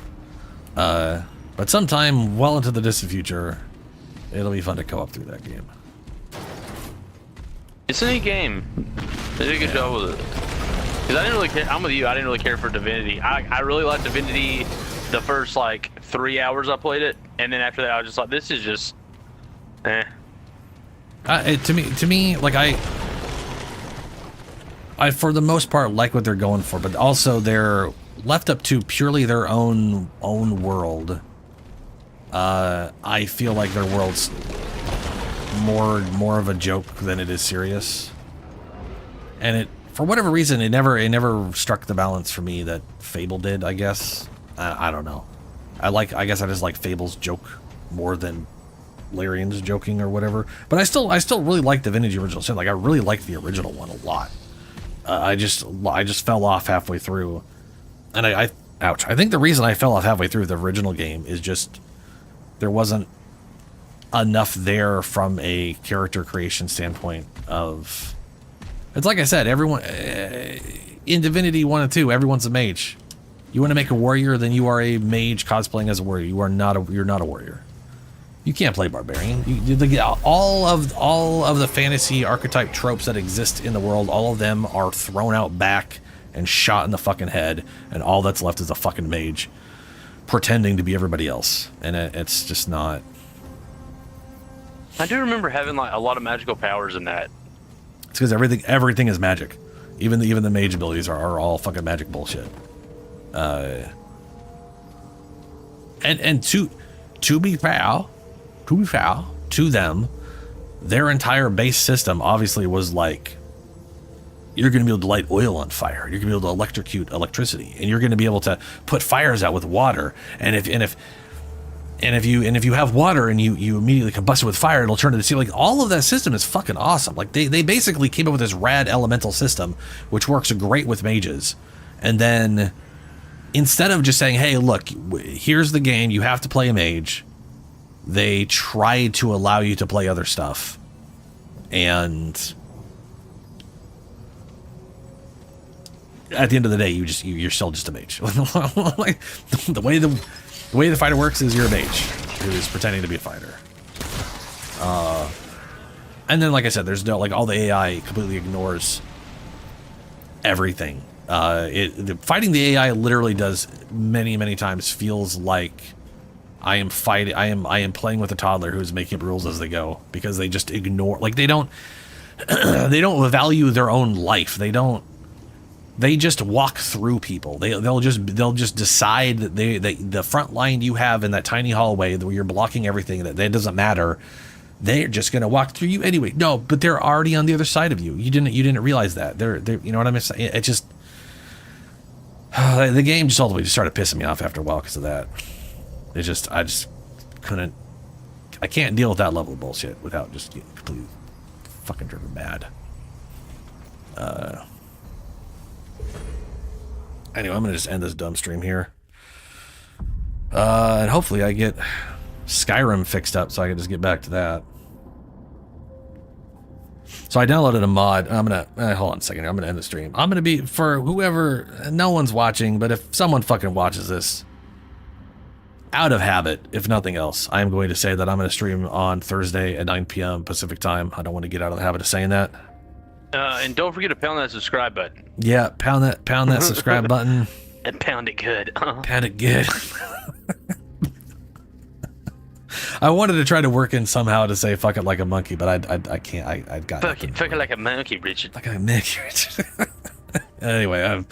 But sometime well into the distant future, it'll be fun to co-op through that game. It's a neat game. They did a good job with it. Because I didn't really care. I'm with you. I didn't really care for Divinity. I really liked Divinity the first, like, 3 hours I played it. And then after that, I was just like, this is just... eh. To me, like, I for the most part like what they're going for, but also they're left up to purely their own world. I feel like their world's more of a joke than it is serious, and it, for whatever reason, it never struck the balance for me that Fable did. I guess I don't know. I guess I just like Fable's joke more than Larian's joking or whatever. But I still really like Divinity Original Sin. Like, I really liked the original one a lot. I just fell off halfway through, and ouch. I think the reason I fell off halfway through the original game is just there wasn't enough there from a character creation standpoint. Of, it's like I said, everyone in Divinity 1 and 2, everyone's a mage. You want to make a warrior, then you are a mage cosplaying as a warrior. You're not a warrior. You can't play barbarian. All of the fantasy archetype tropes that exist in the world, all of them are thrown out back and shot in the fucking head, and all that's left is a fucking mage pretending to be everybody else, and it's just not. I do remember having like a lot of magical powers in that. It's because everything is magic. Even the mage abilities are all fucking magic bullshit. And to be fair to them, their entire base system obviously was like, you're going to be able to light oil on fire, you're going to be able to electrocute electricity, and you're going to be able to put fires out with water, and if you have water and you immediately combust it with fire, it'll turn to the sea. Like, all of that system is fucking awesome. Like, they basically came up with this rad elemental system which works great with mages, and then instead of just saying, hey, look, here's the game, you have to play a mage, they tried to allow you to play other stuff. And at the end of the day, you're still just a mage. Like, the way the fighter works is you're a mage who's pretending to be a fighter. And then, like I said, there's no, like, all the AI completely ignores everything. Fighting the AI literally does many times feels like I am playing with a toddler who's making up rules as they go, because they just ignore, like, they don't value their own life. They just walk through people. They'll just decide that the front line you have in that tiny hallway where you're blocking everything, that doesn't matter. They're just gonna walk through you anyway. No, but they're already on the other side of you. You didn't realize that. They're you know what I'm saying? It just the game just ultimately just started pissing me off after a while because of that. I just couldn't. I can't deal with that level of bullshit without just getting completely fucking driven mad. Anyway, I'm gonna just end this dumb stream here. And hopefully I get Skyrim fixed up so I can just get back to that. So I downloaded a mod. I'm gonna hold on a second here. I'm gonna end the stream. I'm gonna be, for whoever, no one's watching, but if someone fucking watches this, out of habit, if nothing else, I'm going to say that I'm gonna stream on Thursday at 9 p.m. Pacific time. I don't want to get out of the habit of saying that. And don't forget to pound that subscribe button. Yeah, pound that subscribe button. And pound it good. Pound it good. I wanted to try to work in somehow to say "fuck it like a monkey," but I can't. I've got fuck it like a monkey, Richard. Like a monkey, Richard. Anyway,